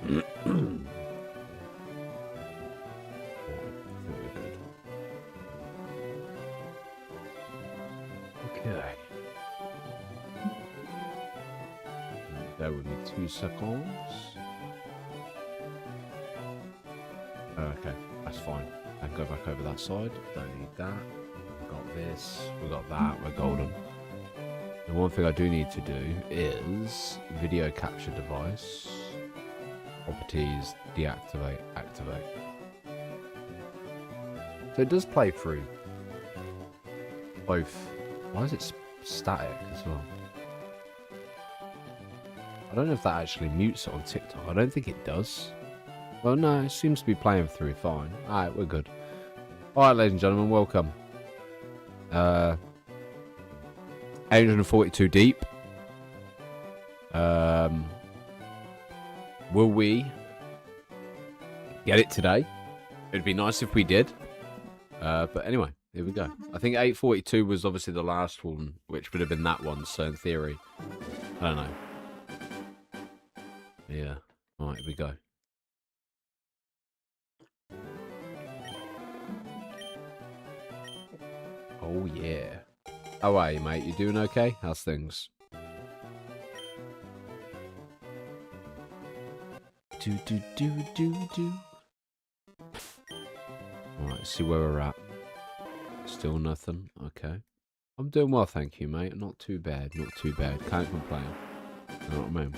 Okay. Bear with me 2 seconds. Okay, that's fine. I can go back over that side. Don't need that. We got this. We got that. We're golden. The one thing I do need to do is video capture device. Properties, deactivate, activate. So it does play through both. Why is it static as well? I don't know if that actually mutes it on TikTok. I don't think it does. Well, no, it seems to be playing through fine. Alright, we're good. Alright, ladies and gentlemen, welcome. 842 deep. Will we get it today? It'd be nice if we did. But anyway, here we go. I think 842 was obviously the last one, which would have been that one. So in theory, I don't know. Yeah. Alright, here we go. Oh, yeah. How are you, mate? You doing okay? How's things? Do. Alright, let's see where we're at. Still nothing. Okay. I'm doing well, thank you, mate. Not too bad. Not too bad. Can't complain. You know what I mean?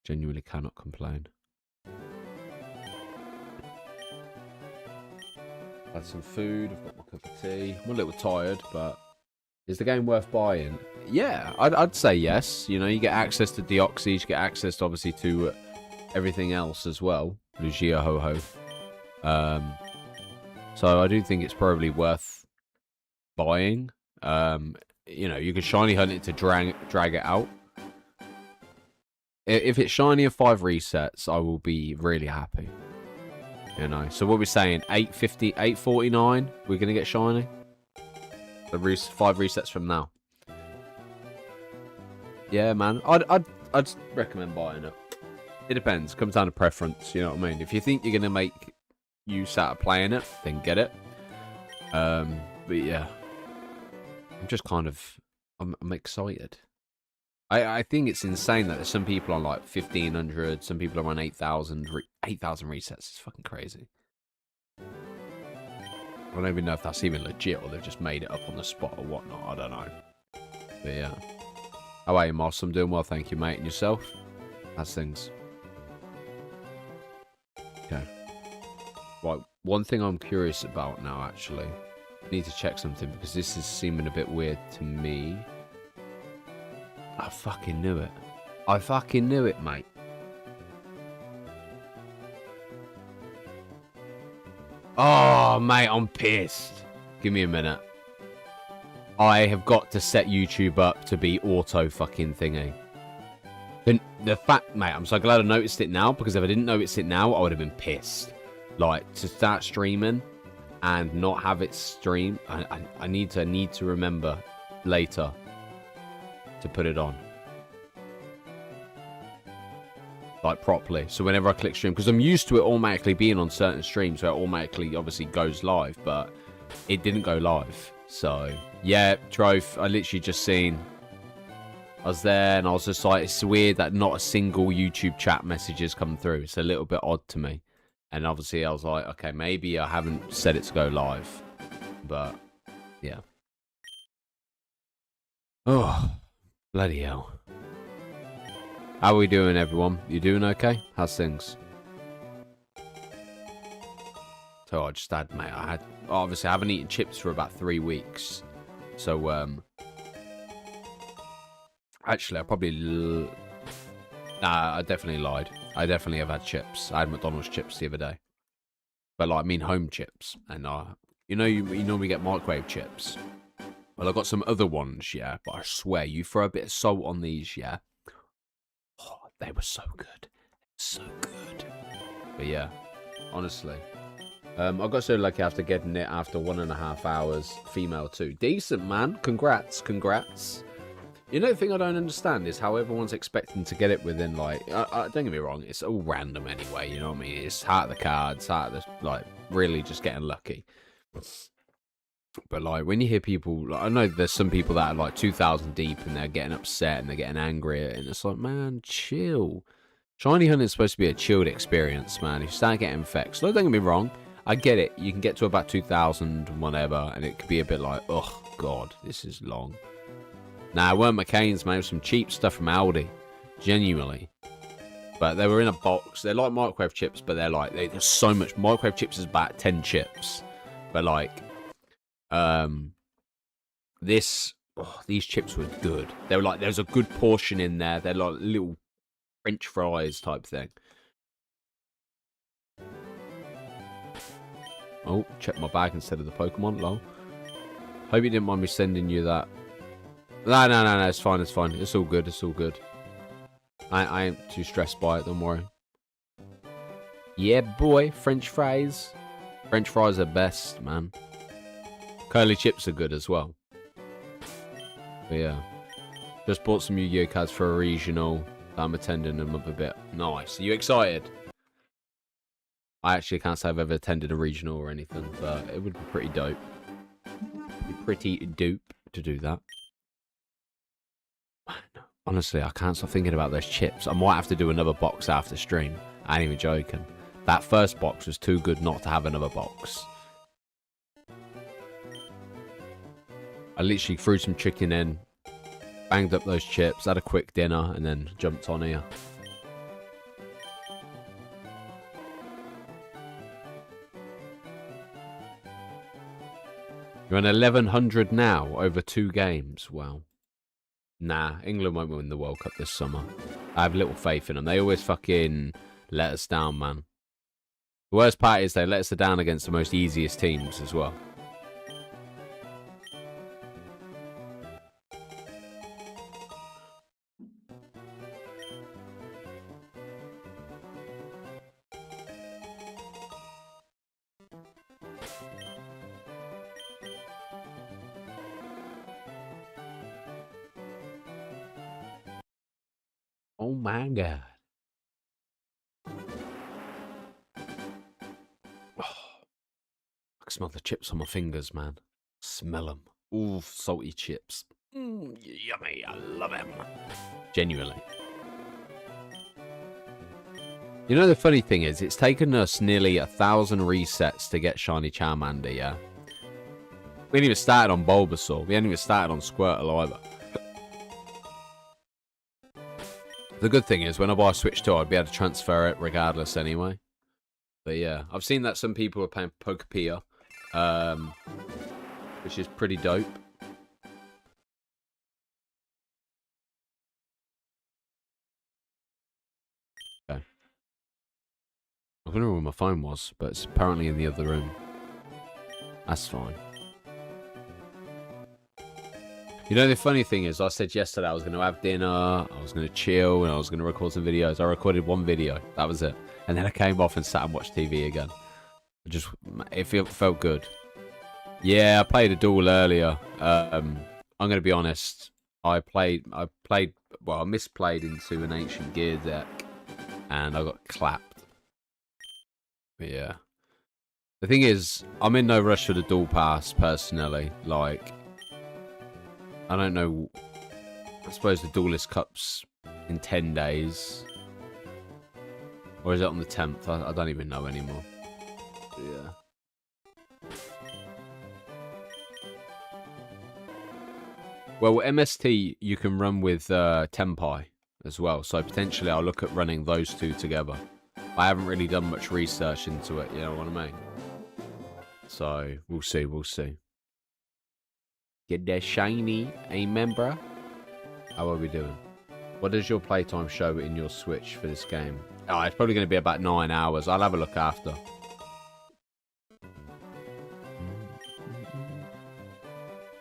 Genuinely cannot complain. Had some food. I've got my cup of tea. I'm a little tired, but is the game worth buying? Yeah, I'd say yes. You know, you get access to Deoxys, you get access, obviously, to everything else as well. Lugia Ho-Ho. So I do think it's probably worth buying. You know, you can shiny hunt it to drag it out. If it's shiny and 5 resets, I will be really happy. You know, so what we're saying, 850, 849, we're gonna get shiny. The 5 resets from now. Yeah, man, I'd recommend buying it. It depends. Comes down to preference. You know what I mean? If you think you're gonna make use out of playing it, then get it. But yeah, I'm just kind of, I'm excited. I think it's insane that there's some people on like 1,500, some people are on 8,000. 8,000 resets is fucking crazy. I don't even know if that's even legit or they've just made it up on the spot or whatnot. I don't know. But yeah. How are you, Moss? I'm doing well, thank you, mate. And yourself? How's things? Okay. Right, one thing I'm curious about now, actually. I need to check something because this is seeming a bit weird to me. I fucking knew it. I fucking knew it, mate. Oh, mate, I'm pissed. Give me a minute. I have got to set YouTube up to be auto fucking thingy. The fact, mate, I'm so glad I noticed it now, because if I didn't notice it now, I would have been pissed. Like, to start streaming and not have it stream, I need to remember later to put it on. Like, properly. So whenever I click stream, because I'm used to it automatically being on certain streams, so it automatically obviously goes live, but it didn't go live. So, yeah, Troth, I literally just seen, I was there and I was just like, it's weird that not a single YouTube chat message has come through. It's a little bit odd to me. And obviously I was like, okay, maybe I haven't set it to go live. But, yeah. Oh, bloody hell. How are we doing, everyone? You doing okay? How's things? So I just had, mate, obviously I haven't eaten chips for about 3 weeks. So, actually, I probably, nah, I definitely lied. I definitely have had chips. I had McDonald's chips the other day. But, like, I mean home chips. And, you know, you normally get microwave chips. Well, I got some other ones, yeah. But I swear, you throw a bit of salt on these, yeah. Oh, they were so good. So good. But, yeah, honestly. I got so lucky after getting it after 1.5 hours. Female too. Decent, man. Congrats. Congrats. You know, the thing I don't understand is how everyone's expecting to get it within, like, don't get me wrong, it's all random anyway, you know what I mean? It's heart of the cards, heart of the, like, really just getting lucky. But, like, when you hear people, like, I know there's some people that are, like, 2,000 deep and they're getting upset and they're getting angry, and it's like, man, chill. Shiny hunting is supposed to be a chilled experience, man. If you start getting vexed, don't get me wrong, I get it. You can get to about 2,000 and whatever, and it could be a bit like, oh, God, this is long. Nah, it weren't McCain's, man. It was some cheap stuff from Aldi. Genuinely. But they were in a box. They're like microwave chips, but they're like, there's so much. Microwave chips is about 10 chips. But like, these chips were good. They were like, there's a good portion in there. They're like little French fries type thing. Oh, check my bag instead of the Pokemon, lol. Hope you didn't mind me sending you that. No, it's fine, it's fine. It's all good, it's all good. I ain't too stressed by it, don't worry. Yeah, boy, French fries. French fries are best, man. Curly chips are good as well. But yeah. Just bought some Yu-Gi-Oh cards for a regional that I'm attending in a month a bit. Nice. Are you excited? I actually can't say I've ever attended a regional or anything, but it would be pretty dope. Be pretty dope to do that. Honestly, I can't stop thinking about those chips. I might have to do another box after stream. I ain't even joking. That first box was too good not to have another box. I literally threw some chicken in, banged up those chips, had a quick dinner, and then jumped on here. You're on 1,100 now, over 2 games. Wow. Nah, England won't win the World Cup this summer. I have little faith in them. They always fucking let us down, man. The worst part is they let us down against the most easiest teams as well. Oh my god. Oh, I can smell the chips on my fingers, man. Smell them. Ooh, salty chips. Yummy. I love them. Genuinely. You know, the funny thing is, it's taken us nearly 1,000 resets to get Shiny Charmander, yeah? We ain't even started on Bulbasaur. We ain't even started on Squirtle either. The good thing is, whenever I switch to, I'd be able to transfer it regardless anyway. But yeah, I've seen that some people are playing Pokepia, which is pretty dope. Okay. I don't know where my phone was, but it's apparently in the other room. That's fine. You know, the funny thing is, I said yesterday I was going to have dinner, I was going to chill, and I was going to record some videos. I recorded one video. That was it. And then I came off and sat and watched TV again. It felt good. Yeah, I played a duel earlier. I'm going to be honest. I misplayed into an Ancient Gear deck, and I got clapped. But yeah. The thing is, I'm in no rush for the duel pass, personally. Like, I don't know. I suppose the Duelist Cup's in 10 days. Or is it on the 10th? I don't even know anymore. But yeah. Well, MST, you can run with Tenpai as well. So potentially I'll look at running those two together. I haven't really done much research into it, you know what I mean? So, we'll see, we'll see. Get that shiny, amen, bruh? How are we doing? What does your playtime show in your Switch for this game? Oh, it's probably going to be about 9 hours. I'll have a look after.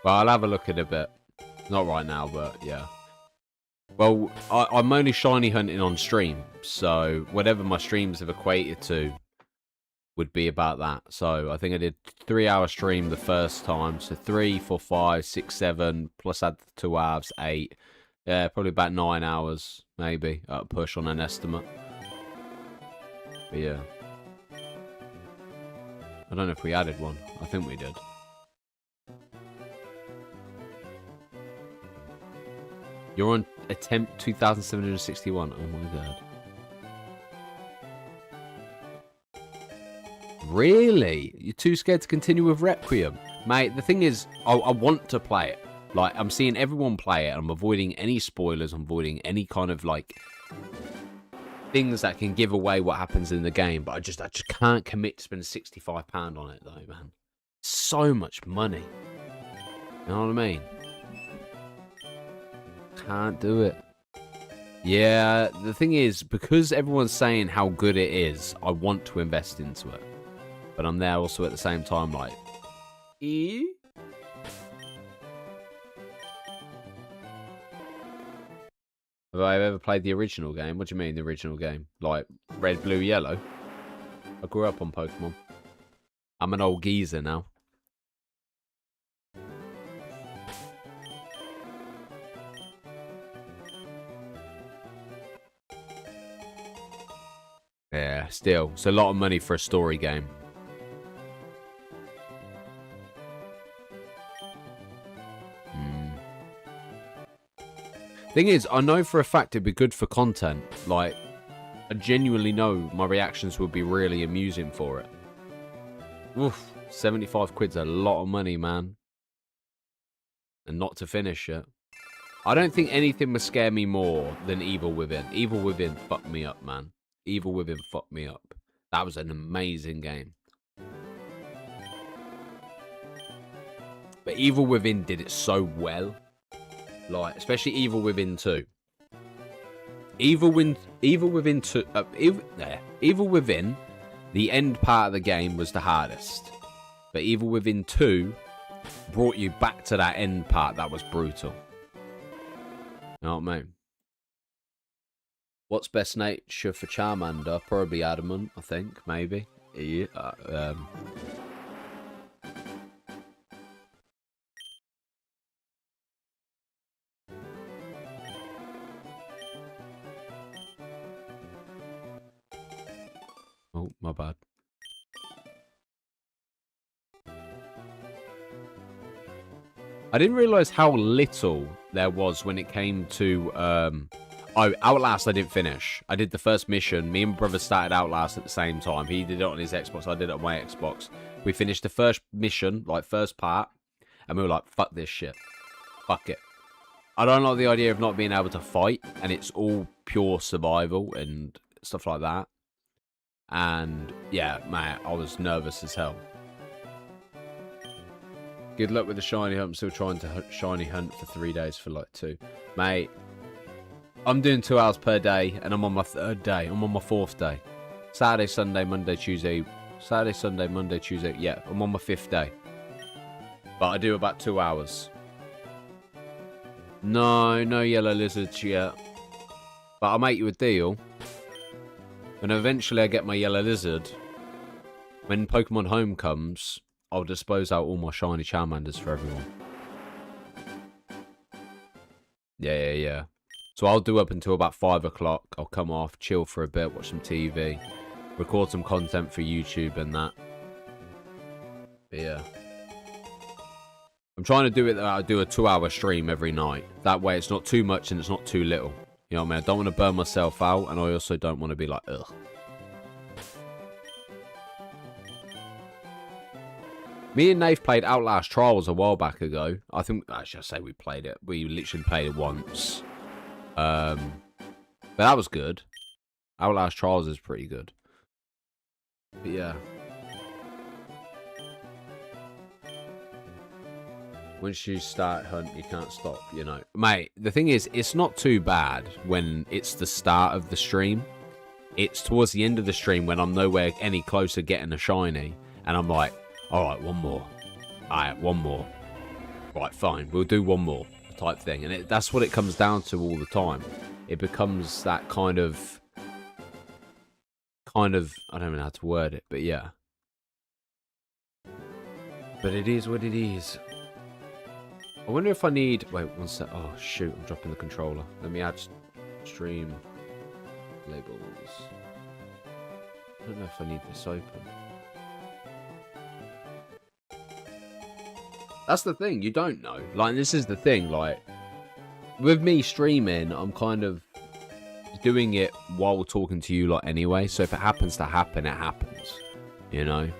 Well, I'll have a look in a bit. Not right now, but yeah. Well, I'm only shiny hunting on stream, so whatever my streams have equated to would be about that. So I think I did 3-hour stream the first time. So 3, 4, 5, 6, 7, plus add the 2 halves, 8. Yeah, probably about 9 hours, maybe, at a push on an estimate. But yeah. I don't know if we added one. I think we did. You're on attempt 2,761. Oh my god. Really? You're too scared to continue with Requiem? Mate, the thing is, I want to play it. Like, I'm seeing everyone play it. I'm avoiding any spoilers. I'm avoiding any kind of, like, things that can give away what happens in the game. But I just can't commit to spend £65 on it, though, man. So much money. You know what I mean? Can't do it. Yeah, the thing is, because everyone's saying how good it is, I want to invest into it. But I'm there also at the same time, like, Have I ever played the original game? What do you mean, the original game? Like, red, blue, yellow? I grew up on Pokemon. I'm an old geezer now. Yeah, still. It's a lot of money for a story game. Thing is, I know for a fact it'd be good for content. Like, I genuinely know my reactions would be really amusing for it. Oof, 75 quid's a lot of money, man. And not to finish it. I don't think anything would scare me more than Evil Within. Evil Within fucked me up, man. Evil Within fucked me up. That was an amazing game. But Evil Within did it so well. Like, especially Evil Within 2. Evil Within 2... Evil Within, the end part of the game was the hardest. But Evil Within 2 brought you back to that end part that was brutal. You know what I mean? What's best nature for Charmander? Probably adamant, I think. Maybe. Yeah, Oh, my bad. I didn't realise how little there was when it came to... Oh, Outlast I didn't finish. I did the first mission. Me and my brother started Outlast at the same time. He did it on his Xbox. I did it on my Xbox. We finished the first mission, like first part. And we were like, fuck this shit. Fuck it. I don't like the idea of not being able to fight. And it's all pure survival and stuff like that. And yeah, man, I was nervous as hell. Good luck with the shiny hunt. I'm still trying to shiny hunt for 3 days for like 2. Mate, I'm doing 2 hours per day and I'm on my 3rd day. I'm on my 4th day. Saturday, Sunday, Monday, Tuesday. Saturday, Sunday, Monday, Tuesday. Yeah, I'm on my 5th day. But I do about 2 hours. No yellow lizards yet. But I'll make you a deal. When eventually I get my yellow lizard, when Pokemon Home comes, I'll dispose out all my shiny Charmanders for everyone. Yeah. So I'll do up until about 5 o'clock. I'll come off, chill for a bit, watch some TV, record some content for YouTube and that. But yeah. I'm trying to do it that I do a 2-hour stream every night. That way it's not too much and it's not too little. You know what I mean? I don't want to burn myself out, and I also don't want to be like, ugh. Me and Nave played Outlast Trials a while back ago. I think, actually, I say we played it. We literally played it once. But that was good. Outlast Trials is pretty good. But yeah. Once you start hunt, you can't stop, you know. Mate, the thing is, it's not too bad when it's the start of the stream. It's towards the end of the stream when I'm nowhere any closer getting a shiny. And I'm like, alright, one more. Alright, one more. Right, fine, we'll do one more type thing. And that's what it comes down to all the time. It becomes that kind of, I don't even know how to word it, but yeah. But it is what it is. I wonder if I need... Wait, one sec. Oh, shoot. I'm dropping the controller. Let me add stream labels. I don't know if I need this open. That's the thing. You don't know. Like, this is the thing. Like, with me streaming, I'm kind of doing it while talking to you lot anyway. So if it happens to happen, it happens. You know?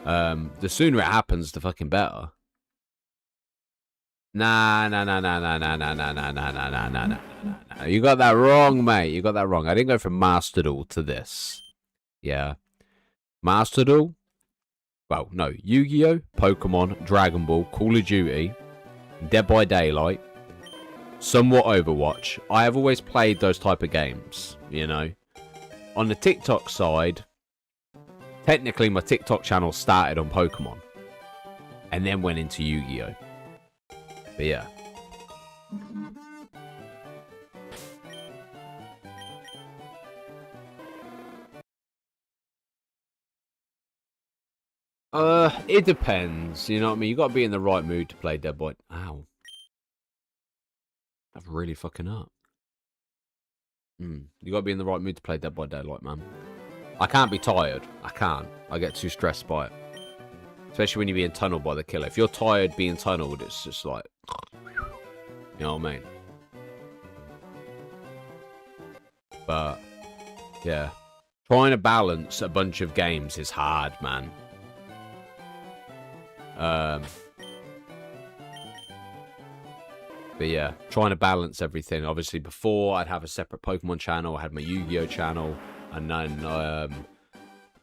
The sooner it happens, the fucking better. Nah. You got that wrong, mate. You got that wrong. I didn't go from Master Duel to this. Yeah. Master Duel? Well, no. Yu-Gi-Oh!, Pokemon, Dragon Ball, Call of Duty, Dead by Daylight, somewhat Overwatch. I have always played those type of games, you know. On the TikTok side, technically my TikTok channel started on Pokemon. And then went into Yu-Gi-Oh! But yeah. It depends. You know what I mean? You got to be in the right mood to play Dead by... Ow. I'm really fucking up. You got to be in the right mood to play Dead by Daylight, man. I can't be tired. I can't. I get too stressed by it. Especially when you're being tunneled by the killer. If you're tired being tunneled, it's just like... You know what I mean? But, yeah. Trying to balance a bunch of games is hard, man. But yeah, trying to balance everything. Obviously, before I'd have a separate Pokemon channel. I had my Yu-Gi-Oh! Channel. And then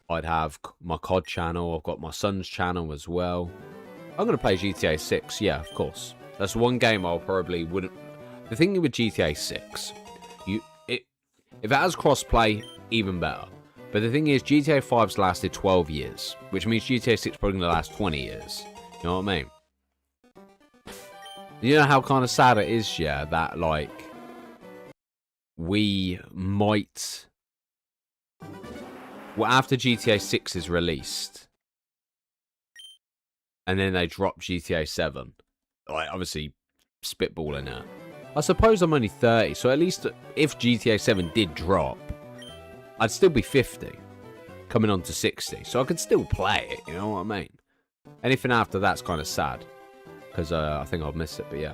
I'd have my COD channel. I've got my son's channel as well. I'm going to play GTA 6. Yeah, of course. That's one game I'll probably wouldn't... The thing with GTA 6, if it has crossplay, even better. But the thing is, GTA 5's lasted 12 years, which means GTA 6 is probably going to last 20 years. You know what I mean? You know how kind of sad it is, yeah, that, like, we might... Well, after GTA 6 is released, and then they drop GTA 7, like, obviously, spitballing it. I suppose I'm only 30, so at least if GTA 7 did drop, I'd still be 50, coming on to 60, so I could still play it, you know what I mean? Anything after that's kind of sad, because I think I'll miss it, but yeah.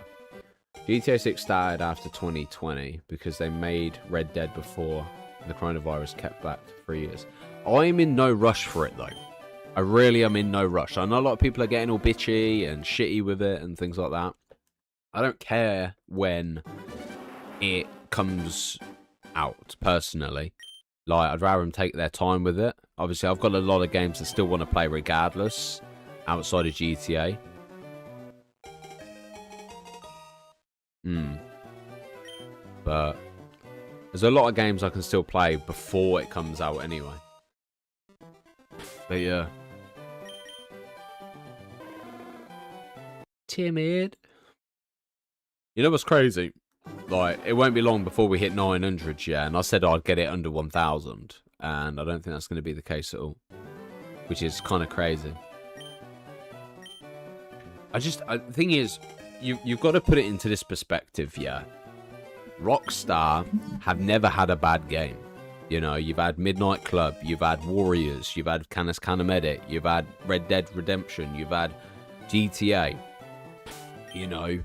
GTA 6 started after 2020, because they made Red Dead before the coronavirus kept back for 3 years. I'm in no rush for it, though. I really am in no rush. I know a lot of people are getting all bitchy and shitty with it and things like that. I don't care when it comes out, personally. Like, I'd rather them take their time with it. Obviously, I've got a lot of games that still want to play regardless, outside of GTA. But there's a lot of games I can still play before it comes out anyway. But yeah. Timid. You know what's crazy? Like, it won't be long before we hit 900, yeah, and I said I'd get it under 1,000, and I don't think that's going to be the case at all, which is kind of crazy. The thing is, you've got to put it into this perspective, yeah. Rockstar have never had a bad game. You know, you've had Midnight Club, you've had Warriors, you've had Canis Canamedic, you've had Red Dead Redemption, you've had GTA. You know,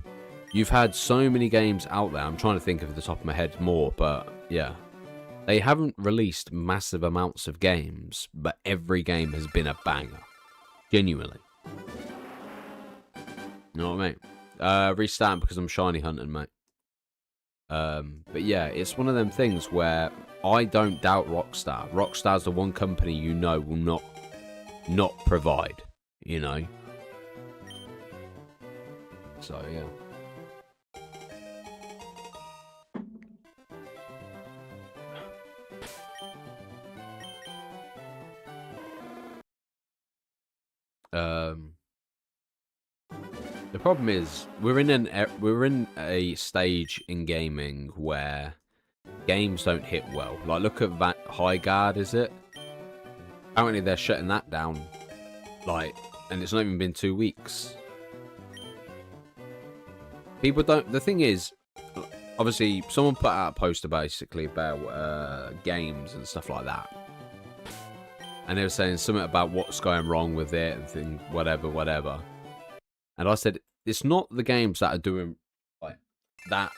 you've had so many games out there. I'm trying to think of the top of my head more, but yeah. They haven't released massive amounts of games, but every game has been a banger. Genuinely. You know what I mean? Restarting because I'm shiny hunting, mate. But yeah, it's one of them things where I don't doubt Rockstar. Rockstar's the one company you know will not provide, you know? So, yeah. The problem is we're in a stage in gaming where games don't hit well. Like, look at that High Guard, is it? Apparently they're shutting that down. Like, and it's not even been 2 weeks. People don't... The thing is, obviously, someone put out a poster basically about games and stuff like that. And they were saying something about what's going wrong with it and things, whatever. And I said, it's not the games that are doing like that.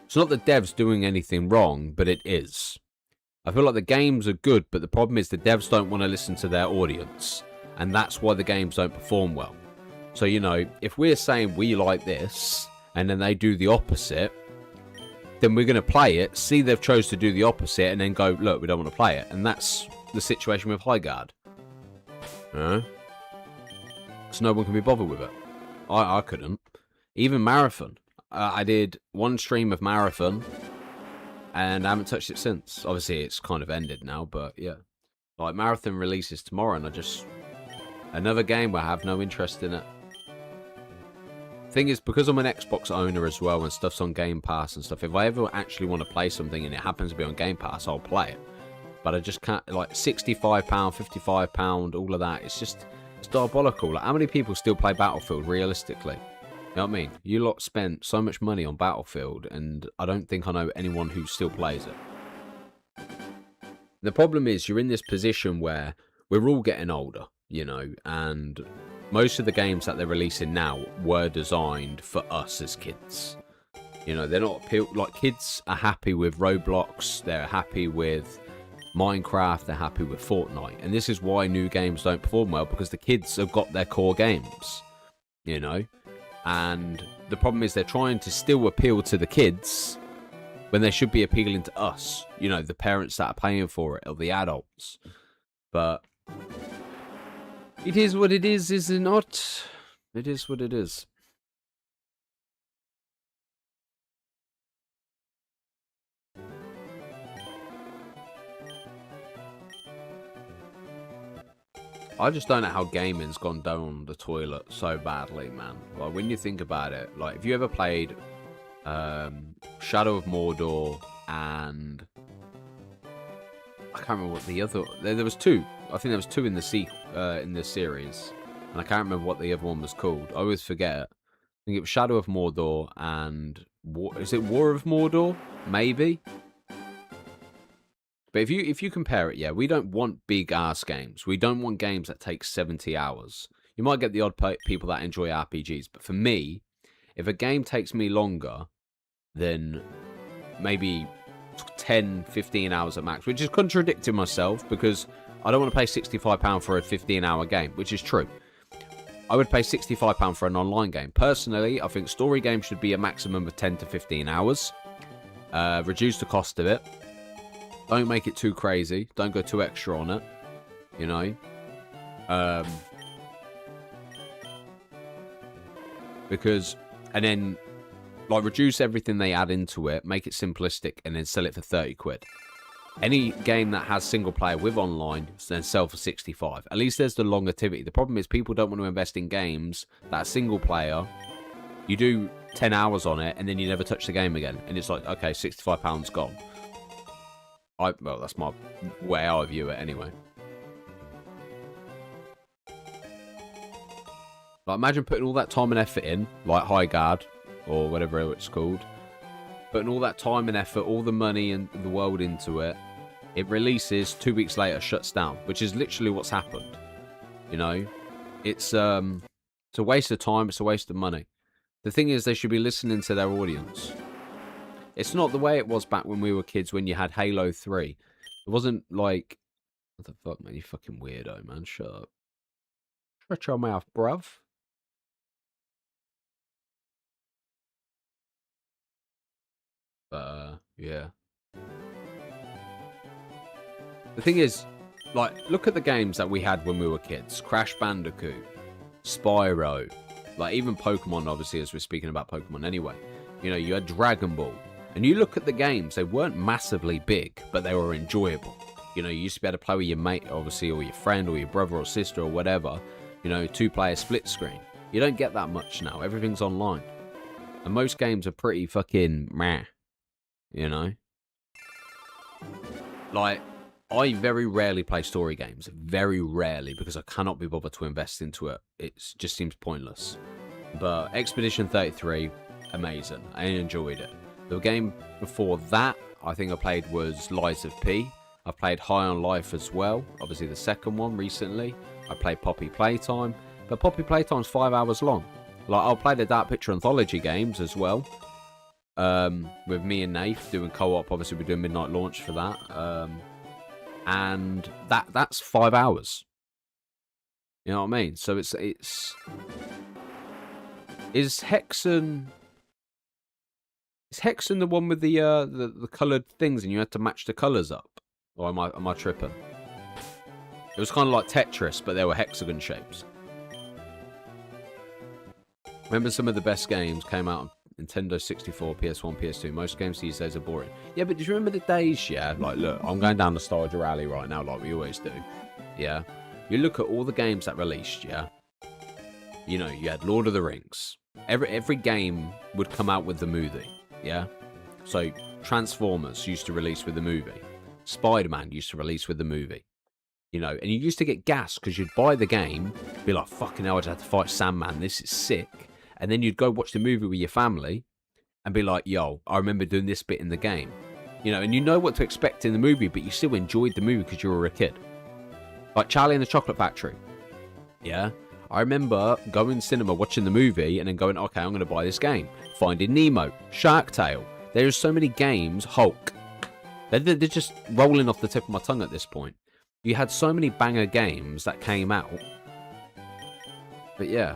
It's not the devs doing anything wrong, but it is. I feel like the games are good, but the problem is the devs don't want to listen to their audience. And that's why the games don't perform well. So, you know, if we're saying we like this, and then they do the opposite, then we're going to play it, see they've chose to do the opposite, and then go, look, we don't want to play it. And that's the situation with High Guard. So no one can be bothered with it. I couldn't. Even Marathon. I did one stream of Marathon, and I haven't touched it since. Obviously, it's kind of ended now, but yeah. Like, Marathon releases tomorrow, and I just... Another game where I have no interest in it. Thing is, because I'm an Xbox owner as well, and stuff's on Game Pass and stuff, if I ever actually want to play something and it happens to be on Game Pass, I'll play it. But I just can't, like, £65, £55, all of that, it's just, it's diabolical. Like, how many people still play Battlefield, realistically? You know what I mean? You lot spent so much money on Battlefield, and I don't think I know anyone who still plays it. The problem is, you're in this position where we're all getting older, you know, and... Most of the games that they're releasing now were designed for us as kids. You know, they're not... Like, kids are happy with Roblox. They're happy with Minecraft. They're happy with Fortnite. And this is why new games don't perform well, because the kids have got their core games. You know? And the problem is they're trying to still appeal to the kids when they should be appealing to us. You know, the parents that are paying for it, or the adults. But... It is what it is it not? It is what it is. I just don't know how gaming's gone down the toilet so badly, man. Like, when you think about it, like, if you ever played Shadow of Mordor and... I can't remember what the other... There was two. I think there was two in the series, and I can't remember what the other one was called. I always forget it. I think it was Shadow of Mordor and is it War of Mordor? Maybe. But if you compare it, yeah, we don't want big ass games. We don't want games that take 70 hours. You might get the odd people that enjoy RPGs, but for me, if a game takes me longer than maybe 10, 15 hours at max, which is contradicting myself because I don't want to pay £65 for a 15-hour game, which is true. I would pay £65 for an online game. Personally, I think story games should be a maximum of 10 to 15 hours. Reduce the cost of it. Don't make it too crazy. Don't go too extra on it. You know? Because... And then... Like, reduce everything they add into it, make it simplistic, and then sell it for 30 quid. Any game that has single player with online, then sell for 65. At least there's the longevity. The problem is people don't want to invest in games that are single player. You do 10 hours on it, and then you never touch the game again. And it's like, okay, £65 gone. Well, that's my way I view it anyway. Like, imagine putting all that time and effort in, like High Guard, or whatever it's called, putting all that time and effort, all the money and the world into it. It releases, 2 weeks later, shuts down, which is literally what's happened. You know, it's a waste of time. It's a waste of money. The thing is, they should be listening to their audience. It's not the way it was back when we were kids, when you had Halo 3. It wasn't like, what the fuck, man? You fucking weirdo, man. Shut up. Shut your mouth, bruv. Yeah. The thing is, like, look at the games that we had when we were kids. Crash Bandicoot, Spyro, like, even Pokemon, obviously, as we're speaking about Pokemon anyway. You know, you had Dragon Ball. And you look at the games, they weren't massively big, but they were enjoyable. You know, you used to be able to play with your mate, obviously, or your friend, or your brother or sister, or whatever. You know, 2-player split screen. You don't get that much now. Everything's online. And most games are pretty fucking meh. You know? Like, I very rarely play story games. Very rarely, because I cannot be bothered to invest into it. It just seems pointless. But Expedition 33, amazing. I enjoyed it. The game before that, I think I played was Lies of P. I played High on Life as well. Obviously the second one recently. I played Poppy Playtime. But Poppy Playtime's 5 hours long. Like, I'll play the Dark Picture Anthology games as well. With me and Nath doing co-op. Obviously we're doing midnight launch for that. And that's 5 hours. You know what I mean? So it's is Hexen the one with the coloured things and you had to match the colours up? Or am I tripping? It was kind of like Tetris, but there were hexagon shapes. Remember some of the best games came out on Nintendo 64, PS1, PS2. Most games these days are boring. Yeah, but do you remember the days, yeah? Like, look, I'm going down nostalgia rally right now like we always do. Yeah? You look at all the games that released, yeah? You know, you had Lord of the Rings. Every game would come out with the movie, yeah? So, Transformers used to release with the movie. Spider-Man used to release with the movie. You know, and you used to get gas because you'd buy the game, be like, fucking hell, I just had to fight Sandman, this is sick. And then you'd go watch the movie with your family and be like, yo, I remember doing this bit in the game. You know, and you know what to expect in the movie, but you still enjoyed the movie because you were a kid. Like Charlie and the Chocolate Factory. Yeah? I remember going to cinema, watching the movie, and then going, okay, I'm going to buy this game. Finding Nemo, Shark Tale. There's so many games, Hulk. They're just rolling off the tip of my tongue at this point. You had so many banger games that came out. But yeah.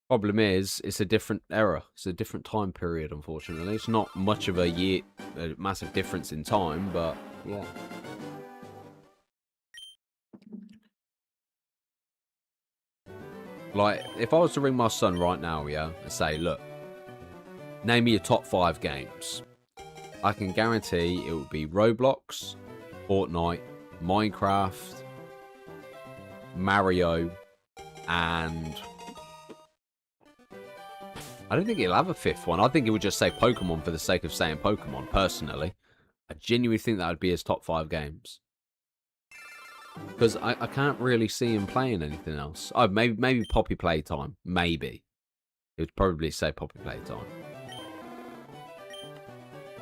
Problem is, it's a different era. It's a different time period, unfortunately. It's not much of a massive difference in time, but yeah. Like, if I was to ring my son right now, yeah, and say, look, name me your top 5 games. I can guarantee it would be Roblox, Fortnite, Minecraft, Mario, and I don't think he'll have a 5th one. I think he would just say Pokemon for the sake of saying Pokemon, personally. I genuinely think that would be his top 5 games. Because I can't really see him playing anything else. Oh, maybe Poppy Playtime. Maybe. He would probably say Poppy Playtime.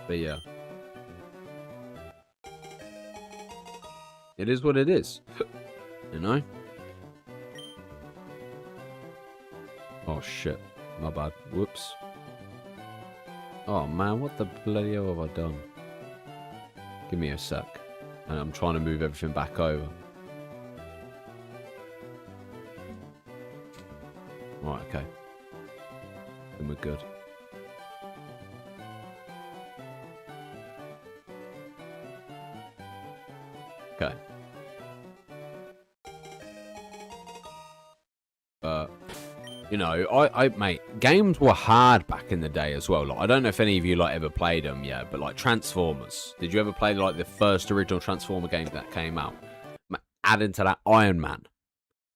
But yeah. It is what it is. You know? Oh shit. My bad. Whoops. Oh man, what the bloody hell have I done? Give me a sec. And I'm trying to move everything back over. Right, okay. Then we're good. Okay. You know, mate, games were hard back in the day as well. Like, I don't know if any of you like ever played them, yeah, but like Transformers. Did you ever play like the first original Transformer game that came out? Adding to that Iron Man.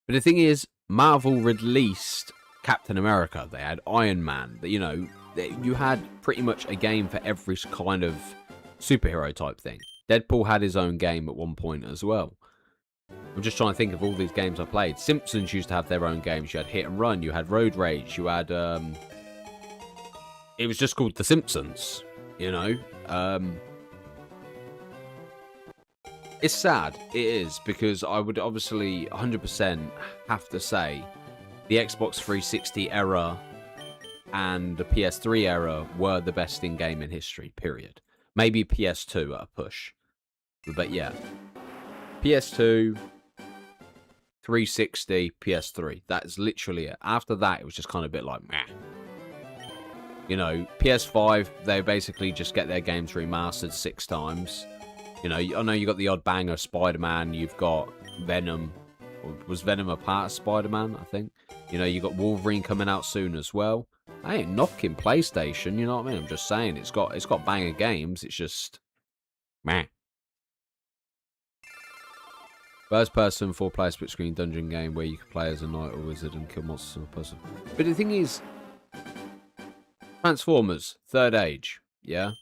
But the thing is, Marvel released Captain America. They had Iron Man. You know, you had pretty much a game for every kind of superhero type thing. Deadpool had his own game at one point as well. I'm just trying to think of all these games I played. Simpsons used to have their own games. You had Hit and Run. You had Road Rage. You had, it was just called The Simpsons, you know? It's sad. It is, because I would obviously 100% have to say the Xbox 360 era and the PS3 era were the best in gaming history, period. Maybe PS2 at a push. But yeah. PS2... 360, PS3. That is literally it. After that, it was just kind of a bit like, meh. You know, PS5, they basically just get their games remastered 6 times. You know, I know you got the odd banger, Spider-Man. You've got Venom. Was Venom a part of Spider-Man, I think? You know, you got Wolverine coming out soon as well. I ain't knocking PlayStation, you know what I mean? I'm just saying, it's got banger games. It's just, meh. First person, 4-player split screen dungeon game where you can play as a knight or wizard and kill monsters in a person. But the thing is, Transformers, Third Age, yeah?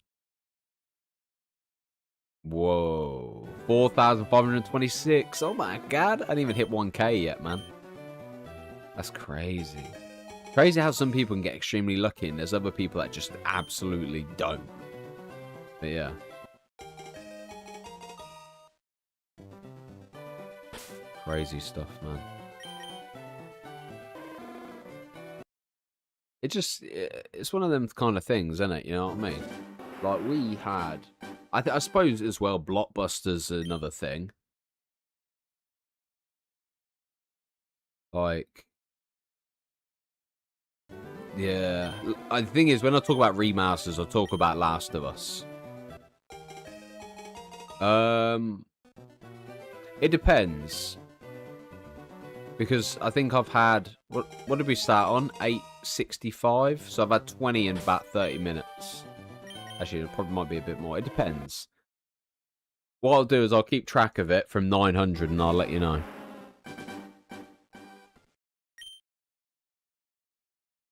Whoa. 4,526. Oh my god. I didn't even hit 1K yet, man. That's crazy. Crazy how some people can get extremely lucky and there's other people that just absolutely don't. But yeah. Crazy stuff, man. It's one of them kind of things, isn't it? You know what I mean? Like, we had... I suppose as well, Blockbuster's another thing. Like... Yeah. The thing is, when I talk about remasters, I talk about Last of Us. It depends. Because I think I've had... What did we start on? 865? So I've had 20 in about 30 minutes. Actually, it probably might be a bit more. It depends. What I'll do is I'll keep track of it from 900 and I'll let you know.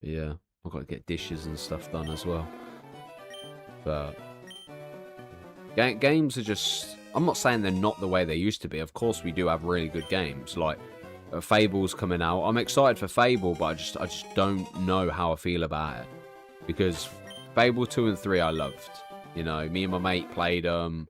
Yeah. I've got to get dishes and stuff done as well. But... games are just... I'm not saying they're not the way they used to be. Of course, we do have really good games. Like... Fable's coming out. I'm excited for Fable, but I just don't know how I feel about it. Because Fable 2 and 3 I loved. You know, me and my mate played them.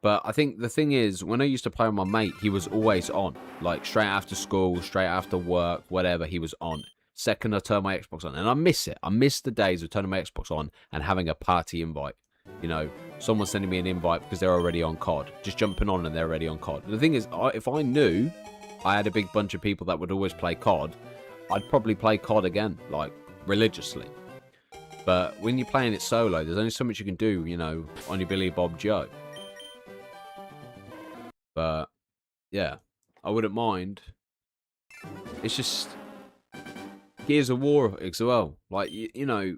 But I think the thing is, when I used to play with my mate, he was always on. Like, straight after school, straight after work, whatever, he was on. Second, I turned my Xbox on. And I miss it. I miss the days of turning my Xbox on and having a party invite. You know, someone sending me an invite because they're already on COD. Just jumping on and they're already on COD. The thing is, if I knew... I had a big bunch of people that would always play COD, I'd probably play COD again, like, religiously. But when you're playing it solo, there's only so much you can do, you know, on your Billy Bob Joe. But, yeah, I wouldn't mind. It's just... Gears of War as well. Like, you know...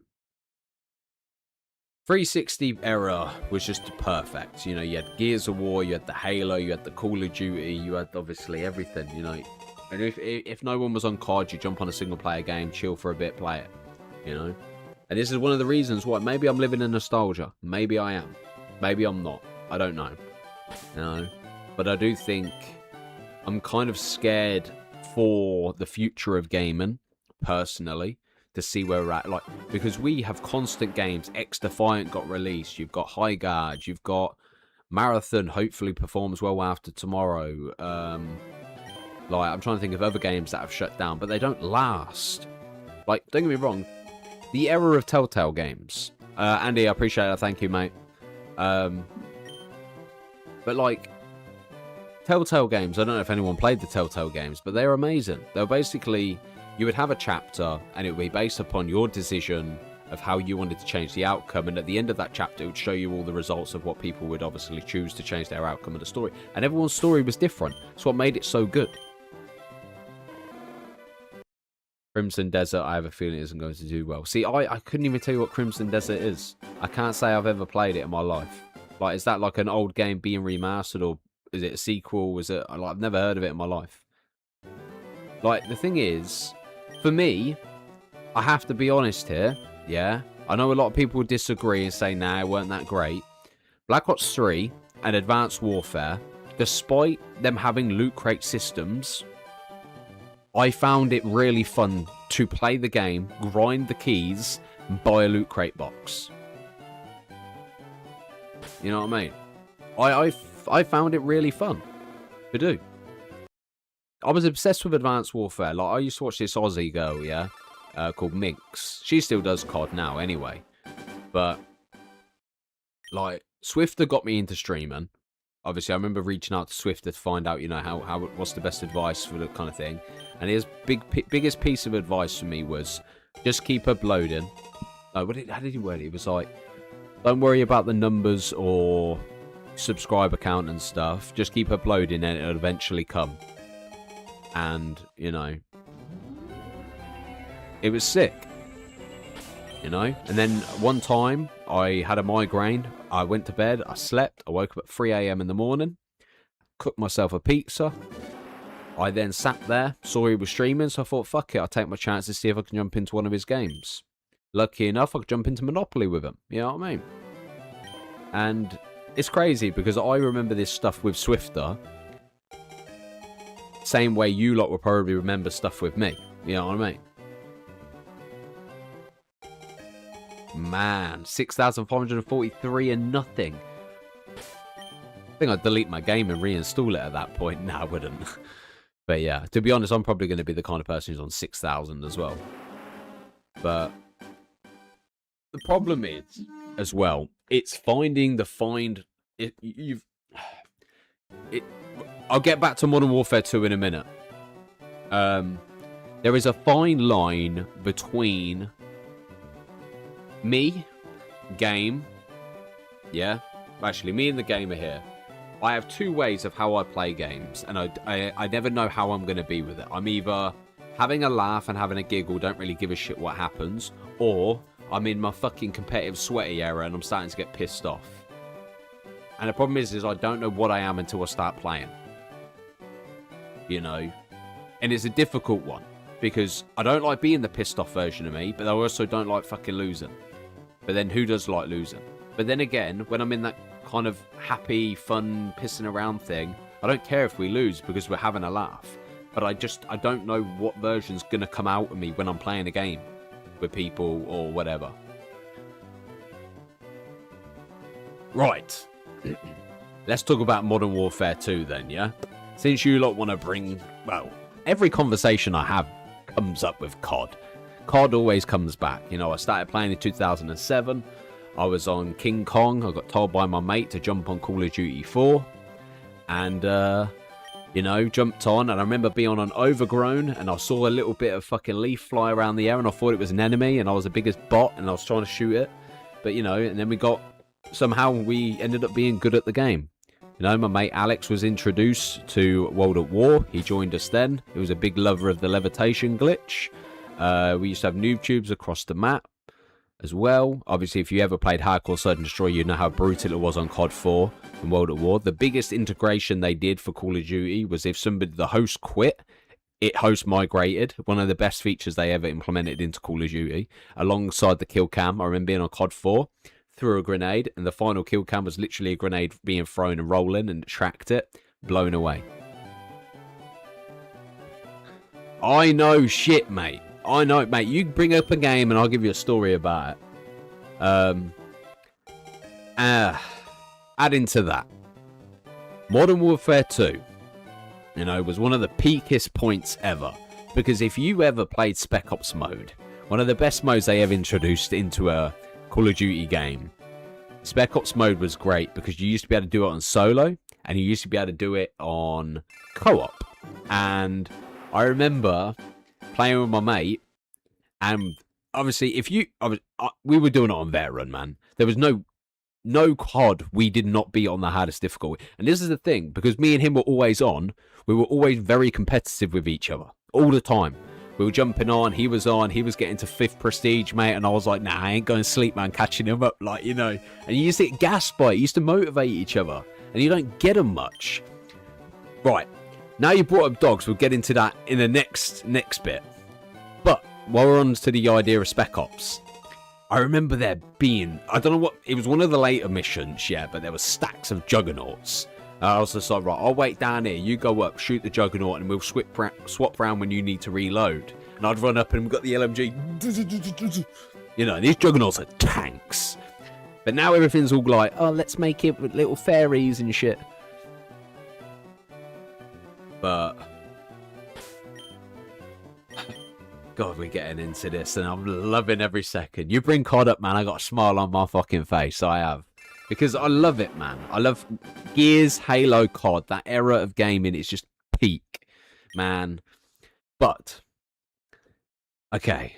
360 era was just perfect. You know, you had Gears of War, you had the Halo, you had the Call of Duty, you had obviously everything, you know. And if no one was on COD, you jump on a single player game, chill for a bit, play it, you know. And this is one of the reasons why maybe I'm living in nostalgia. Maybe I am. Maybe I'm not. I don't know. You know. But I do think I'm kind of scared for the future of gaming, personally. To see where we're at, like, because we have constant games. X Defiant got released. You've got High Guard. You've got Marathon. Hopefully performs well after tomorrow. Like, I'm trying to think of other games that have shut down, but they don't last. Like, don't get me wrong, the era of Telltale games. Andy, I appreciate it. Thank you, mate. But like, Telltale games. I don't know if anyone played the Telltale games, but they're amazing. They're basically. You would have a chapter, and it would be based upon your decision of how you wanted to change the outcome, and at the end of that chapter, it would show you all the results of what people would obviously choose to change their outcome of the story. And everyone's story was different. That's what made it so good. Crimson Desert, I have a feeling isn't going to do well. See, I couldn't even tell you what Crimson Desert is. I can't say I've ever played it in my life. Like, is that like an old game being remastered, or is it a sequel? Is it, like, I've never heard of it in my life. Like, the thing is... For me, I have to be honest here, yeah? I know a lot of people would disagree and say, nah, it weren't that great. Black Ops 3 and Advanced Warfare, despite them having loot crate systems, I found it really fun to play the game, grind the keys, and buy a loot crate box. You know what I mean? I found it really fun to do. I was obsessed with Advanced Warfare. Like, I used to watch this Aussie girl, yeah, called Minx. She still does COD now, anyway. But, like, Swifter got me into streaming. Obviously, I remember reaching out to Swifter to find out, you know, what's the best advice for the kind of thing. And his biggest piece of advice for me was, just keep uploading. How did he word it? It was like, don't worry about the numbers or subscriber count and stuff. Just keep uploading and it'll eventually come. And, you know, it was sick, you know. And then one time I had a migraine. I went to bed. I slept. I woke up at 3 a.m. in the morning. Cooked myself a pizza. I then sat there. Saw he was streaming. So I thought, fuck it. I'll take my chance to see if I can jump into one of his games. Lucky enough, I could jump into Monopoly with him. You know what I mean? And it's crazy because I remember this stuff with Swifter. Same way you lot will probably remember stuff with me. You know what I mean? Man, 6,543 and nothing. I think I'd delete my game and reinstall it at that point. No, I wouldn't. But yeah, to be honest, I'm probably going to be the kind of person who's on 6,000 as well. But the problem is, as well, it's finding the I'll get back to Modern Warfare 2 in a minute. There is a fine line between me, game, yeah? Actually, me and the game are here. I have two ways of how I play games, and I never know how I'm going to be with it. I'm either having a laugh and having a giggle, don't really give a shit what happens, or I'm in my fucking competitive sweaty era and I'm starting to get pissed off. And the problem is I don't know what I am until I start playing. You know? And it's a difficult one, because I don't like being the pissed off version of me, but I also don't like fucking losing. But then who does like losing? But then again, when I'm in that kind of happy, fun, pissing around thing, I don't care if we lose because we're having a laugh. But I don't know what version's going to come out of me when I'm playing a game with people or whatever. Right. Let's talk about Modern Warfare 2 then, yeah? Since you lot want to bring... Well, every conversation I have comes up with COD. COD always comes back. You know, I started playing in 2007. I was on King Kong. I got told by my mate to jump on Call of Duty 4. And, you know, jumped on. And I remember being on an Overgrown. And I saw a little bit of fucking leaf fly around the air. And I thought it was an enemy. And I was the biggest bot. And I was trying to shoot it. But, you know, and then somehow we ended up being good at the game. You know, my mate Alex was introduced to World at War. He joined us then. He was a big lover of the levitation glitch. We used to have noob tubes across the map as well. Obviously, if you ever played Hardcore Search and Destroy, you know how brutal it was on COD 4 and World at War. The biggest integration they did for Call of Duty was if the host quit, it host migrated. One of the best features they ever implemented into Call of Duty. Alongside the kill cam, I remember being on COD 4, threw a grenade, and the final kill cam was literally a grenade being thrown and rolling, and tracked it, blown away. I know shit, mate. I know it, mate. You bring up a game and I'll give you a story about it. Adding to that, Modern Warfare 2, you know, was one of the peakest points ever. Because if you ever played Spec Ops mode, one of the best modes they ever introduced into a Call of Duty game, Spec Ops mode was great because you used to be able to do it on solo and you used to be able to do it on co-op. And I remember playing with my mate, and obviously we were doing it on veteran, man. There was no COD we did not be on the hardest difficulty. And this is the thing, because me and him were always on, we were always very competitive with each other all the time. We were jumping on, he was getting to 5th prestige, mate, and I was like, nah, I ain't going to sleep, man, catching him up, like, you know. And you used to get gassed by it, you used to motivate each other, and you don't get them much. Right, now you brought up dogs, we'll get into that in the next bit. But while we're on to the idea of Spec Ops, I remember there being, I don't know what, it was one of the later missions, yeah, but there were stacks of juggernauts. I was just like, right, I'll wait down here, you go up, shoot the juggernaut, and we'll swap round when you need to reload. And I'd run up and we've got the LMG. You know, these juggernauts are tanks. But now everything's all like, oh, let's make it with little fairies and shit. But God, we're getting into this, and I'm loving every second. You bring COD up, man, I got a smile on my fucking face. I have. Because I love it, man. I love Gears, Halo, COD. That era of gaming is just peak, man. But, okay.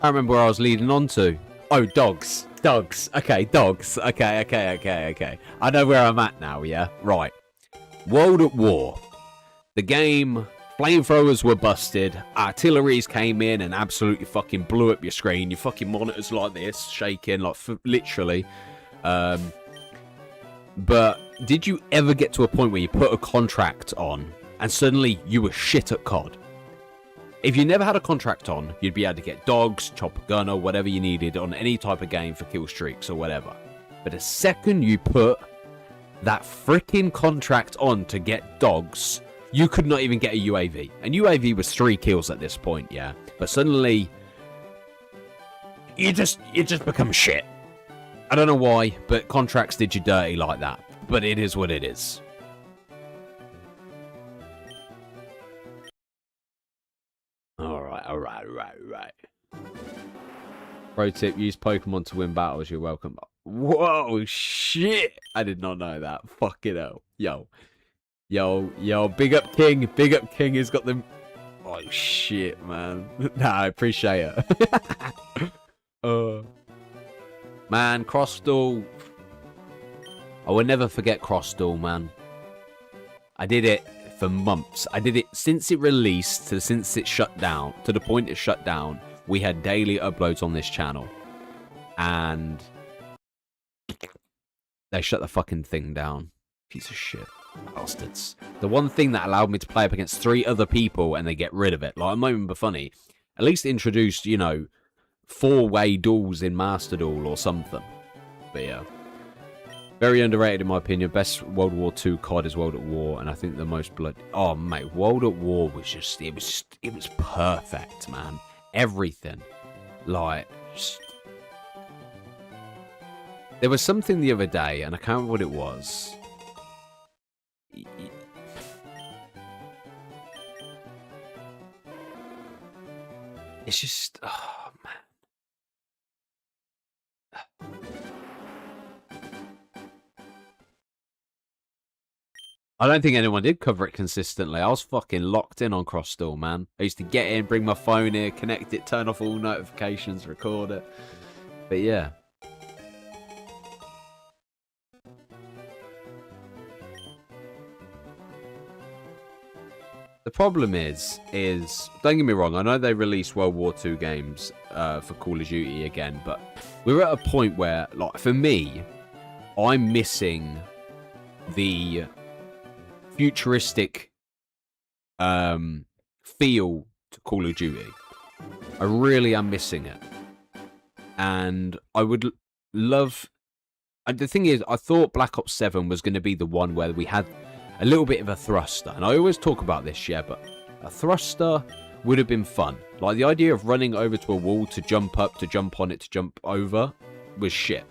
I remember where I was leading on to. Oh, dogs. Dogs. Okay, dogs. Okay. I know where I'm at now, yeah? Right. World at War. The game... Flamethrowers were busted, artilleries came in and absolutely fucking blew up your screen. Your fucking monitors like this, shaking, like literally. But did you ever get to a point where you put a contract on and suddenly you were shit at COD? If you never had a contract on, you'd be able to get dogs, chopper gunner, whatever you needed on any type of game for kill streaks or whatever. But the second you put that freaking contract on to get dogs, you could not even get a UAV. And UAV was 3 kills at this point, yeah. But suddenly, you just become shit. I don't know why, but contracts did you dirty like that. But it is what it is. Alright. Pro tip, use Pokemon to win battles, you're welcome. Whoa, shit! I did not know that. Fucking hell. Yo, big up King. Big up King has got them. Oh, shit, man. Nah, I appreciate it. Man, Crossstall. I will never forget Crossstall, man. I did it for months. I did it since it released to since it shut down. To the point it shut down, we had daily uploads on this channel. And they shut the fucking thing down. Piece of shit. Bastards. The one thing that allowed me to play up against 3 other people and they get rid of it. Like, I'm not even funny. At least introduced, you know, 4-way duels in Master Duel or something. But yeah. Very underrated in my opinion. Best World War II COD is World at War, and I think the most blood. Oh mate, World at War was just it was perfect, man. Everything, like, just... There was something the other day, and I can't remember what it was. It's just, oh man. I don't think anyone did cover it consistently. I was fucking locked in on Crossstall, man. I used to get in, bring my phone here, connect it, turn off all notifications, record it. But yeah. The problem is, don't get me wrong, I know they released World War II games for Call of Duty again, but we're at a point where, like, for me, I'm missing the futuristic feel to Call of Duty. I really am missing it. And I would love... And the thing is, I thought Black Ops 7 was going to be the one where we had a little bit of a thruster. And I always talk about this, yeah, but a thruster would have been fun. Like, the idea of running over to a wall to jump up, to jump on it, to jump over was shit.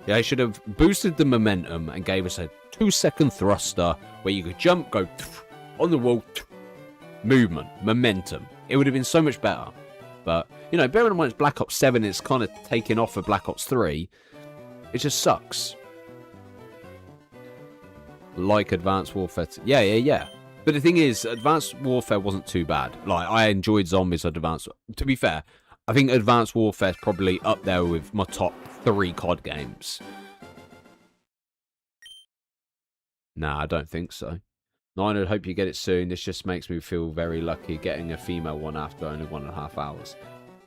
Yeah, I should have boosted the momentum and gave us a 2-second thruster where you could jump, go on the wall, movement, momentum. It would have been so much better. But, you know, bearing in mind it's Black Ops 7, it's kind of taken off for Black Ops 3. It just sucks. Like Advanced Warfare. Yeah. But the thing is, Advanced Warfare wasn't too bad. Like, I enjoyed Zombies at Advanced... To be fair, I think Advanced Warfare is probably up there with my top 3 COD games. Nah, I don't think so. Nine, I hope you get it soon. This just makes me feel very lucky getting a female one after only 1.5 hours.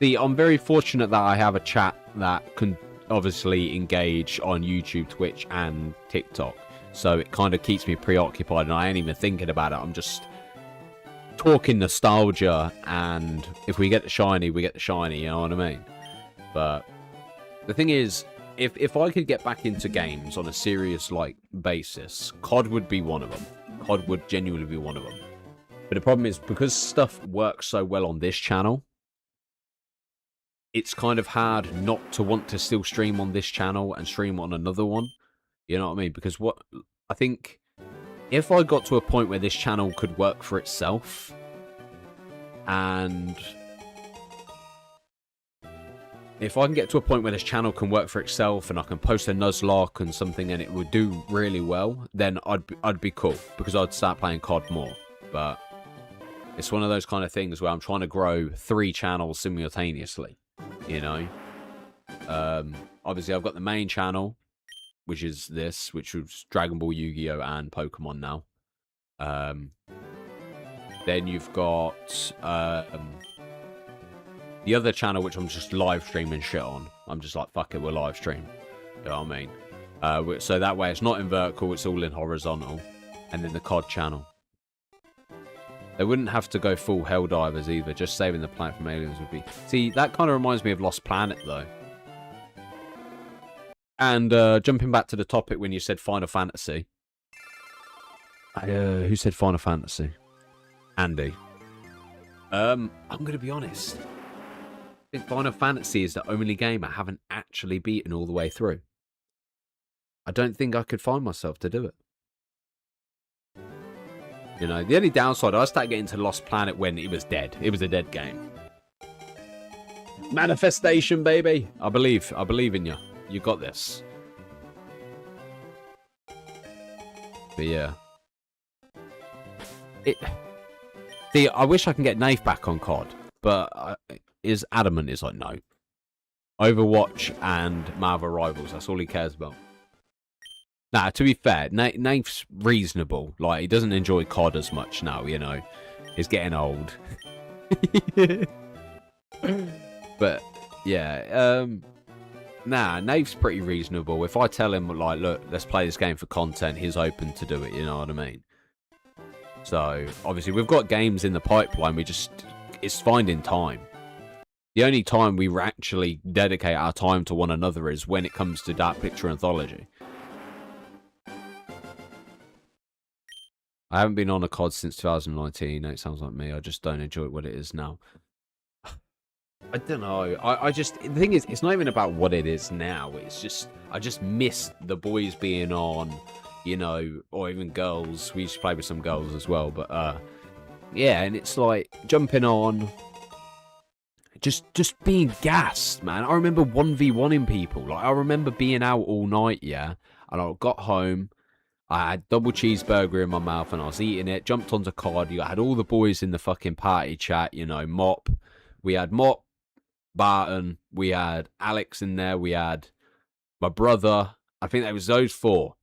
See, I'm very fortunate that I have a chat that can obviously engage on YouTube, Twitch, and TikTok. So it kind of keeps me preoccupied, and I ain't even thinking about it. I'm just talking nostalgia, and if we get the shiny, we get the shiny, you know what I mean? But the thing is, if I could get back into games on a serious, like, basis, COD would be one of them. COD would genuinely be one of them. But the problem is, because stuff works so well on this channel, it's kind of hard not to want to still stream on this channel and stream on another one. You know what I mean? Because what I think, if I got to a point where this channel could work for itself, and if I can get to a point where this channel can work for itself and I can post a Nuzlocke and something and it would do really well, then I'd be cool, because I'd start playing COD more. But it's one of those kind of things where I'm trying to grow 3 channels simultaneously, you know? Obviously, I've got the main channel, which is this, which was Dragon Ball, Yu-Gi-Oh! And Pokemon now. Then you've got the other channel, which I'm just live streaming shit on. I'm just like, fuck it, we'll live stream. You know what I mean? So that way it's not in vertical, it's all in horizontal. And then the COD channel. They wouldn't have to go full Helldivers either. Just saving the planet from aliens would be... See, that kind of reminds me of Lost Planet, though. And jumping back to the topic when you said Final Fantasy. Who said Final Fantasy? Andy. I'm going to be honest. I think Final Fantasy is the only game I haven't actually beaten all the way through. I don't think I could find myself to do it. You know, the only downside, I started getting to Lost Planet when it was dead. It was a dead game. Manifestation, baby. I believe in you. You got this. But yeah. See, I wish I can get Nath back on COD, but is adamant is like, no. Overwatch and Marvel Rivals, that's all he cares about. Nah, to be fair, Nath's reasonable. Like, he doesn't enjoy COD as much now, you know. He's getting old. But, yeah. Nah, Nath's pretty reasonable. If I tell him, like, look, let's play this game for content, he's open to do it, you know what I mean? So, obviously, we've got games in the pipeline. It's finding time. The only time we actually dedicate our time to one another is when it comes to Dark Picture Anthology. I haven't been on a COD since 2019. It sounds like me. I just don't enjoy what it is now. I don't know. The thing is, it's not even about what it is now. It's just, I just miss the boys being on, you know, or even girls. We used to play with some girls as well. But, yeah, and it's like jumping on, just being gassed, man. I remember 1v1ing people. Like, I remember being out all night, yeah, and I got home. I had double cheeseburger in my mouth and I was eating it. Jumped onto COD. I had all the boys in the fucking party chat, you know, Mop. We had Mop, Barton. We had Alex in there. We had my brother. I think that was those four.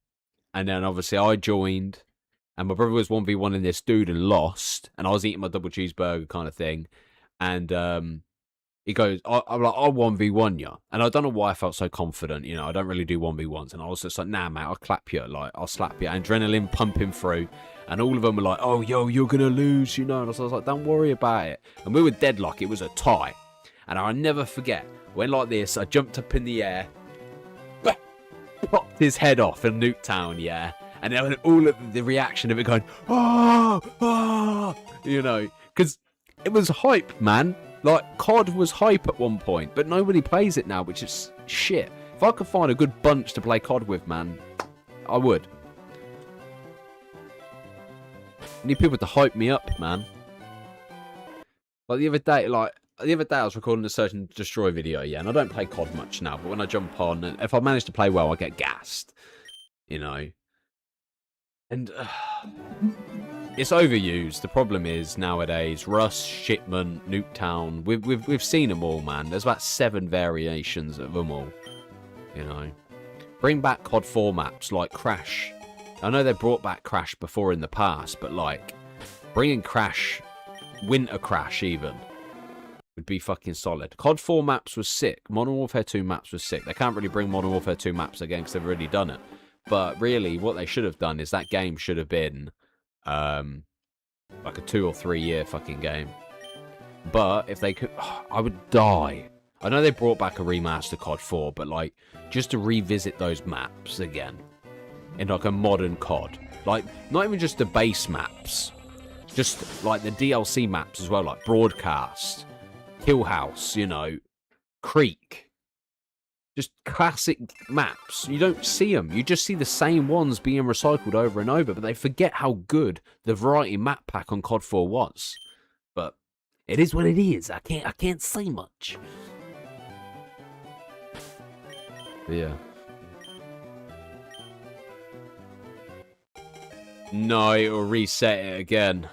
And then obviously I joined. And my brother was 1v1ing this dude and lost. And I was eating my double cheeseburger kind of thing. And he goes, I'm like, I'll 1v1 you. And I don't know why I felt so confident. You know, I don't really do 1v1s. And I was just like, nah, mate, I'll clap you. Like, I'll slap you. Adrenaline pumping through. And all of them were like, oh, yo, you're going to lose, you know. And I was like, don't worry about it. And we were deadlock. It was a tie. And I'll never forget, when like this, I jumped up in the air, popped his head off in Nuketown, yeah. And then all of the reaction of it going, oh, you know. Because it was hype, man. Like, COD was hype at one point, but nobody plays it now, which is shit. If I could find a good bunch to play COD with, man, I would. I need people to hype me up, man. Like, the other day I was recording a Search and Destroy video, yeah, and I don't play COD much now, but when I jump on, and if I manage to play well, I get gassed. You know? And it's overused. The problem is nowadays Rust, Shipment, Nuketown. We've seen them all, man. There's about 7 variations of them all. You know, bring back COD 4 maps like Crash. I know they brought back Crash before in the past, but like bringing Crash, Winter Crash even, would be fucking solid. COD 4 maps was sick. Modern Warfare 2 maps was sick. They can't really bring Modern Warfare 2 maps again because they've already done it. But really, what they should have done is that game should have been like a 2 or 3 year fucking game. But if they could, I would die. I know they brought back a remaster COD 4, but like just to revisit those maps again in like a modern COD, like not even just the base maps, just like the DLC maps as well, like Broadcast, Kill House, you know, Creek. Just classic maps. You don't see them. You just see the same ones being recycled over and over, but they forget how good the variety map pack on COD 4 was. But it is what it is. I can't say much. But yeah. No, it'll reset it again.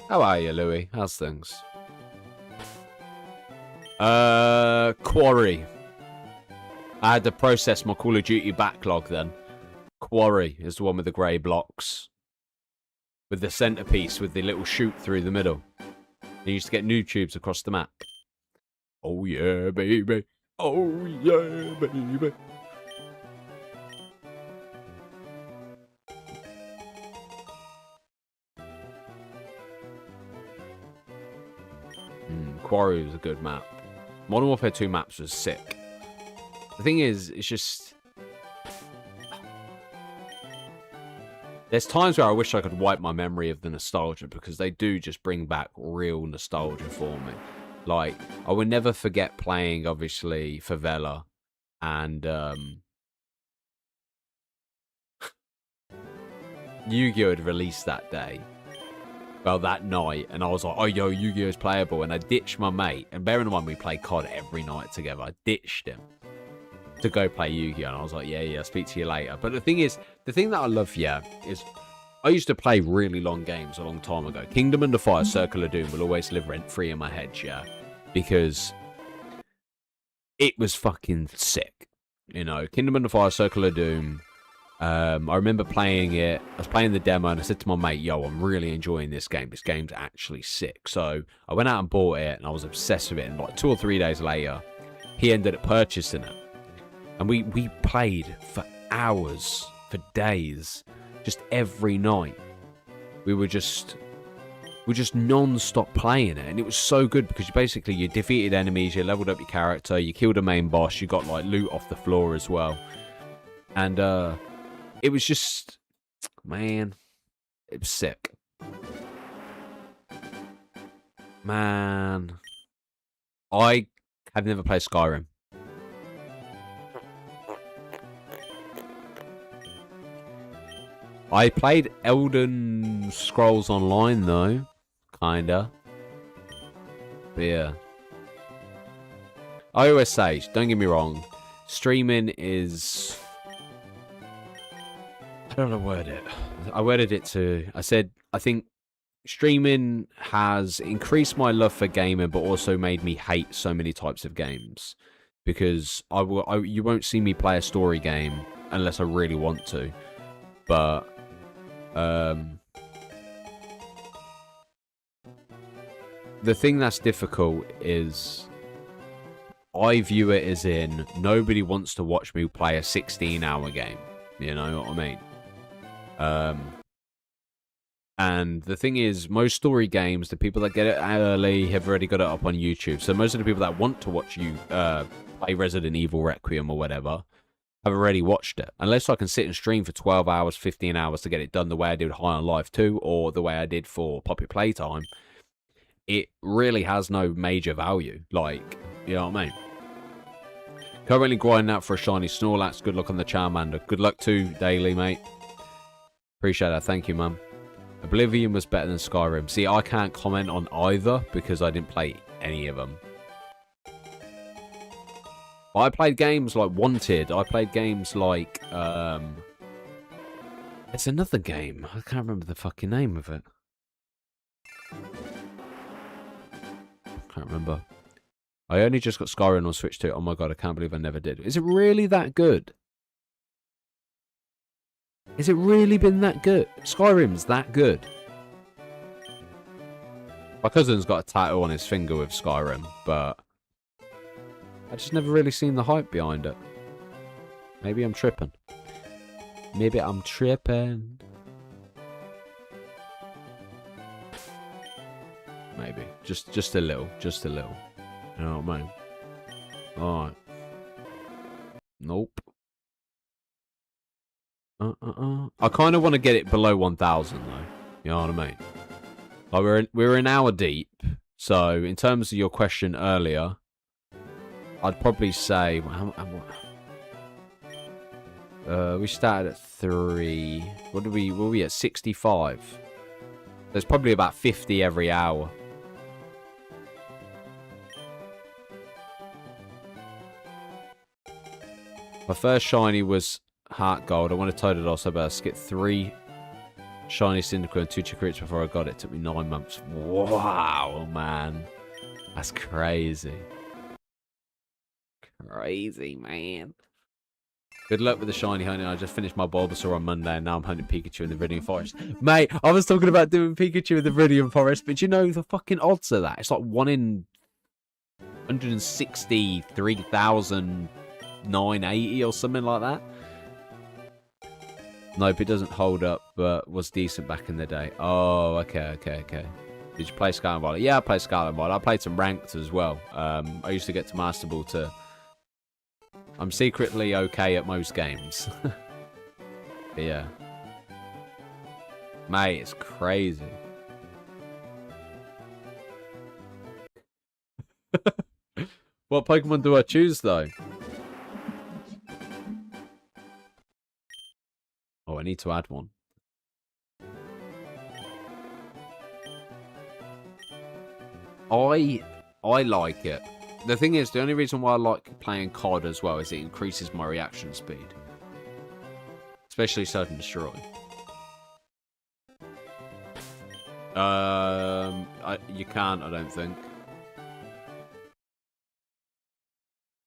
How are you, Louis? How's things? Quarry. I had to process my Call of Duty backlog then. Quarry is the one with the grey blocks. With the centerpiece with the little chute through the middle. You used to get new tubes across the map. Oh yeah, baby. Oh yeah, baby. Quarry was a good map. Modern Warfare 2 maps was sick. The thing is, it's just... There's times where I wish I could wipe my memory of the nostalgia, because they do just bring back real nostalgia for me. Like, I would never forget playing, obviously, Favela and Yu-Gi-Oh! Had released that day. Well, that night, and I was like, oh, yo, Yu-Gi-Oh's playable, and I ditched my mate. And bearing in mind, we play COD every night together. I ditched him to go play Yu-Gi-Oh! And I was like, yeah, speak to you later. But the thing is, the thing that I love, is I used to play really long games a long time ago. Kingdom Under Fire, Circle of Doom will always live rent-free in my head, yeah. Because it was fucking sick. You know, Kingdom Under Fire, Circle of Doom. I remember playing it. I was playing the demo, and I said to my mate, yo, I'm really enjoying this game. This game's actually sick. So I went out and bought it, and I was obsessed with it. And like 2 or 3 days later, he ended up purchasing it. And we played for hours, for days, just every night. We were just non-stop playing it, and it was so good because you defeated enemies, you leveled up your character, you killed a main boss, you got like loot off the floor as well, and it was just, man, it was sick. Man, I have never played Skyrim. I played Elden Scrolls Online, though. Kinda. But yeah. I always say, don't get me wrong, streaming is... I don't know how to word it. I worded it to... I said, I think streaming has increased my love for gaming, but also made me hate so many types of games. Because you won't see me play a story game unless I really want to. But... the thing that's difficult is I view it as in nobody wants to watch me play a 16-hour game. You know what I mean? And the thing is, most story games, the people that get it early have already got it up on YouTube. So most of the people that want to watch you play Resident Evil Requiem or whatever have already watched it. Unless I can sit and stream for 12 hours, 15 hours to get it done the way I did with High on Life 2 or the way I did for Poppy Playtime, it really has no major value. Like, you know what I mean? Currently grinding out for a shiny Snorlax. Good luck on the Charmander. Good luck too, Daily, mate. Appreciate that. Thank you, man. Oblivion was better than Skyrim. See, I can't comment on either because I didn't play any of them. I played games like Wanted. I played games like... It's another game. I can't remember the fucking name of it. Can't remember. I only just got Skyrim on Switch 2. Oh my god, I can't believe I never did. Is it really that good? Has it really been that good? Skyrim's that good. My cousin's got a tattoo on his finger with Skyrim, but I just never really seen the hype behind it. Maybe I'm tripping. Maybe I'm tripping. Maybe. Just a little. Just a little. You know what I mean? Alright. Nope. I kind of want to get it below 1,000 though. You know what I mean? Like we're an hour deep. So in terms of your question earlier, I'd probably say we started at 3. What were we at? 65. There's probably about 50 every hour. My first shiny was Heart Gold. I wanted Toad also, but I skipped 3 shiny Cyndaquil and 2 Chikorits before I got it. It took me 9 months. Wow, man. That's crazy. Crazy, man. Good luck with the shiny hunting. I just finished my Bulbasaur on Monday, and now I'm hunting Pikachu in the Viridian Forest. Mate, I was talking about doing Pikachu in the Viridian Forest, but you know the fucking odds of that? It's like 1 in 163,980 or something like that. Nope, it doesn't hold up, but was decent back in the day. Oh, okay. Did you play Scarlet Violet? Yeah, I played Scarlet Violet. I played some ranked as well. I used to get to Master Ball too. I'm secretly okay at most games. But yeah. Mate, it's crazy. What Pokemon do I choose, though? Oh, I need to add one. I like it. The thing is, the only reason why I like playing COD as well is it increases my reaction speed. Especially Search and Destroy. You can't, I don't think.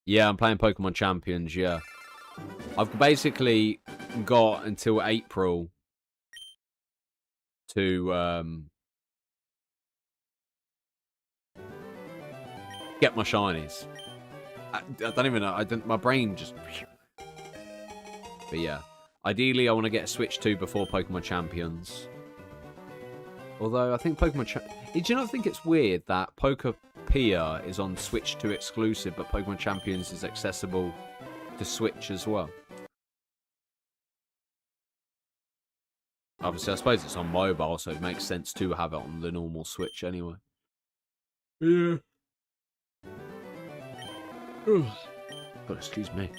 Yeah, I'm playing Pokemon Champions, yeah. I've basically got until April to get my shinies. I don't even know. My brain just... But yeah. Ideally, I want to get a Switch 2 before Pokemon Champions. Although, I think Pokemon... Did you not think it's weird that Pokepia is on Switch 2 exclusive, but Pokemon Champions is accessible to Switch as well? Obviously, I suppose it's on mobile, so it makes sense to have it on the normal Switch anyway. Yeah. God, excuse me.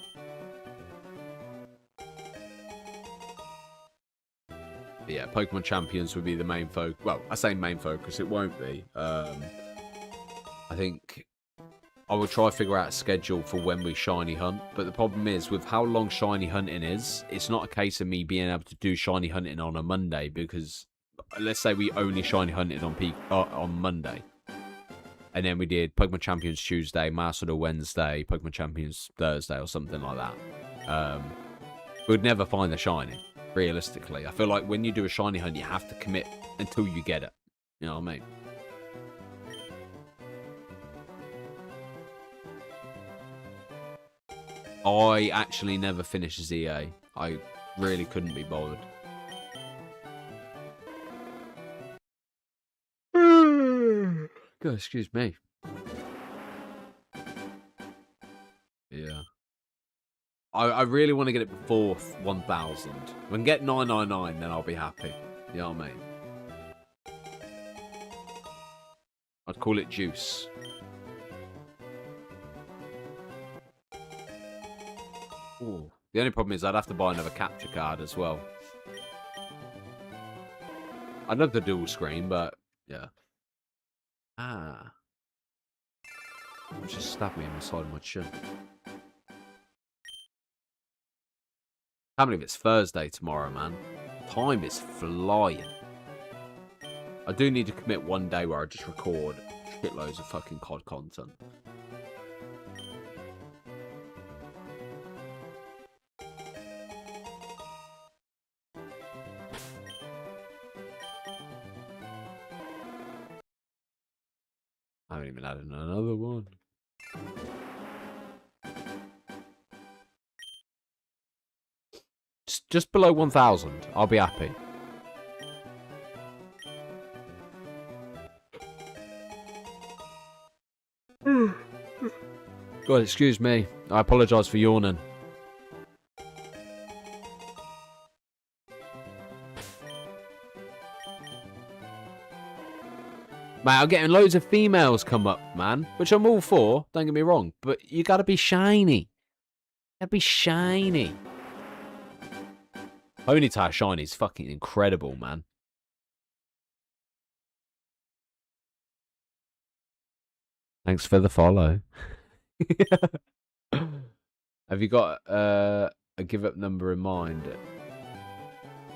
But yeah, Pokemon Champions would be the main focus. Well, I say main focus, it won't be. I think I will try to figure out a schedule for when we shiny hunt. But the problem is, with how long shiny hunting is, it's not a case of me being able to do shiny hunting on a Monday. Because let's say we only shiny hunted on Monday. And then we did Pokemon Champions Tuesday, Master Wednesday, Pokemon Champions Thursday, or something like that. We'd never find the shiny, realistically. I feel like when you do a shiny hunt, you have to commit until you get it. You know what I mean? I actually never finished ZA. I really couldn't be bothered. God, excuse me. Yeah. I really want to get it before 1,000. If I can get 999, then I'll be happy. You know what I mean? I'd call it juice. Ooh. The only problem is I'd have to buy another capture card as well. I'd love the dual screen, but yeah. Ah. Just stabbed me in the side of my chin. Can't believe it's Thursday tomorrow, man. Time is flying. I do need to commit one day where I just record shitloads of fucking COD content. I haven't even added another one. Just below 1,000. I'll be happy. God, excuse me. I apologise for yawning. Mate, I'm getting loads of females come up, man. Which I'm all for, don't get me wrong. But you gotta be shiny. You gotta be shiny. Ponytail shiny is fucking incredible, man. Thanks for the follow. Have you got a give up number in mind?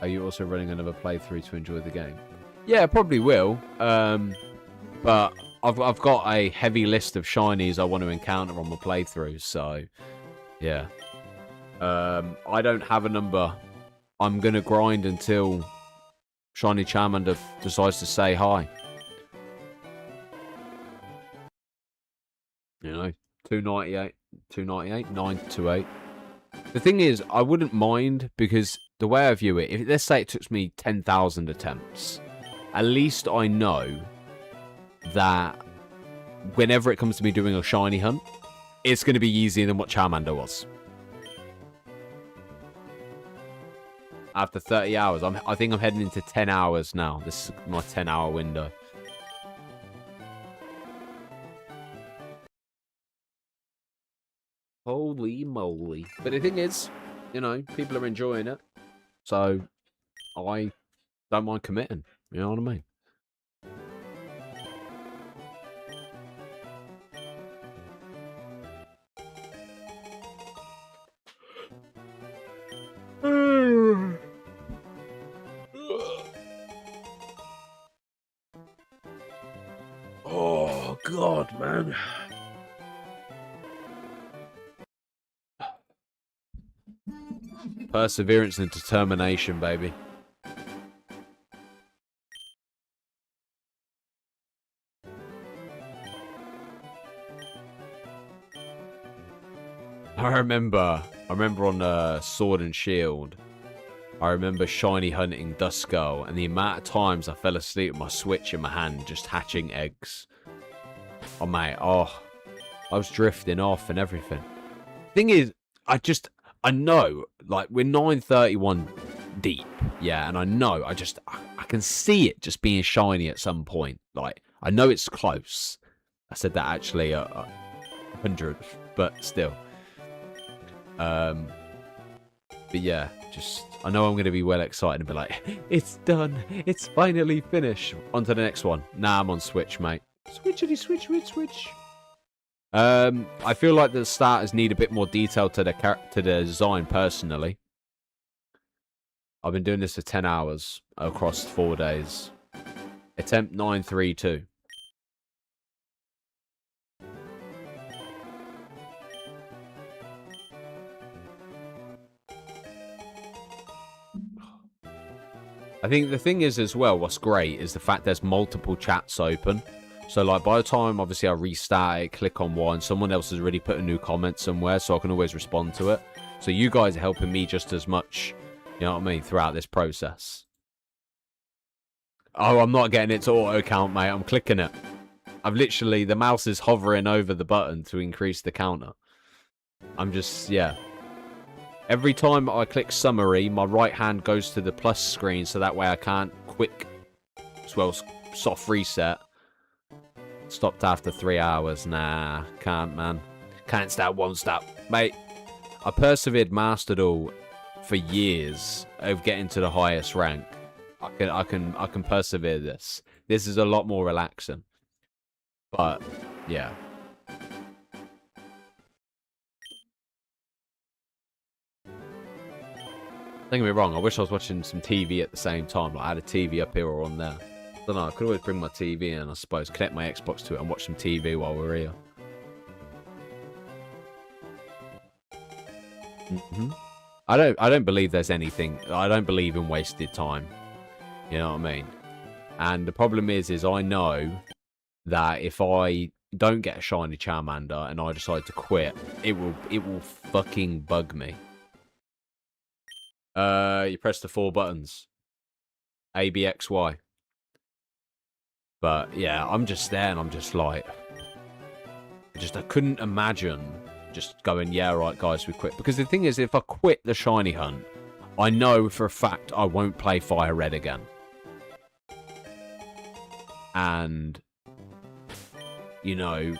Are you also running another playthrough to enjoy the game? Yeah, probably will. But I've got a heavy list of shinies I want to encounter on my playthrough, so yeah. I don't have a number. I'm gonna grind until Shiny Charmander decides to say hi. You know, 298, 298, 928. The thing is, I wouldn't mind because the way I view it, if let's say it took me 10,000 attempts, at least I know that whenever it comes to me doing a shiny hunt, it's going to be easier than what Charmander was. After 30 hours, I think I'm heading into 10 hours now. This is my 10-hour window. Holy moly. But the thing is, you know, people are enjoying it. So, I don't mind committing. You know what I mean? Oh, God, man. Perseverance and determination, baby. I remember on Sword and Shield, I remember shiny hunting Duskull, and the amount of times I fell asleep with my Switch in my hand just hatching eggs. Oh, mate, I was drifting off and everything. Thing is, I know, like, we're 931 deep, yeah, and I know, I can see it just being shiny at some point. Like, I know it's close. I said that actually 100, but still. But yeah, I know I'm going to be well excited and be like, it's done. It's finally finished. On to the next one. Nah, I'm on Switch, mate. Switch. I feel like the starters need a bit more detail to the design, personally. I've been doing this for 10 hours across 4 days. Attempt 932. I think the thing is as well, what's great is the fact there's multiple chats open. So, like, by the time, obviously, I restart it, click on one, someone else has already put a new comment somewhere, so I can always respond to it. So you guys are helping me just as much, you know what I mean, throughout this process. Oh, I'm not getting it to auto count, mate. I'm clicking it. I've literally, the mouse is hovering over the button to increase the counter. I'm just, yeah. Every time I click summary, my right hand goes to the plus screen, so that way I can't soft reset. Stopped after 3 hours. Nah, can't, man. Can't stop, won't stop. Mate, I persevered, mastered all for years of getting to the highest rank. I can persevere this. This is a lot more relaxing. But, yeah. Don't get me wrong, I wish I was watching some TV at the same time. Like, I had a TV up here or on there. I don't know, I could always bring my TV in, I suppose. Connect my Xbox to it and watch some TV while we're here. I don't believe there's anything. I don't believe in wasted time. You know what I mean? And the problem is I know that if I don't get a shiny Charmander and I decide to quit, it will fucking bug me. You press the 4 buttons. A, B, X, Y. But yeah, I'm just there and I'm just like, I couldn't imagine just going, yeah, right, guys, we quit. Because the thing is, if I quit the shiny hunt, I know for a fact I won't play Fire Red again. And, you know,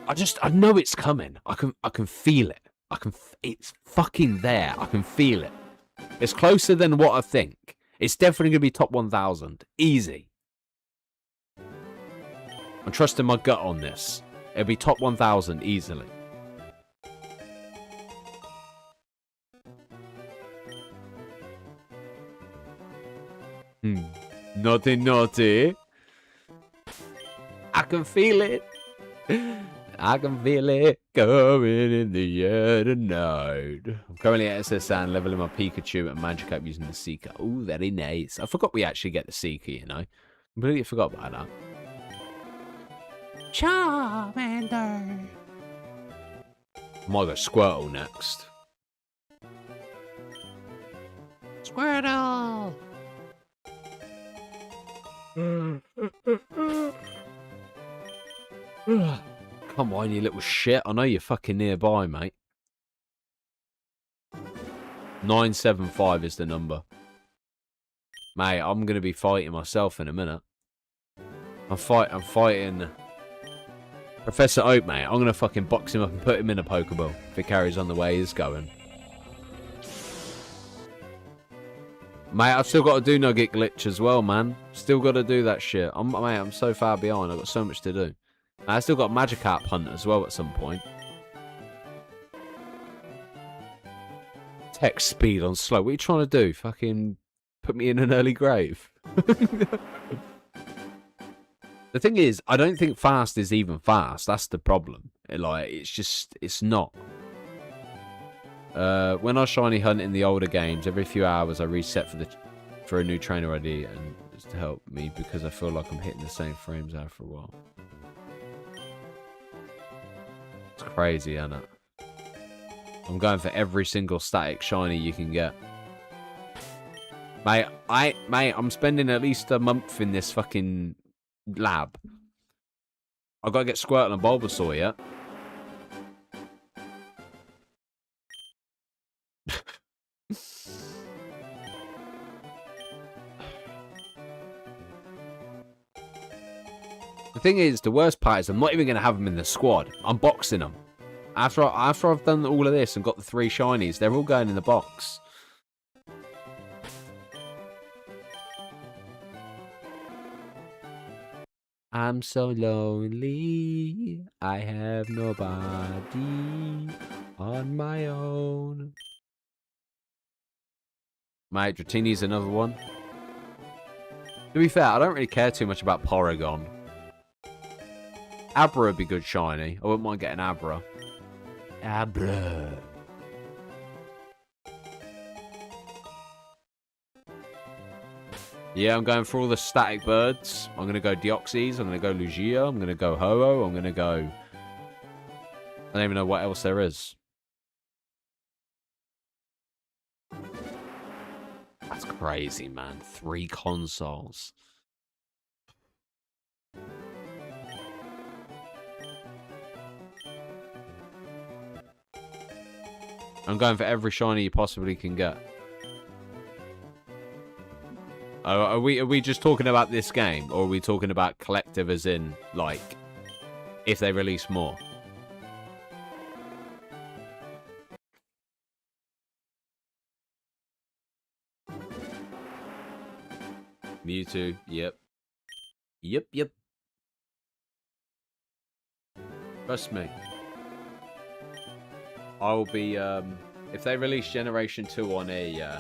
I know it's coming. I can feel it. It's fucking there. I can feel it. It's closer than what I think. It's definitely going to be top 1,000. Easy. I'm trusting my gut on this. It'll be top 1,000 easily. Naughty, naughty. I can feel it. I can feel it coming in the air tonight. I'm currently at SSN, leveling my Pikachu and Magikarp using the Seeker. Ooh, very nice. I forgot we actually get the Seeker, you know. Completely forgot about that. Charmander. I might go Squirtle next. Squirtle. Come on, you little shit. I know you're fucking nearby, mate. 975 is the number. Mate, I'm going to be fighting myself in a minute. I'm fighting Professor Oak, mate. I'm going to fucking box him up and put him in a Pokeball if it carries on the way he's going. Mate, I've still got to do Nugget Glitch as well, man. Still got to do that shit. Mate, I'm so far behind. I've got so much to do. I still got Magikarp Hunt as well at some point. Tech speed on slow. What are you trying to do? Fucking put me in an early grave. The thing is, I don't think fast is even fast. That's the problem. It's not. When I shiny hunt in the older games, every few hours I reset for a new trainer ID, and it's to help me because I feel like I'm hitting the same frames after a while. It's crazy, isn't it? I'm going for every single static shiny you can get. Mate, I'm spending at least a month in this fucking lab. I've got to get Squirtle and Bulbasaur yet. The thing is, the worst part is I'm not even going to have them in the squad. I'm boxing them. After I've done all of this and got the 3 shinies, they're all going in the box. I'm so lonely, I have nobody on my own. Mate, Dratini's another one. To be fair, I don't really care too much about Porygon. Abra would be good shiny. I wouldn't mind getting Abra. Abra. Yeah, I'm going for all the static birds. I'm going to go Deoxys. I'm going to go Lugia. I'm going to go Ho-Oh. I'm going to go... I don't even know what else there is. That's crazy, man. 3 consoles. I'm going for every shiny you possibly can get. Are we just talking about this game, or are we talking about collective as in, like, if they release more? Mewtwo, yep. Yep. Trust me. I will be, if they release Generation 2 on here,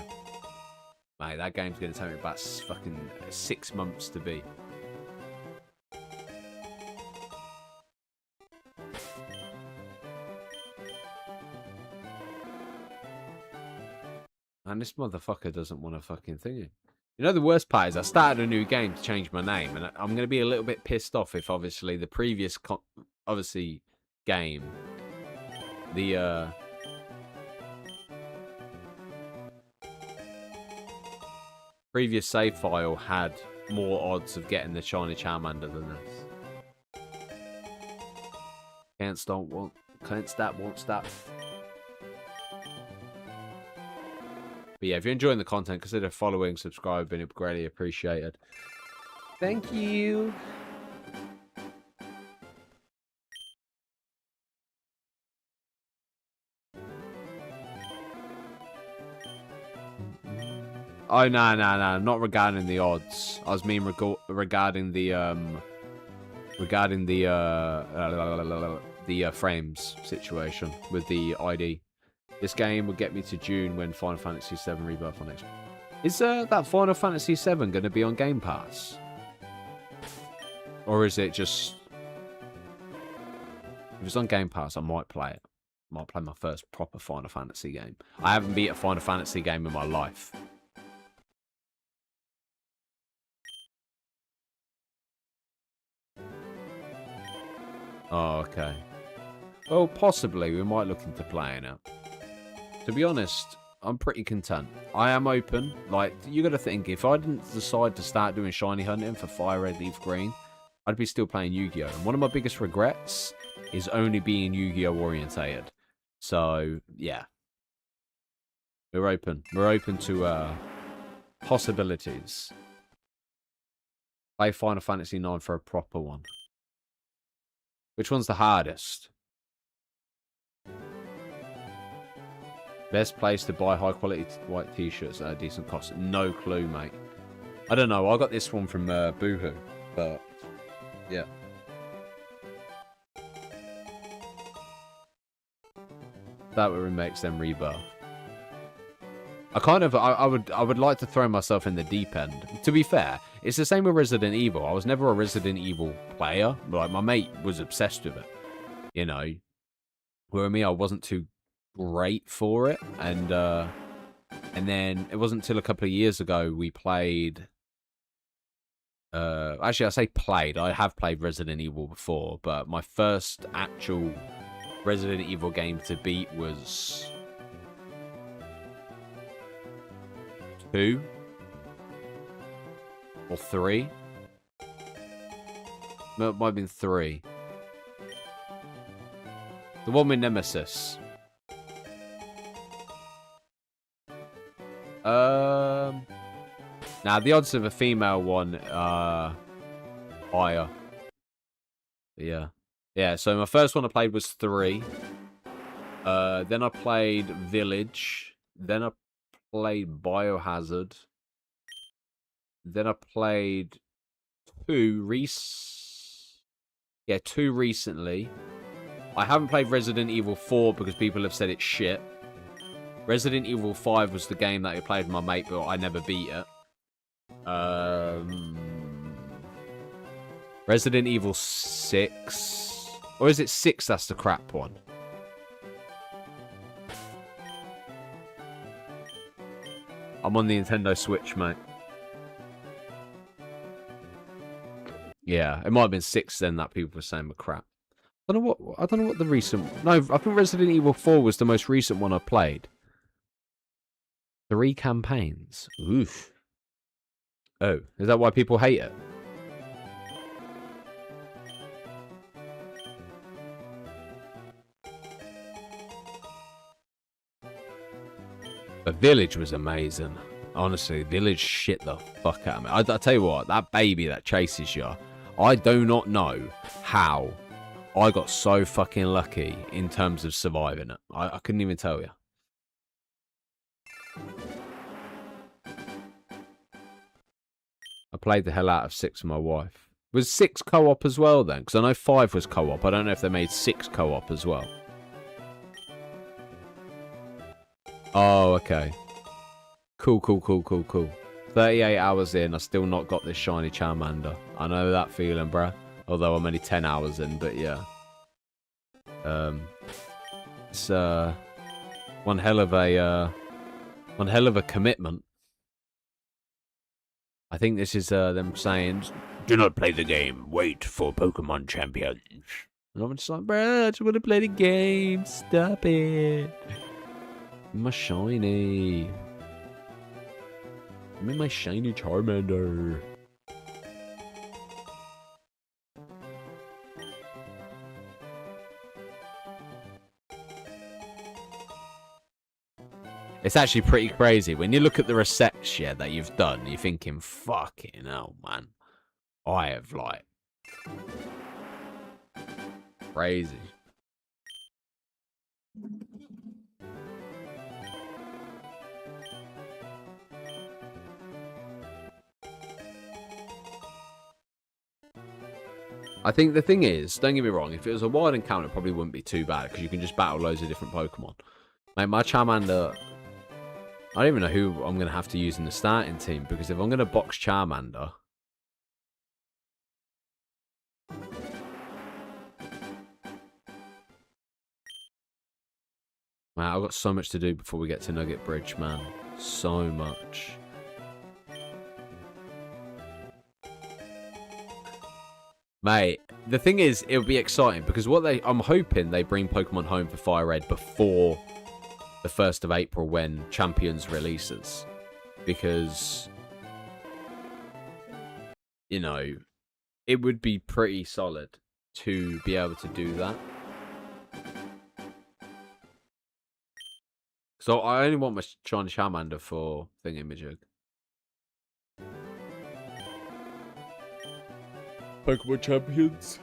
mate, that game's going to take me about fucking 6 months to beat. And this motherfucker doesn't want to fucking thingy. You know, the worst part is I started a new game to change my name, and I'm going to be a little bit pissed off if, obviously, the previous, game, the, previous save file had more odds of getting the shiny Charmander than this. Can't stop, won't stop. But yeah, if you're enjoying the content, consider following, subscribing. It'd be greatly appreciated. Thank you. Oh, no. Not regarding the odds. I was mean regarding the, frames situation with the ID. This game will get me to June when Final Fantasy VII Rebirth on Xbox. Is that Final Fantasy VII going to be on Game Pass? Or is it just... If it's on Game Pass, I might play it. I might play my first proper Final Fantasy game. I haven't beat a Final Fantasy game in my life. Oh, okay. Well, possibly. We might look into playing it. To be honest, I'm pretty content. I am open. Like, you got to think, if I didn't decide to start doing shiny hunting for Fire Red, Leaf Green, I'd be still playing Yu-Gi-Oh! And one of my biggest regrets is only being Yu-Gi-Oh! Orientated. So, yeah. We're open. We're open to possibilities. Play Final Fantasy IX for a proper one. Which one's the hardest? Best place to buy high quality white t-shirts at a decent cost. No clue, mate. I don't know. I got this one from Boohoo, but yeah. That makes them rebirth. I would like to throw myself in the deep end. To be fair, it's the same with Resident Evil. I was never a Resident Evil player. Like, my mate was obsessed with it. You know. Where me, I wasn't too great for it. And then it wasn't until a couple of years ago we played... actually, I say played. I have played Resident Evil before. But my first actual Resident Evil game to beat was... 2 or 3. No, it might have been 3. The one with Nemesis. Now the odds of a female one are higher. But yeah. So my first one I played was 3. Then I played Village. Then I played Biohazard. Then I played 2 recently. I haven't played Resident Evil 4 because people have said it's shit. Resident Evil 5 was the game that I played with my mate, but I never beat it. Resident Evil 6. Or is it 6 that's the crap one? I'm on the Nintendo Switch, mate. Yeah, it might have been 6 then that people were saying were crap. I don't know what the recent... No, I think Resident Evil 4 was the most recent one I played. 3 campaigns. Oof. Oh, is that why people hate it? But Village was amazing. Honestly, Village shit the fuck out of me. I tell you what, that baby that chases you, I do not know how I got so fucking lucky in terms of surviving it. I couldn't even tell you. I played the hell out of 6 with my wife. Was 6 co-op as well then? Because I know 5 was co-op. I don't know if they made 6 co-op as well. Oh, okay. Cool. 38 hours in, I still not got this shiny Charmander. I know that feeling, bruh. Although I'm only 10 hours in, but yeah. It's one hell of a commitment. I think this is them saying, do not play the game, wait for Pokemon champions. And I'm just like, bruh, I just want to play the game, stop it. My shiny. I'm in my shiny Charmander. It's actually pretty crazy. When you look at the resets, yeah, that you've done, you're thinking, fucking hell, man. I have, like... Crazy. I think the thing is, don't get me wrong, if it was a wild encounter, it probably wouldn't be too bad, because you can just battle loads of different Pokemon. Mate, my Charmander... I don't even know who I'm going to have to use in the starting team, because if I'm going to box Charmander... Man, I've got so much to do before we get to Nugget Bridge, man. So much. Mate, the thing is, it'll be exciting, because I'm hoping they bring Pokemon home for Fire Red before the 1st of April when Champions releases. Because, you know, it would be pretty solid to be able to do that. So I only want my shiny Charmander for thingamajig. Pokemon Champions.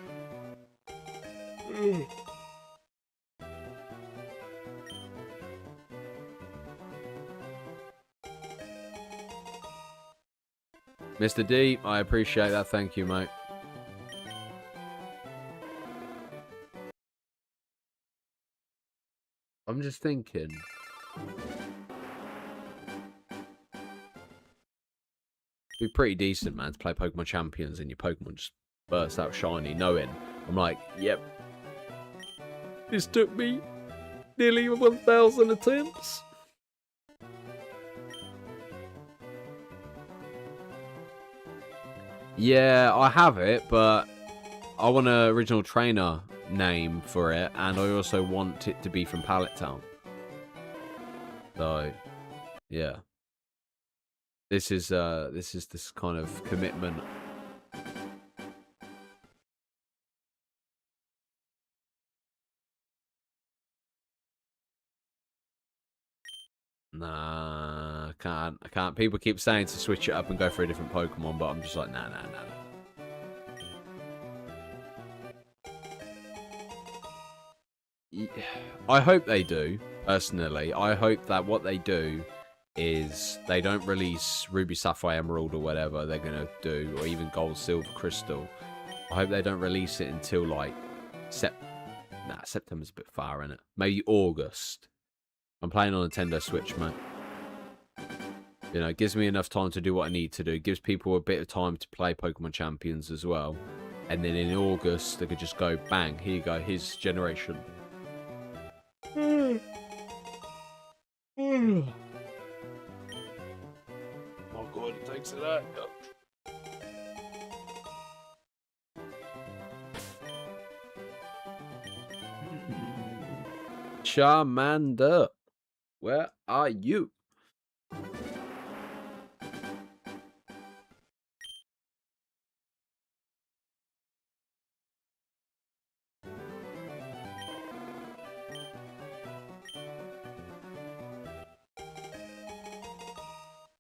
Mr. D, I appreciate that. Thank you, mate. I'm just thinking. It'd be pretty decent, man, to play Pokemon Champions and your Pokemon just bursts out shiny, knowing I'm like, yep. This took me nearly 1,000 attempts. Yeah, I have it, but I want an original trainer name for it, and I also want it to be from Pallet Town. So, yeah. This is this kind of commitment. Nah, I can't. People keep saying to switch it up and go for a different Pokemon, but I'm just like, nah. I hope they do, personally. I hope that what they do is they don't release Ruby, Sapphire, Emerald, or whatever they're going to do, or even Gold, Silver, Crystal. I hope they don't release it until, like, September's a bit far, innit? Maybe August. I'm playing on Nintendo Switch, mate. You know, it gives me enough time to do what I need to do. It gives people a bit of time to play Pokemon Champions as well. And then in August, they could just go, bang, here you go, his generation. Oh god, it takes it out. Charmander, where are you?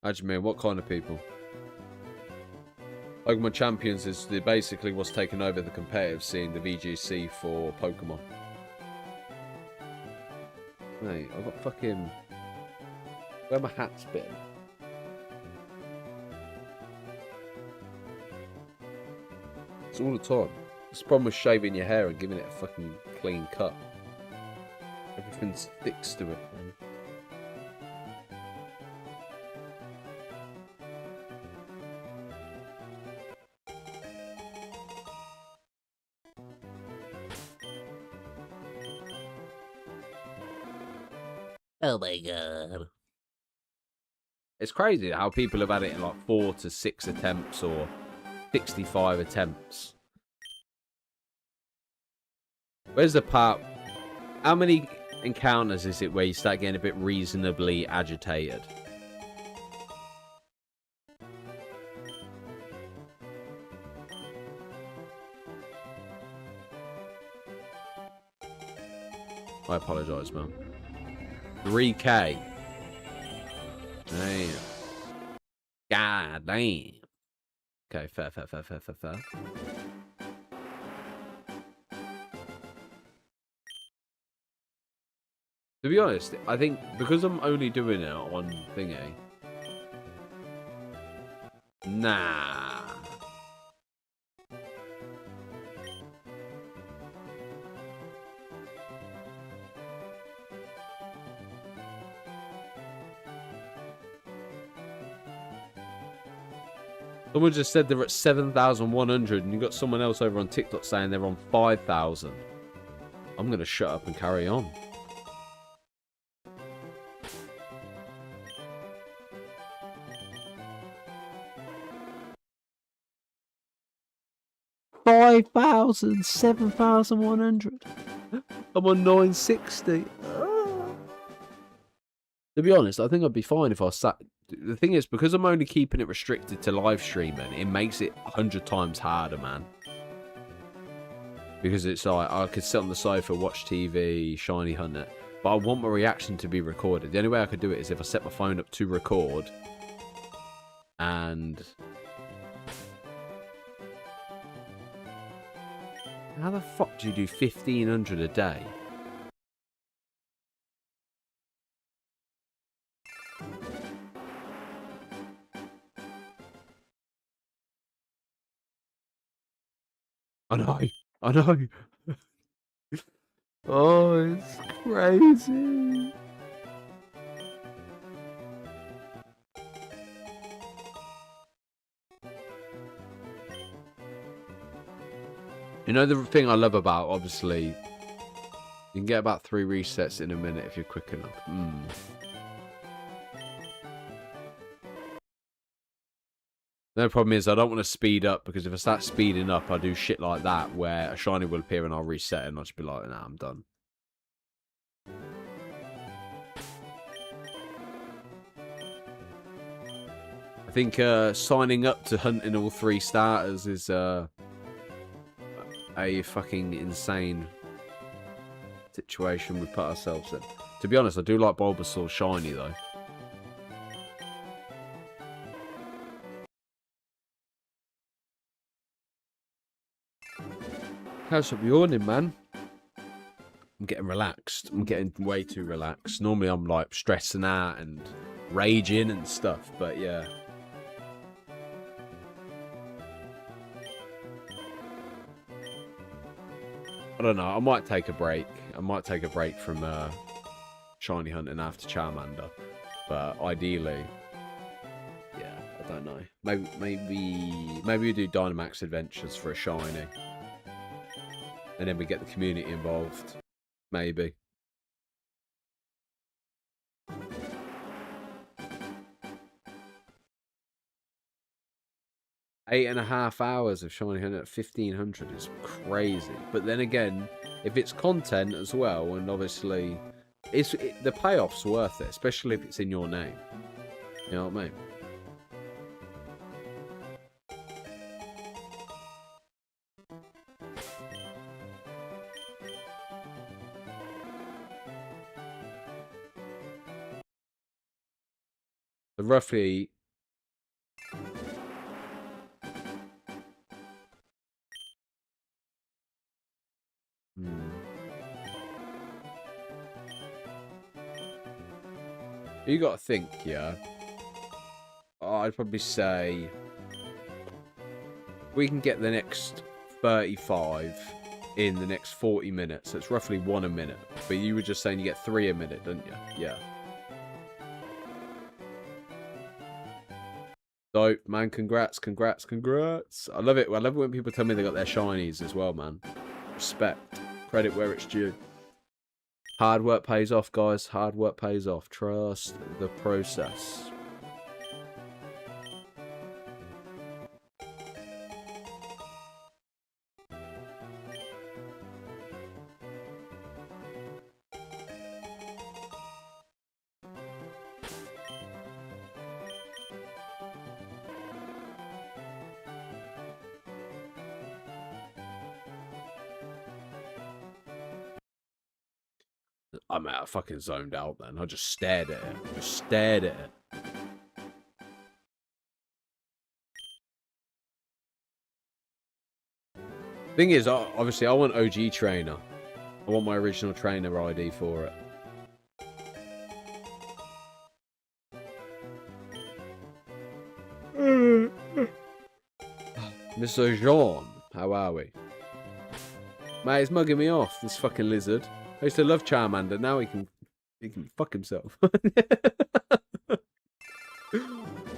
Ajmer, what kind of people? Pokemon Champions is basically what's taken over the competitive scene, the VGC for Pokemon. Mate, I've got fucking... Where my hat's been? It's all the time. It's the problem with shaving your hair and giving it a fucking clean cut. Everything sticks to it, man. Oh my god. It's crazy how people have had it in like 4 to 6 attempts or 65 attempts. Where's the part? How many encounters is it where you start getting a bit reasonably agitated? I apologise, man. 3K. Damn. God damn. Okay, fair. To be honest, I think because I'm only doing it on thingy. Nah. Someone just said they're at 7,100 and you got someone else over on TikTok saying they're on 5,000. I'm going to shut up and carry on. $5,000, 7,100. I'm on 960. To be honest, I think I'd be fine if I sat... The thing is, because I'm only keeping it restricted to live streaming, it makes it 100 times harder, man. Because it's like, I could sit on the sofa, watch TV, shiny hunt it. But I want my reaction to be recorded. The only way I could do it is if I set my phone up to record. And... how the fuck do you do 1,500 a day? I know. I know. Oh, it's crazy. You know the thing I love about, obviously, you can get about 3 resets in a minute if you're quick enough. The problem is I don't want to speed up, because if I start speeding up, I do shit like that where a shiny will appear and I'll reset it and I'll just be like, nah, I'm done. I think signing up to hunting all 3 starters is a fucking insane situation we put ourselves in. To be honest, I do like Bulbasaur shiny though. How's it yawning, man? I'm getting relaxed. I'm getting way too relaxed. Normally I'm like stressing out and raging and stuff, but yeah. I don't know. I might take a break. I might take a break from shiny hunting after Charmander, but ideally, yeah, I don't know. Maybe we do Dynamax Adventures for a shiny, and then we get the community involved. Maybe. Eight and a half hours of shiny hunting at 1,500 is crazy. But then again, if it's content as well, and obviously, the payoff's worth it, especially if it's in your name. You know what I mean? So roughly... You got to think, yeah. I'd probably say we can get the next 35 in the next 40 minutes. So it's roughly 1 a minute. But you were just saying you get 3 a minute, didn't you? Yeah. Dope, man. Congrats, congrats, congrats. I love it. I love it when people tell me they got their shinies as well, man. Respect. Credit where it's due. Hard work pays off, guys. Hard work pays off. Trust the process. I'm out, fucking zoned out then. I just stared at it. Just stared at it. Thing is, obviously, I want OG trainer. I want my original trainer ID for it. Mr. Jean, how are we? Mate, he's mugging me off, this fucking lizard. I used to love Charmander, now he can fuck himself.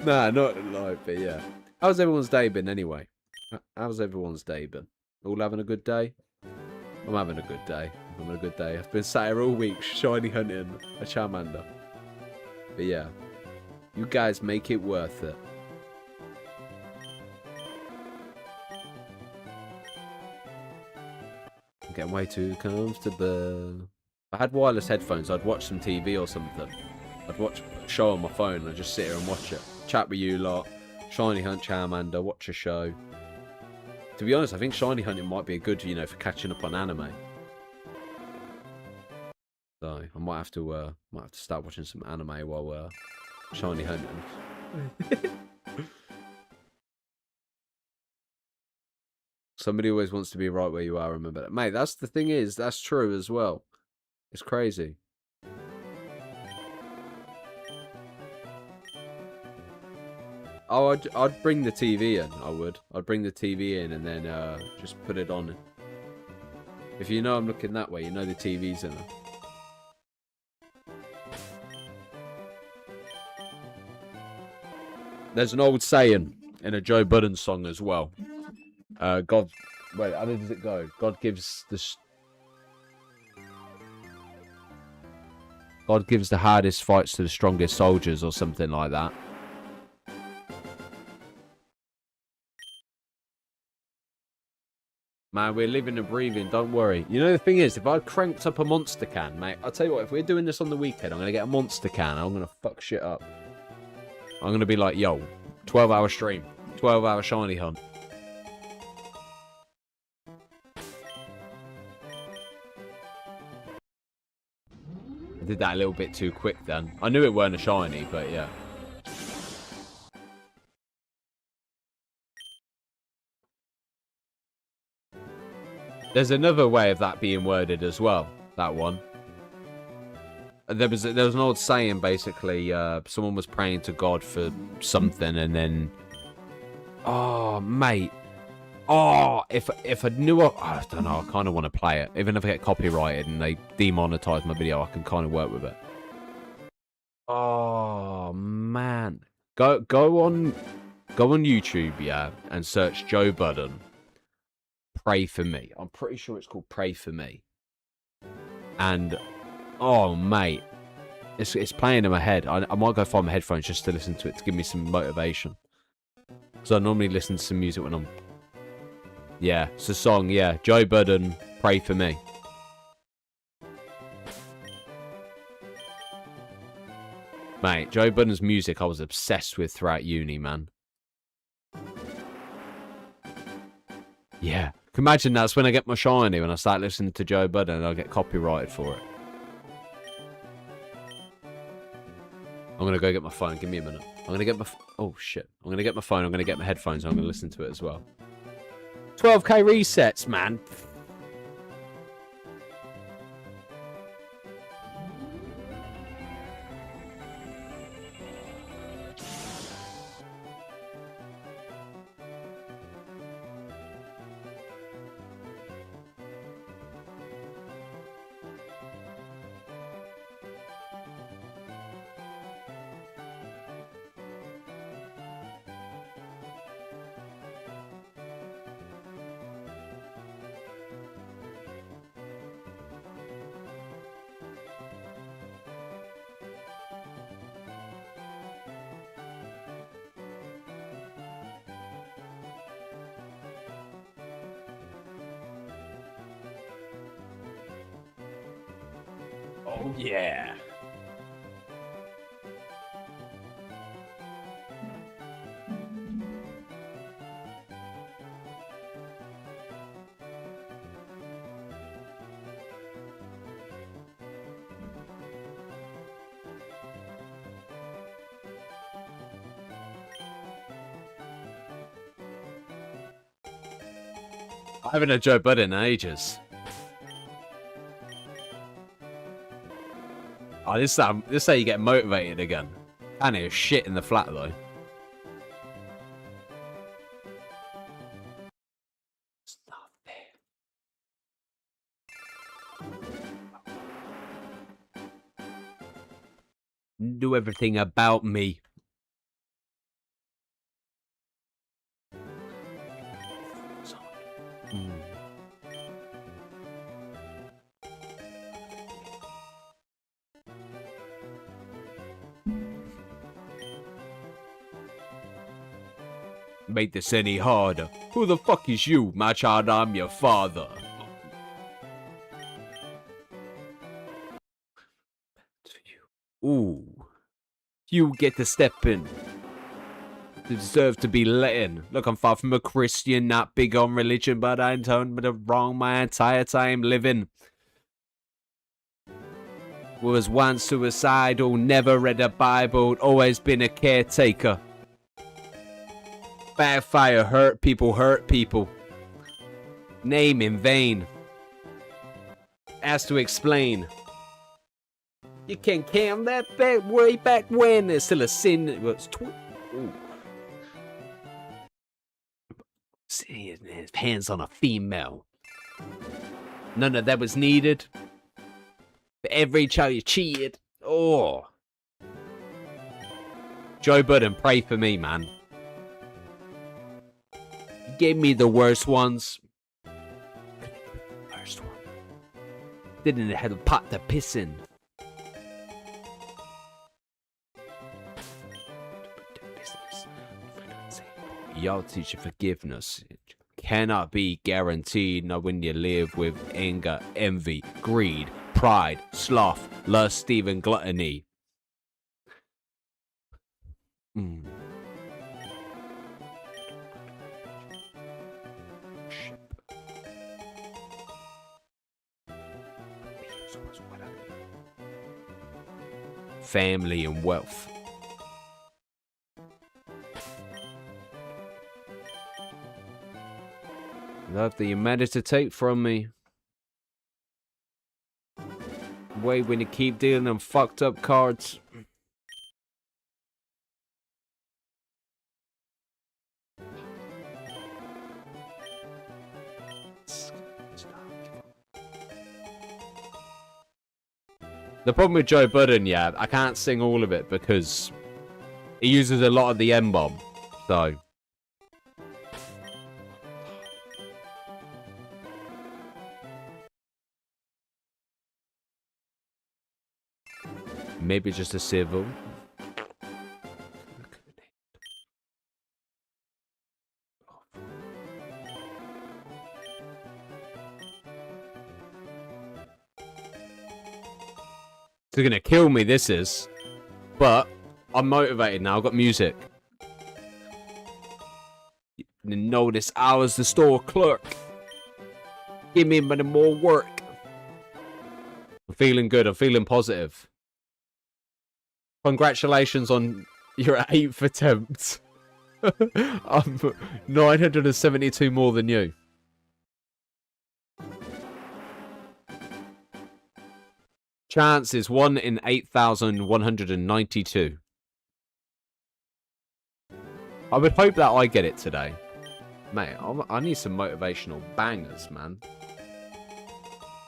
Nah, not like, but yeah. How's everyone's day been anyway? How's everyone's day been? All having a good day? I'm having a good day. I'm having a good day. I've been sat here all week shiny hunting a Charmander. But yeah, you guys make it worth it. I'm getting way too comfortable. If I had wireless headphones, I'd watch some TV or something. I'd watch a show on my phone and I'd just sit here and watch it. Chat with you lot. Shiny hunt Charmander, watch a show. To be honest, I think shiny hunting might be a good, you know, for catching up on anime. So I might have to start watching some anime while shiny hunting. Somebody always wants to be right where you are. Remember that, mate. That's the thing. Is that's true as well. It's crazy. Oh, I'd bring the TV in. I would. I'd bring the TV in and then just put it on. If you know I'm looking that way, you know the TV's in there. There's an old saying in a Joe Budden song as well. God, wait, how does it go? God gives the hardest fights to the strongest soldiers, or something like that. Man, we're living and breathing, don't worry. You know, the thing is, if I cranked up a monster can, mate, I'll tell you what, if we're doing this on the weekend, I'm going to get a monster can, I'm going to fuck shit up. I'm going to be like, yo, 12-hour stream, 12-hour shiny hunt. I did that a little bit too quick then. I knew it weren't a shiny, but yeah. There's another way of that being worded as well, that one. There was an old saying, basically, someone was praying to God for something, and then... Oh, mate. Oh, if I knew... I don't know, I kind of want to play it. Even if I get copyrighted and they demonetize my video, I can kind of work with it. Oh, man. Go on YouTube, yeah, and search Joe Budden. Pray for me. I'm pretty sure it's called Pray for Me. And... Oh, mate. It's playing in my head. I might go find my headphones just to listen to it, to give me some motivation. Because I normally listen to some music when I'm... Yeah, it's a song, yeah. Joe Budden, Pray for Me. Mate, Joe Budden's music I was obsessed with throughout uni, man. Yeah. Imagine that's when I get my shiny, when I start listening to Joe Budden and I'll get copyrighted for it. I'm going to go get my phone. Give me a minute. I'm going to get my... Oh, shit. I'm going to get my phone. I'm going to get my headphones. I'm going to listen to it as well. 12k resets, man. Oh, yeah. I haven't had Joe Budden in ages. Oh, this is how you get motivated again. And it's shit in the flat, though. Stop there. Do everything about me. Make this any harder. Who the fuck is you, my child? I'm your father. Ooh. You get to step in. deserve to be let in. Look, I'm far from a Christian, not big on religion, but I don't but wrong my entire time living. Was once suicidal, never read a Bible, always been a caretaker. Backfire, hurt people. Name in vain. Asked to explain. You can count that back way back when there's still a sin. It was seeing his hands on a female. None of that was needed. For every child you cheated. Oh. Joe Budden, pray for me, man. You gave me the worst ones. Worst one. Didn't have a pot to piss in. Y'all teach you forgiveness. It cannot be guaranteed, not when you live with anger, envy, greed, pride, sloth, lust, even gluttony. Family and wealth. Love that you managed to take from me. Wait when you keep dealing them fucked up cards. The problem with Joe Budden, yeah, I can't sing all of it because he uses a lot of the M-bomb, so. Maybe just a civil. They're gonna kill me, this is. But I'm motivated now, I've got music. You notice I was the store clerk. Give me more work. I'm feeling good, I'm feeling positive. Congratulations on your 8th attempt. I'm 972 more than you. Chance is 1 in 8,192. I would hope that I get it today. Mate, I need some motivational bangers, man.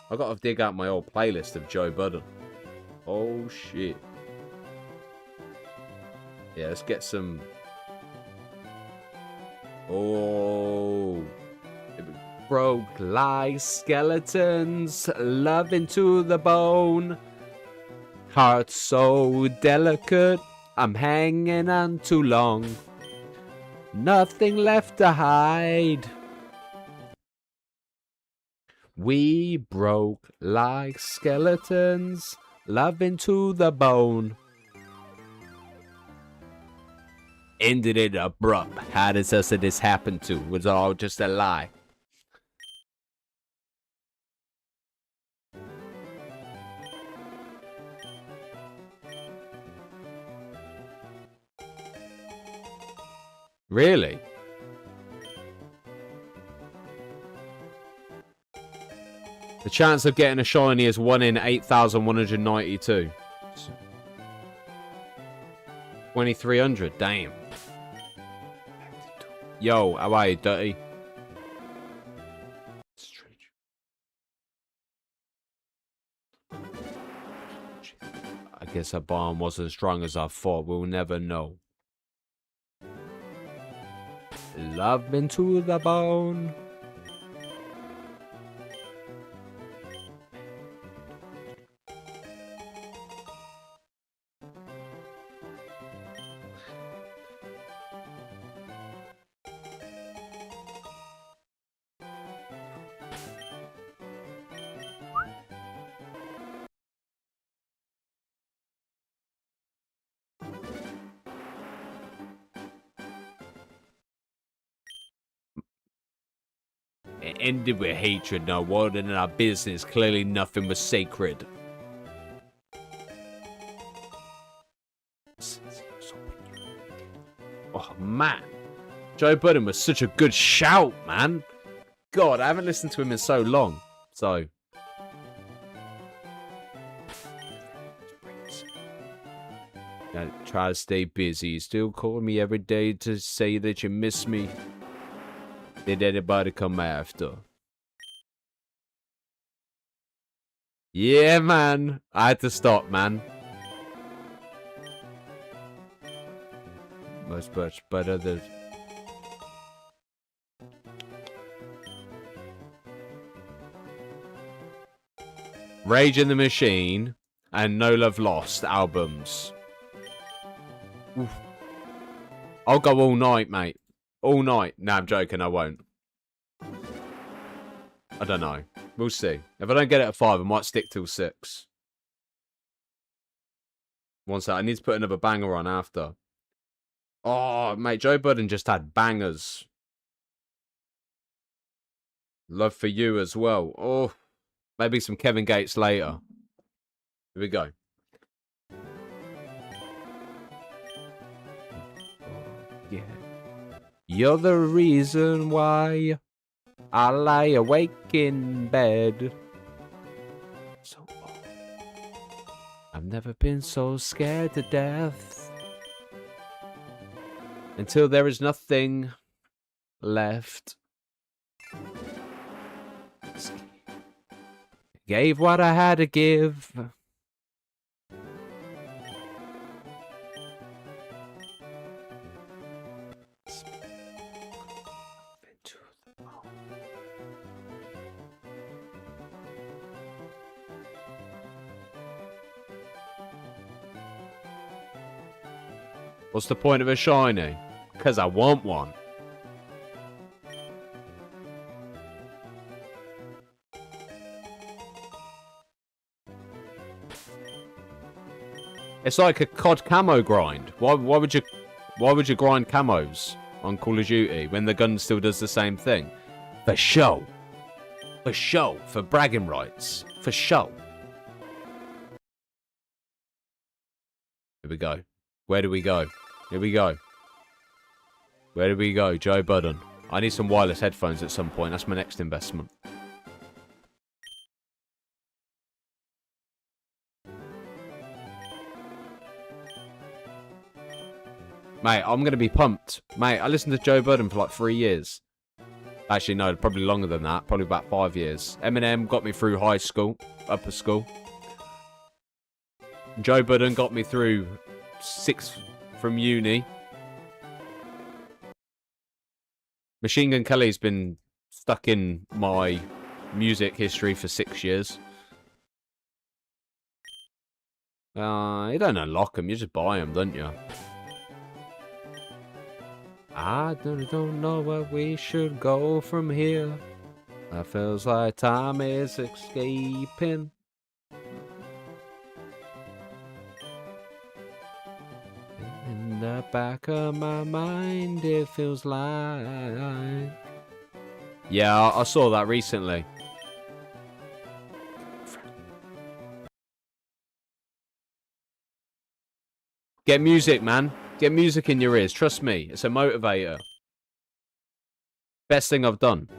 I gotta dig out my old playlist of Joe Budden. Oh, shit. Yeah, let's get some... Oh... Broke like skeletons, love into the bone. Heart so delicate, I'm hanging on too long. Nothing left to hide. We broke like skeletons, love into the bone. Ended it abrupt. How does this happen to? Was it all just a lie? Really? The chance of getting a shiny is 1 in 8,192. 2,300, damn. Yo, how are you, Dirty? I guess her bomb wasn't as strong as I thought. We'll never know. Love into the bone. It ended with hatred, no more than our business. Clearly nothing was sacred. Oh, man. Joe Budden was such a good shout, man. God, I haven't listened to him in so long. So... try to stay busy. Still call me every day to say that you miss me. Did anybody come after? Yeah, man. I had to stop, man. Much better than... Rage in the Machine and No Love Lost albums. Oof. I'll go all night, mate. All night. Nah, I'm joking. I won't. I don't know. We'll see. If I don't get it at 5, I might stick till 6. One sec. I need to put another banger on after. Oh, mate. Joe Budden just had bangers. Love for You as well. Oh, maybe some Kevin Gates later. Here we go. Yeah. You're the reason why I lie awake in bed. So I've never been so scared to death. Until there is nothing left. Gave what I had to give. What's the point of a shiny? Because I want one. It's like a COD camo grind. Why would you grind camos on Call of Duty when the gun still does the same thing? For show. For show. For bragging rights. For show. Here we go. Where do we go? Here we go. Where do we go? Joe Budden. I need some wireless headphones at some point. That's my next investment. Mate, I'm going to be pumped. Mate, I listened to Joe Budden for like 3 years. Actually, no, probably longer than that. Probably about 5 years. Eminem got me through high school, upper school. Joe Budden got me through 6 from uni. Machine Gun Kelly's been stuck in my music history for 6 years. You don't unlock them, you just buy them, don't you? I don't know where we should go from here. It feels like time is escaping. In the back of my mind, it feels like... Yeah, I saw that recently. Get music, man. Get music in your ears. Trust me, it's a motivator. Best thing I've done.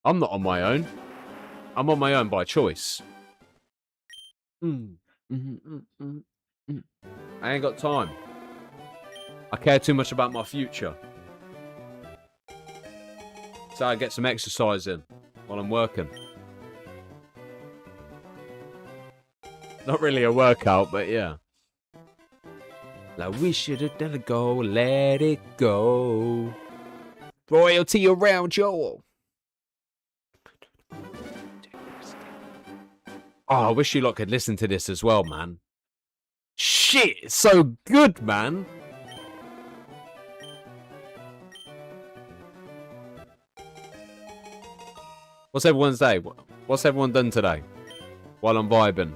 I'm not on my own. I'm on my own by choice. I ain't got time. I care too much about my future. So I get some exercise in while I'm working. Not really a workout, but yeah. Like we should have done it, go, let it go. Royalty around Joel. Oh, I wish you lot could listen to this as well, man. Shit, it's so good, man. What's everyone's day? What's everyone done today? While I'm vibing.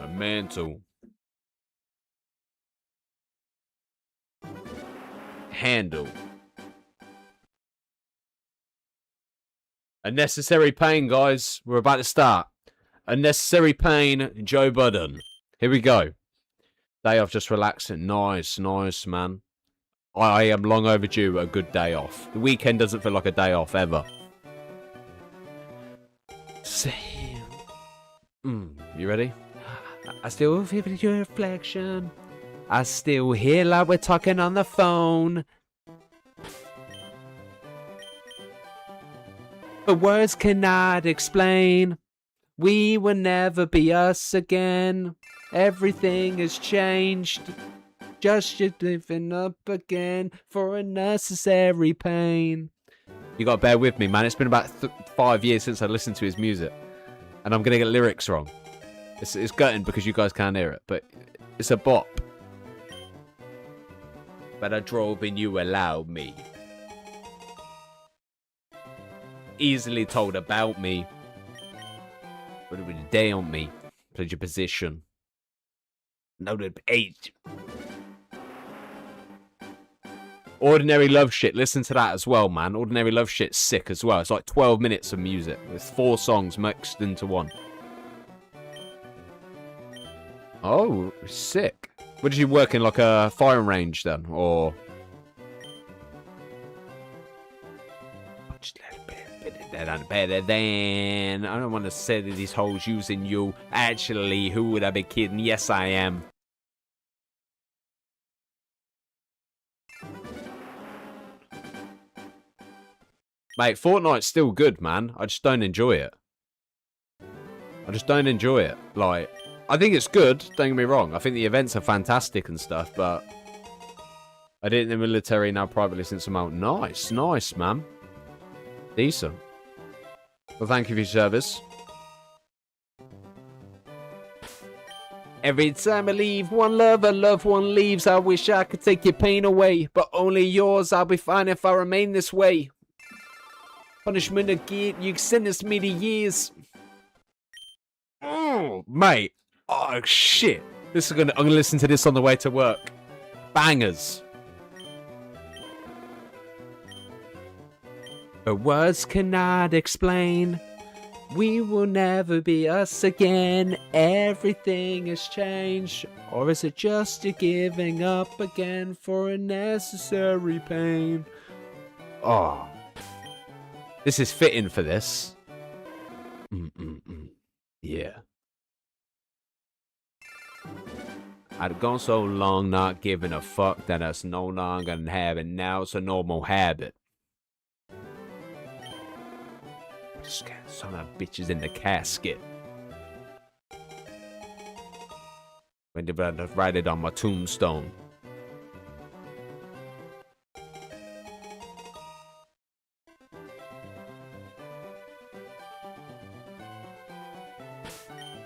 A mantle. Handle. Unnecessary pain, guys. We're about to start. Unnecessary pain, Joe Budden. Here we go. Day off, just relaxing. Nice, nice, man. I am long overdue a good day off. The weekend doesn't feel like a day off, ever. You ready? I still feel your reflection. I still hear like we're talking on the phone. But words cannot explain. We will never be us again. Everything has changed. Just you living up again for unnecessary pain. You gotta bear with me, man. It's been about 5 years since I listened to his music. And I'm gonna get lyrics wrong. It's gutting because you guys can't hear it. But it's a bop. But I drove and you allowed me. Easily told about me. But it was down me. Played your position. Noted 8. Ordinary Love Shit. Listen to that as well, man. Ordinary Love Shit's sick as well. It's like 12 minutes of music. With 4 songs mixed into one. Oh, sick. What did you work in, like a firing range then? Or... better than... I don't want to say that these hoes using you. Actually, who would I be kidding? Yes, I am. Mate, Fortnite's still good, man. I just don't enjoy it. I just don't enjoy it. Like, I think it's good, don't get me wrong. I think the events are fantastic and stuff, but... I did it in the military, now privately since I'm out. Nice, nice, man. Decent. Well, thank you for your service. Every time I leave one love, a loved one leaves. I wish I could take your pain away, but only yours. I'll be fine if I remain this way. Punishment again, you sentence me to years. Oh, mate. Oh, shit. I'm gonna listen to this on the way to work. Bangers. But words cannot explain. We will never be us again. Everything has changed. Or is it just you giving up again for unnecessary pain? Oh. This is fitting for this. Yeah. I've gone so long not giving a fuck that it's no longer an habit. Now it's a normal habit. Just got some of the bitches in the casket. When they write it on my tombstone.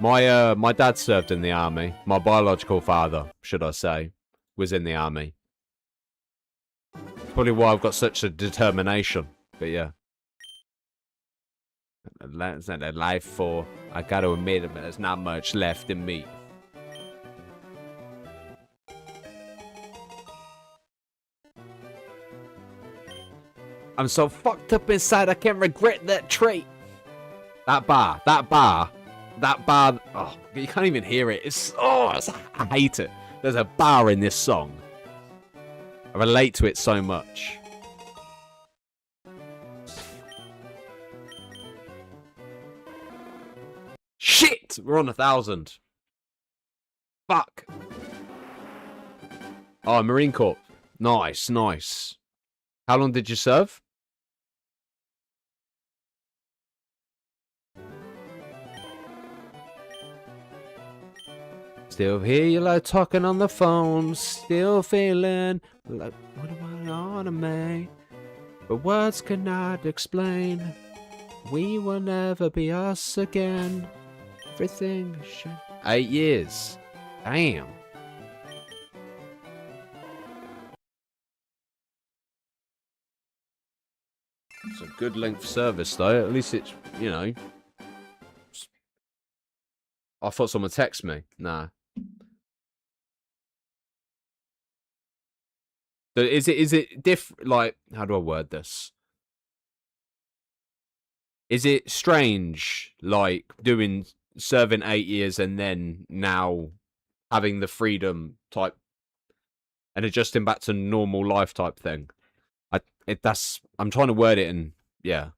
My dad served in the army. My biological father, should I say, was in the army. Probably why I've got such a determination. But yeah. That's not a life for. I gotta admit it, but there's not much left in me. I'm so fucked up inside I can't regret that trait. That bar. Oh, you can't even hear it. I hate it. There's a bar in this song. I relate to it so much. Shit! We're on 1,000. Fuck. Oh, Marine Corps. Nice, nice. How long did you serve? Still hear you like talking on the phone. Still feeling like, what am I on me. But words cannot explain. We will never be us again. Everything is shit. 8 years. Damn. It's a good length service, though. At least it's, you know. I thought someone texted me. Nah. So is it different? Like, how do I word this? Is it strange, like, serving 8 years and then now having the freedom type and adjusting back to normal life type thing? I'm trying to word it and, yeah.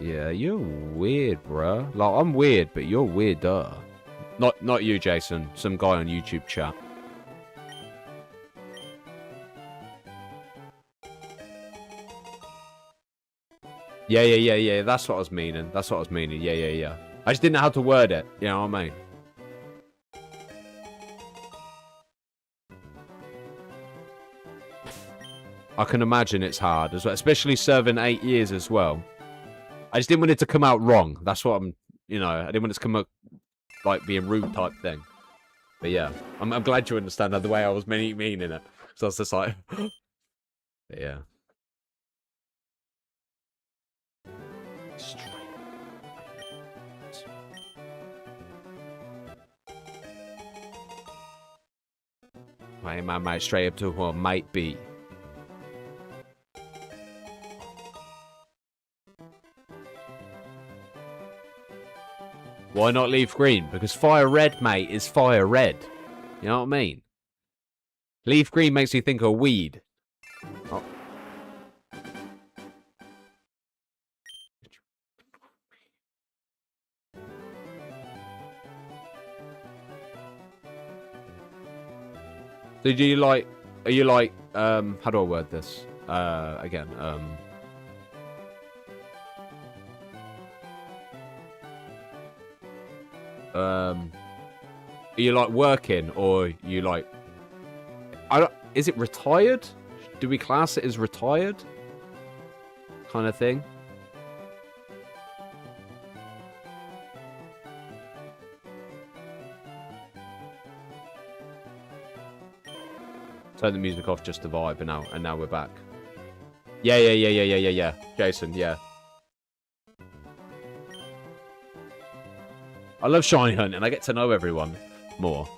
Yeah, you're weird, bruh. Like, I'm weird, but you're weirder. Not you, Jason. Some guy on YouTube chat. Yeah. That's what I was meaning. Yeah. I just didn't know how to word it. You know what I mean? I can imagine it's hard, as well, especially serving 8 years as well. I just didn't want it to come out wrong. That's what I'm, you know, I didn't want it to come out like being rude type thing. But yeah, I'm glad you understand that the way I was meaning it. So I was just like, yeah. Mate, straight up to what might be. Why not leaf green? Because fire red, mate, is fire red. You know what I mean? Leaf green makes you think of weed. Oh. So are you like, how do I word this? Again, are you like working or you like, is it retired? Do we class it as retired? Kind of thing? Turn the music off just to vibe, and now we're back. Yeah. Jason, yeah. I love shiny hunting. I get to know everyone more.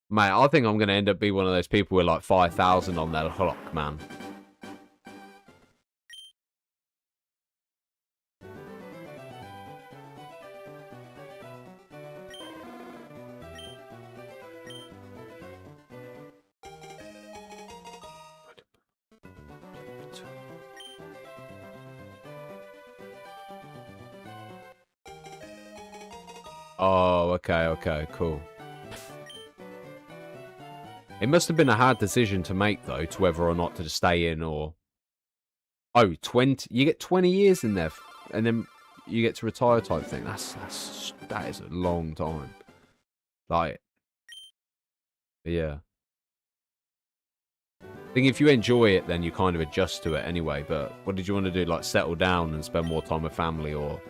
Mate, I think I'm going to end up being one of those people with like 5,000 on their clock, man. Oh, okay, cool. It must have been a hard decision to make, though, to whether or not to stay in or... Oh, 20... You get 20 years in there, and then you get to retire type thing. That is a long time. Like... Yeah. I think if you enjoy it, then you kind of adjust to it anyway, but what did you want to do? Like, settle down and spend more time with family, or...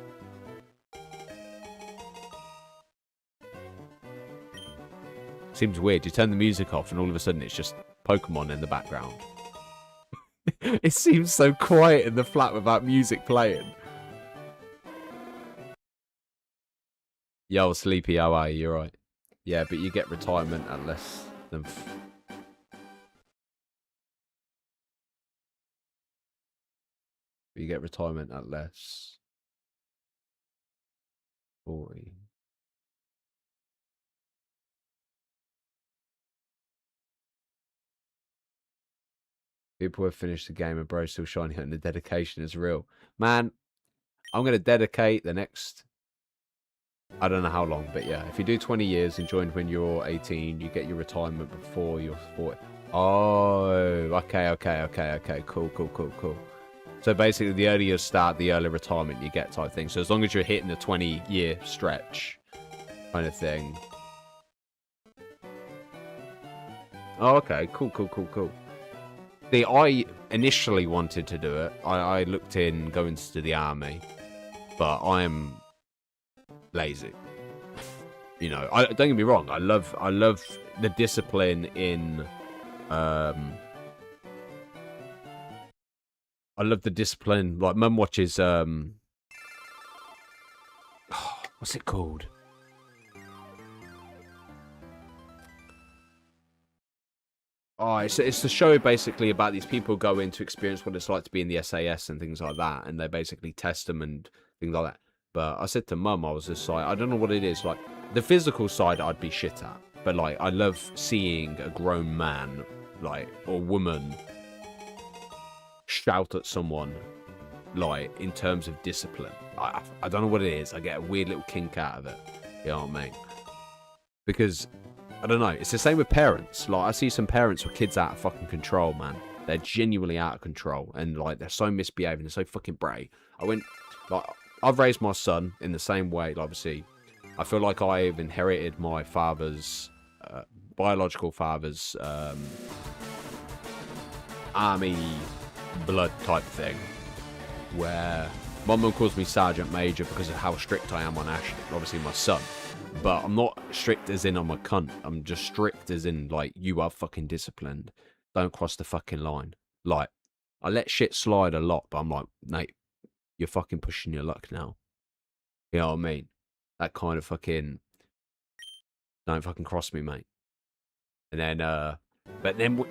Seems weird. You turn the music off and all of a sudden it's just Pokemon in the background. It seems so quiet in the flat without music playing. Yo, sleepy, how are you? You're right. Yeah, but you get retirement at less than... You get retirement at less... 40... People have finished the game and bro still shining and the dedication is real. Man, I'm going to dedicate the next... I don't know how long, but yeah. If you do 20 years and join when you're 18, you get your retirement before you're 40. Oh, okay. Cool. So basically, the earlier you start, the earlier retirement you get type thing. So as long as you're hitting the 20-year stretch kind of thing. Oh, okay. Cool. I initially wanted to do it. I looked in going to the army, but I am lazy. You know, don't get me wrong. I love the discipline in. I love the discipline. Like, Mum watches, what's it called? Oh, it's the show basically about these people going to experience what it's like to be in the SAS and things like that. And they basically test them and things like that. But I said to Mum, I was just like, I don't know what it is. Like, the physical side I'd be shit at. But, like, I love seeing a grown man, like, or woman shout at someone, like, in terms of discipline. I don't know what it is. I get a weird little kink out of it. You know what I mean? Because, I don't know. It's the same with parents. Like, I see some parents with kids out of fucking control, man. They're genuinely out of control. And, like, they're so misbehaving. They're so fucking bratty. I've raised my son in the same way. Like, obviously, I feel like I've inherited my father's, biological father's, army blood type thing, where my mum calls me Sergeant Major because of how strict I am on Ashton, obviously my son. But I'm not strict as in I'm a cunt. I'm just strict as in, like, you are fucking disciplined. Don't cross the fucking line. Like, I let shit slide a lot, but I'm like, Nate, you're fucking pushing your luck now. You know what I mean? That kind of fucking, don't fucking cross me, mate. And then, but then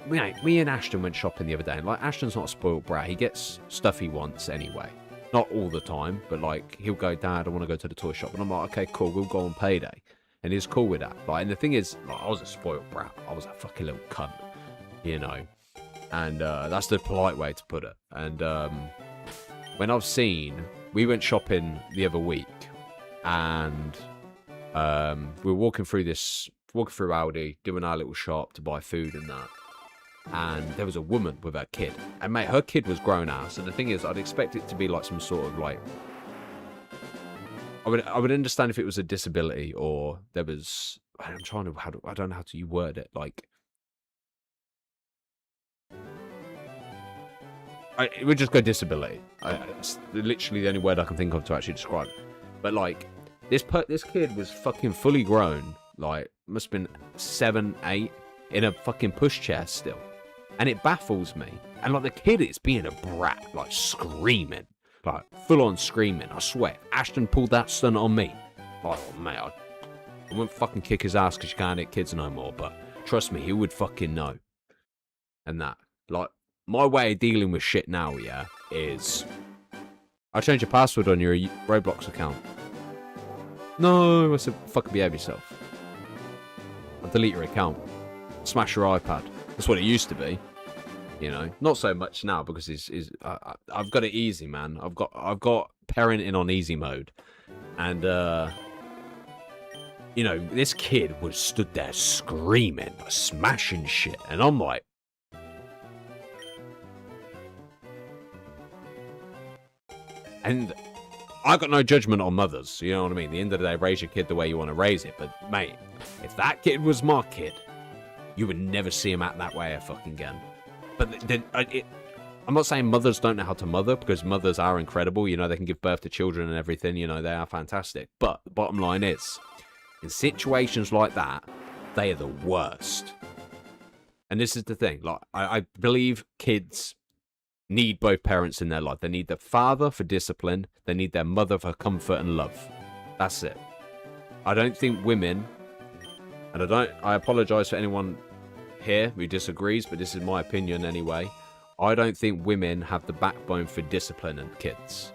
me and Ashton went shopping the other day, and, like, Ashton's not a spoiled brat. He gets stuff he wants anyway. Not all the time, but, like, he'll go, Dad, I want to go to the toy shop. And I'm like, okay, cool, we'll go on payday. And he's cool with that. Like, and the thing is, like, I was a spoiled brat. I was a fucking little cunt, you know. And that's the polite way to put it. And when I've seen, we went shopping the other week, and we were walking through Aldi, doing our little shop to buy food and that. And there was a woman with her kid. And, mate, her kid was grown ass. And the thing is, I'd expect it to be like some sort of, like, I would understand if it was a disability, or there was, I don't know how to word it. Like, it would just go disability. It's literally the only word I can think of to actually describe it. But, like, this kid was fucking fully grown. Like, must have been 7, 8, in a fucking pushchair still. And it baffles me. And, like, the kid is being a brat, like, screaming. Like, full-on screaming. I swear. Ashton pulled that stunt on me. Oh, mate, I wouldn't fucking kick his ass because you can't hit kids no more. But trust me, he would fucking know. And that. Like, my way of dealing with shit now, yeah, is I change your password on your Roblox account. No, I said, fucking behave yourself. I'll delete your account. Smash your iPad. That's what it used to be. You know, not so much now because I've got it easy, man. I've got parenting on easy mode, and you know, this kid was stood there screaming, smashing shit, and I'm like, and I got no judgment on mothers. You know what I mean? At the end of the day, raise your kid the way you want to raise it. But mate, if that kid was my kid, you would never see him act that way fucking again. But then, I'm not saying mothers don't know how to mother, because mothers are incredible. You know, they can give birth to children and everything. You know, they are fantastic. But the bottom line is, in situations like that, they are the worst. And this is the thing. Like, I believe kids need both parents in their life. They need their father for discipline. They need their mother for comfort and love. That's it. I don't think women, and I apologize for anyone here who disagrees, but this is my opinion anyway. I don't think women have the backbone for disciplining kids,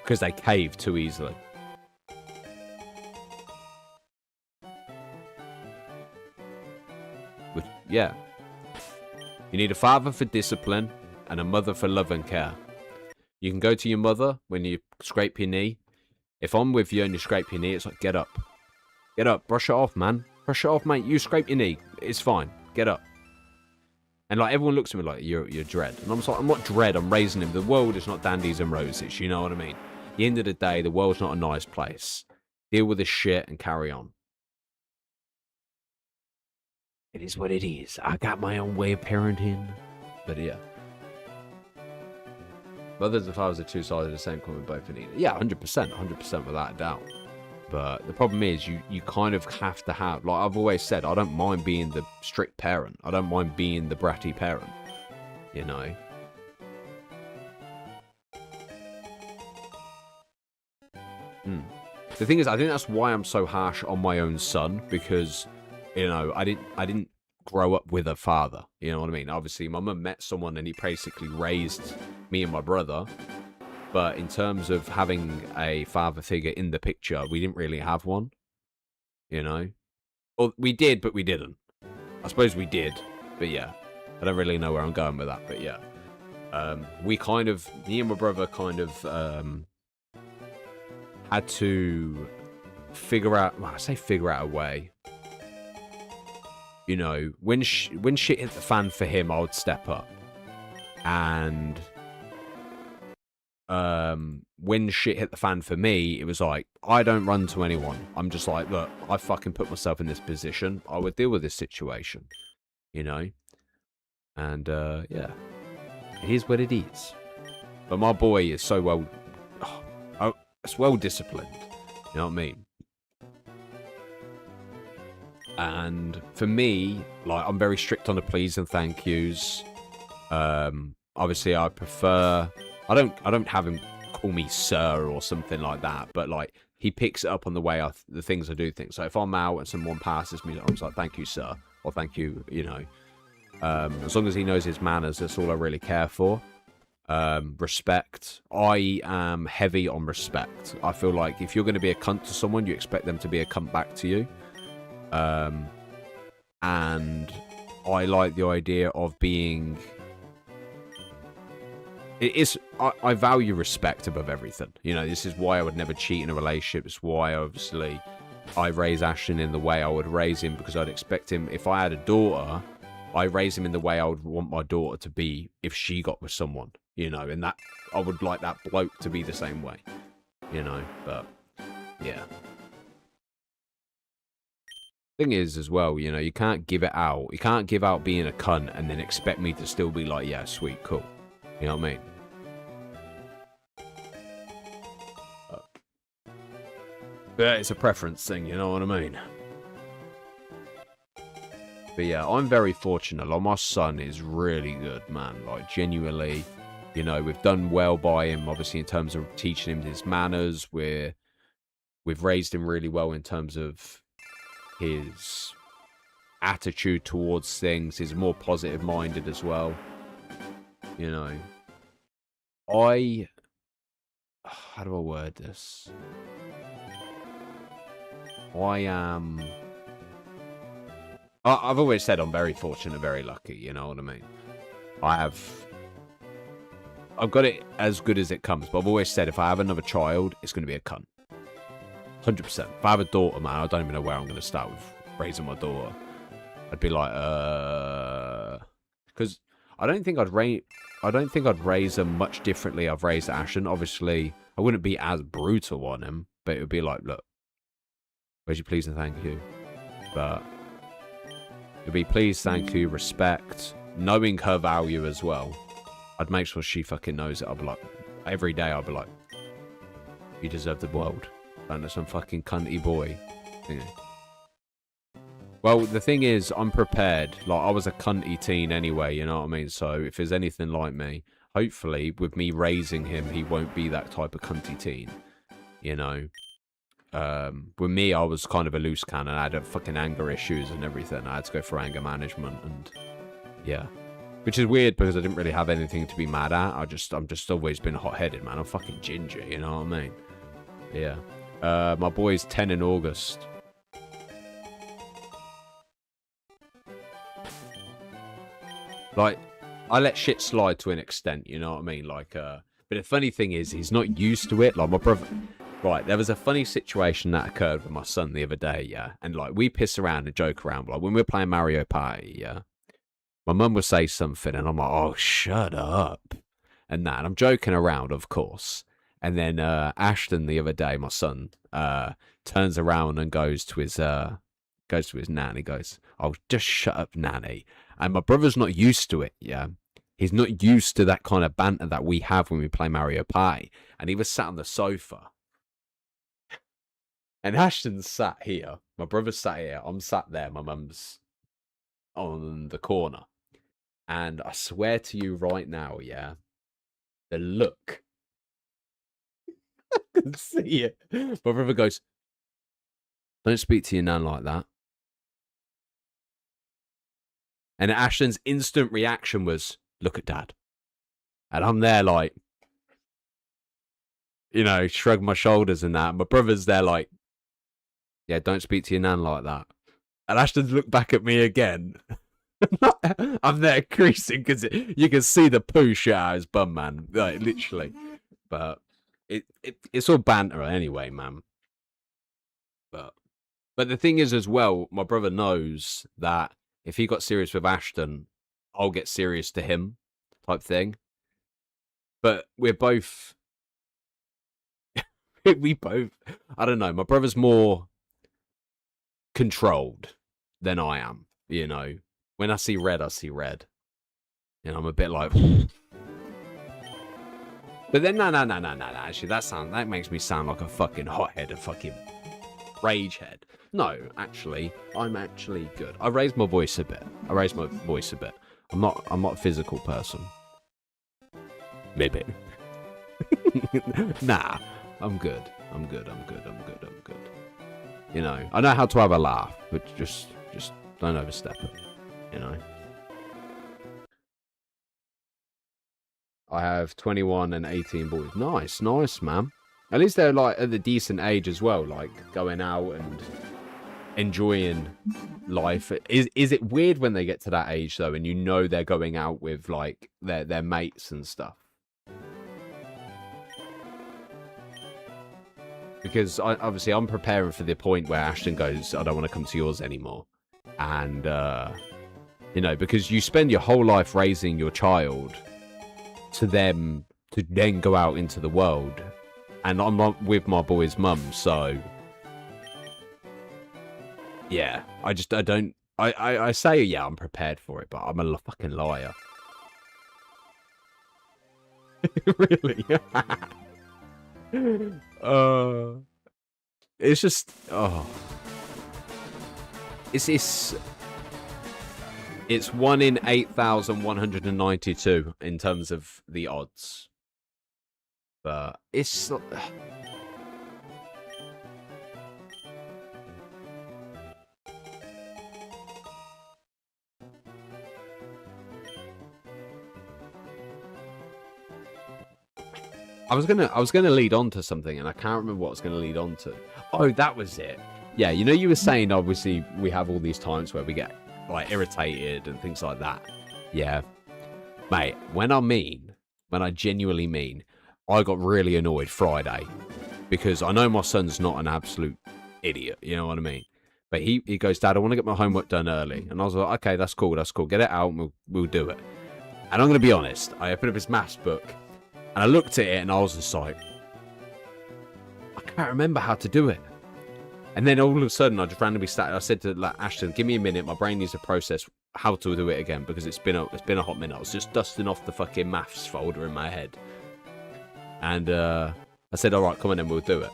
because they cave too easily. Yeah. You need a father for discipline and a mother for love and care. You can go to your mother when you scrape your knee. If I'm with you and you scrape your knee, it's like, get up, brush it off, man. Brush it off, mate. You scrape your knee. It's fine. Get up. And like everyone looks at me like you're Dread, and I'm just like, I'm not Dread. I'm raising him. The world is not dandies and roses. You know what I mean? At the end of the day, the world's not a nice place. Deal with the shit and carry on. It is what it is. I got my own way of parenting, but yeah. Mothers and fathers are two sides of the same coin, both in either. Yeah, 100%, without a doubt. But the problem is, you kind of have to have, like I've always said, I don't mind being the strict parent. I don't mind being the bratty parent, you know. The thing is, I think that's why I'm so harsh on my own son, because, you know, I didn't grow up with a father. You know what I mean? Obviously, my mum met someone and he basically raised me and my brother. But in terms of having a father figure in the picture, we didn't really have one. You know? Well, we did, but we didn't. I suppose we did, but yeah. I don't really know where I'm going with that, but yeah. We kind of, me and my brother kind of had to figure out, well, I say figure out a way. You know, when shit hit the fan for him, I would step up. And when shit hit the fan for me, it was like, I don't run to anyone. I'm just like, look, I fucking put myself in this position. I would deal with this situation, you know? And, yeah. It is what it is. But my boy is so well... it's well disciplined. You know what I mean? And for me, like, I'm very strict on the please and thank yous. Obviously, I prefer... I don't have him call me sir or something like that, but like he picks it up on the way the things I do things. So if I'm out and someone passes me, I'm just like, thank you, sir, or thank you, you know. As long as he knows his manners, that's all I really care for. Respect. I am heavy on respect. I feel like if you're going to be a cunt to someone, you expect them to be a cunt back to you. And I like the idea of being... I value respect above everything. You know, this is why I would never cheat in a relationship. It's why, obviously, I raise Ashton in the way I would raise him, because I'd expect him, if I had a daughter, I raise him in the way I would want my daughter to be if she got with someone, you know, and that I would like that bloke to be the same way, you know, but yeah. Thing is, as well, you know, you can't give it out. You can't give out being a cunt and then expect me to still be like, yeah, sweet, cool. You know what I mean? But it's a preference thing, you know what I mean? But yeah, I'm very fortunate. Like, my son is really good, man. Like, genuinely, you know, we've done well by him, obviously, in terms of teaching him his manners. We've raised him really well in terms of his attitude towards things. He's more positive-minded as well. You know, how do I word this? I've always said I'm very fortunate, very lucky, you know what I mean? I've got it as good as it comes, but I've always said if I have another child, it's going to be a cunt. 100%. If I have a daughter, man, I don't even know where I'm going to start with raising my daughter. I'd be like, because I don't think I'd raise her much differently. I've raised Ashton. Obviously, I wouldn't be as brutal on him, but it would be like, look, where's your please and thank you? But it'd be please, thank you, respect, knowing her value as well. I'd make sure she fucking knows it. I'd be like, every day I'd be like, you deserve the world. Don't let some fucking cunty boy. You know. Well, the thing is, I'm prepared. Like, I was a cunty teen anyway, you know what I mean? So, if there's anything like me, hopefully, with me raising him, he won't be that type of cunty teen. You know? With me, I was kind of a loose cannon. I had fucking anger issues and everything. I had to go for anger management, and yeah. Which is weird, because I didn't really have anything to be mad at. I'm just always been hot-headed, man. I'm fucking ginger, you know what I mean? Yeah. My boy's 10 in August. Like, I let shit slide to an extent, you know what I mean? Like, but the funny thing is, he's not used to it. Like, my brother... Right, there was a funny situation that occurred with my son the other day, yeah? And, like, we piss around and joke around. Like, when we were playing Mario Party, yeah? my mum would say something, and I'm like, oh, shut up. And that, and I'm joking around, of course. And then Ashton, the other day, my son, turns around and goes to his nan. He goes, oh, just shut up, nanny. And my brother's not used to it, yeah. He's not used to that kind of banter that we have when we play Mario Party. And he was sat on the sofa. And Ashton's sat here. My brother's sat here. I'm sat there. My mum's on the corner. And I swear to you right now, yeah, the look. I can see it. My brother goes, don't speak to your nan like that. And Ashton's instant reaction was, look at dad. And I'm there like, you know, shrug my shoulders and that. My brother's there like, yeah, don't speak to your nan like that. And Ashton's looked back at me again. I'm there creasing because you can see the poo shit out of his bum, man. Like, literally. But it's all banter anyway, man. But the thing is as well, my brother knows that if he got serious with Ashton, I'll get serious to him type thing. But we're both... we both... I don't know. My brother's more controlled than I am, you know. When I see red, I see red. And I'm a bit like... But then, no. Actually, that makes me sound like a fucking hothead, a fucking rage head. No, actually, I'm actually good. I raised my voice a bit. I'm not a physical person. Maybe. Nah, I'm good. You know, I know how to have a laugh, but just don't overstep it. You know. I have 21 and 18 boys. Nice, man. At least they're like at the decent age as well, like going out and enjoying life. Is it weird when they get to that age though, and you know they're going out with like their mates and stuff? Because obviously I'm preparing for the point where Ashton goes, I don't want to come to yours anymore. And, you know, because you spend your whole life raising your child to them to then go out into the world. And I'm not with my boy's mum, so... Yeah, I say, yeah, I'm prepared for it, but I'm a fucking liar. Really? It's just, it's 1 in 8,192 in terms of the odds, but it's I was gonna lead on to something, and I can't remember what I was gonna lead on to. Oh, that was it. Yeah, you know, you were saying obviously we have all these times where we get like irritated and things like that. Yeah, mate. When I genuinely mean, I got really annoyed Friday because I know my son's not an absolute idiot. You know what I mean? But he goes, Dad, I want to get my homework done early, and I was like, okay, that's cool. Get it out, and we'll do it. And I'm gonna be honest. I opened up his maths book. And I looked at it and I was just like, I can't remember how to do it. And then all of a sudden I just randomly started. I said to like, Ashton, give me a minute. My brain needs to process how to do it again because it's been a hot minute. I was just dusting off the fucking maths folder in my head. And I said, all right, come on then, we'll do it.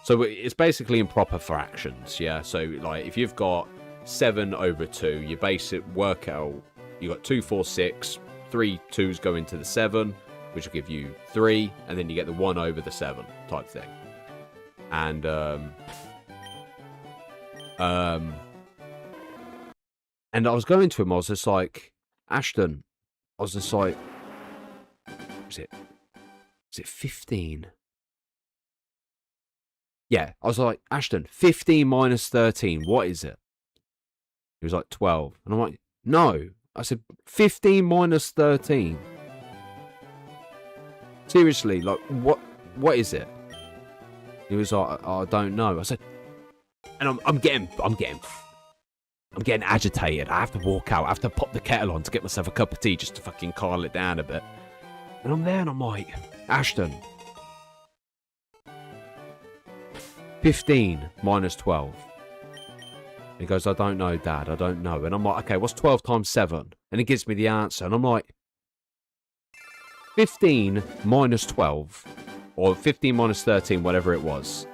So it's basically improper fractions, yeah? So like if you've got 7 over 2, you base it, work out, you got 2, 4, 6, 3 2s go into the 7, which will give you 3, and then you get the 1 over the 7 type thing. And and I was going to him, I was just like, Ashton, I was just like, is it 15? Yeah, I was like, Ashton, 15 minus 13, what is it? He was like, 12. And I'm like, no. I said, 15 minus 13. Seriously, like, what is it? He was like, oh, I don't know. I said, and I'm getting I'm getting agitated. I have to walk out. I have to pop the kettle on to get myself a cup of tea just to fucking calm it down a bit. And I'm there and I'm like, Ashton, 15 minus 12. He goes, I don't know, Dad. I don't know. And I'm like, okay, what's 12 times 7? And he gives me the answer. And I'm like, 15 minus 12. Or 15 minus 13, whatever it was.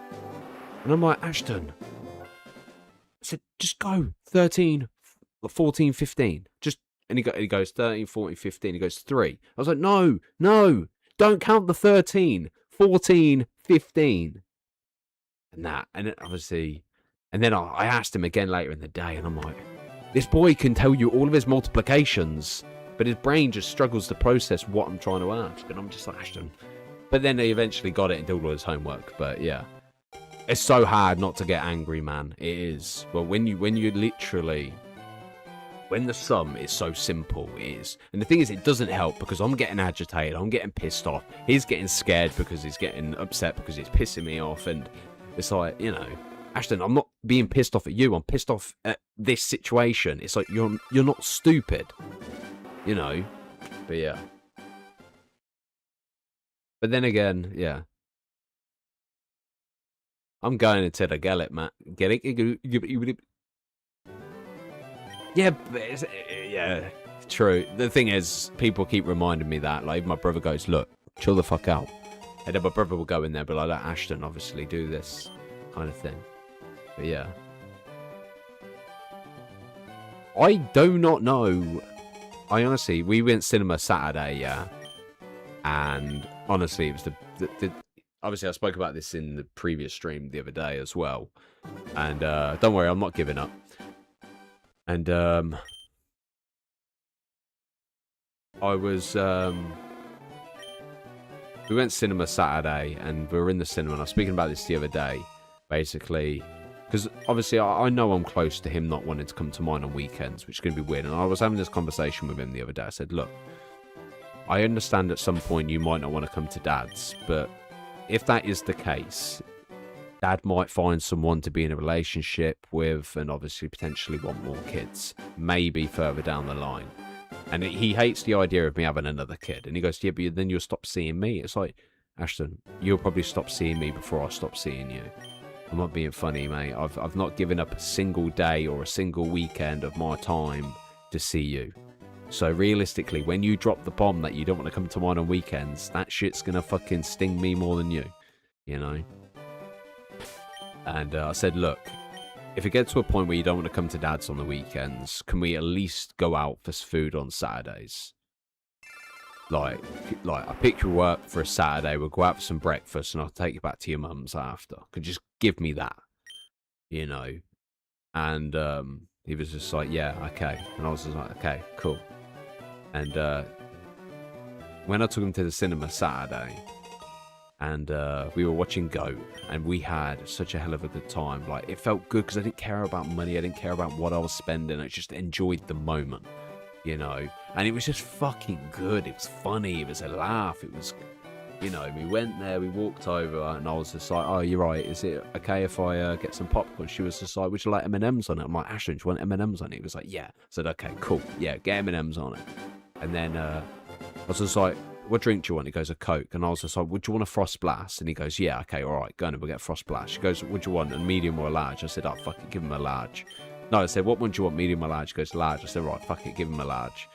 And I'm like, Ashton. I said, just go. 13, 14, 15. Just, and he goes, 13, 14, 15. He goes, 3. I was like, no. Don't count the 13. 14, 15. And that. And then obviously... And then I asked him again later in the day, and I'm like, this boy can tell you all of his multiplications, but his brain just struggles to process what I'm trying to ask. And I'm just like, Ashton. But then he eventually got it and did all his homework. But yeah, it's so hard not to get angry, man. It is. But when you literally, when the sum is so simple, it is. And the thing is, it doesn't help because I'm getting agitated. I'm getting pissed off. He's getting scared because he's getting upset because it's pissing me off. And it's like, you know, Ashton, I'm not being pissed off at you. I'm pissed off at this situation. It's like, you're not stupid, you know? But yeah. But then again, yeah. I'm going until I get it, Matt. Get it? Yeah, but yeah, true. The thing is, people keep reminding me that. Like, my brother goes, look, chill the fuck out. And then my brother will go in there, but like, let Ashton obviously do this kind of thing. But yeah. I do not know. I honestly, we went cinema Saturday, yeah. And honestly, it was the obviously I spoke about this in the previous stream the other day as well. And don't worry, I'm not giving up. And I was we went cinema Saturday and we were in the cinema, and I was speaking about this the other day, basically. Because obviously I know I'm close to him not wanting to come to mine on weekends, which is going to be weird. And I was having this conversation with him the other day. I said, look, I understand at some point you might not want to come to Dad's, but if that is the case, Dad might find someone to be in a relationship with and obviously potentially want more kids, maybe further down the line. And he hates the idea of me having another kid. And he goes, yeah, but then you'll stop seeing me. It's like, Ashton, you'll probably stop seeing me before I stop seeing you. I'm not being funny, mate. I've not given up a single day or a single weekend of my time to see you. So realistically, when you drop the bomb that you don't want to come to mine on weekends, that shit's gonna fucking sting me more than you, you know? And I said, look, if it gets to a point where you don't want to come to Dad's on the weekends, can we at least go out for food on Saturdays? Like I pick you up for a Saturday, we'll go out for some breakfast, and I'll take you back to your mum's after. Could just give me that, you know? And he was just like, yeah, okay. And I was just like, okay, cool. And when I took him to the cinema Saturday, and we were watching Goat, and we had such a hell of a good time. Like, it felt good because I didn't care about money, I didn't care about what I was spending, I just enjoyed the moment, you know? And it was just fucking good. It was funny, it was a laugh, it was, you know, we went there, we walked over, and I was just like, oh, you're right, is it okay if I get some popcorn? She was just like, would you like M&M's on it? I'm like, Ashton, do you want M&M's on it? He was like, yeah. I said, okay, cool, yeah, get M&M's on it. And then I was just like, what drink do you want? He goes, a Coke. And I was just like, would you want a Frost Blast? And he goes, yeah, okay, all right, go on, we'll get Frost Blast. She goes, would you want a medium or a large? I said, oh, fuck it, give him a large. No, I said, what one do you want, medium or large? She goes, large. I said, right, fuck it, give him a large.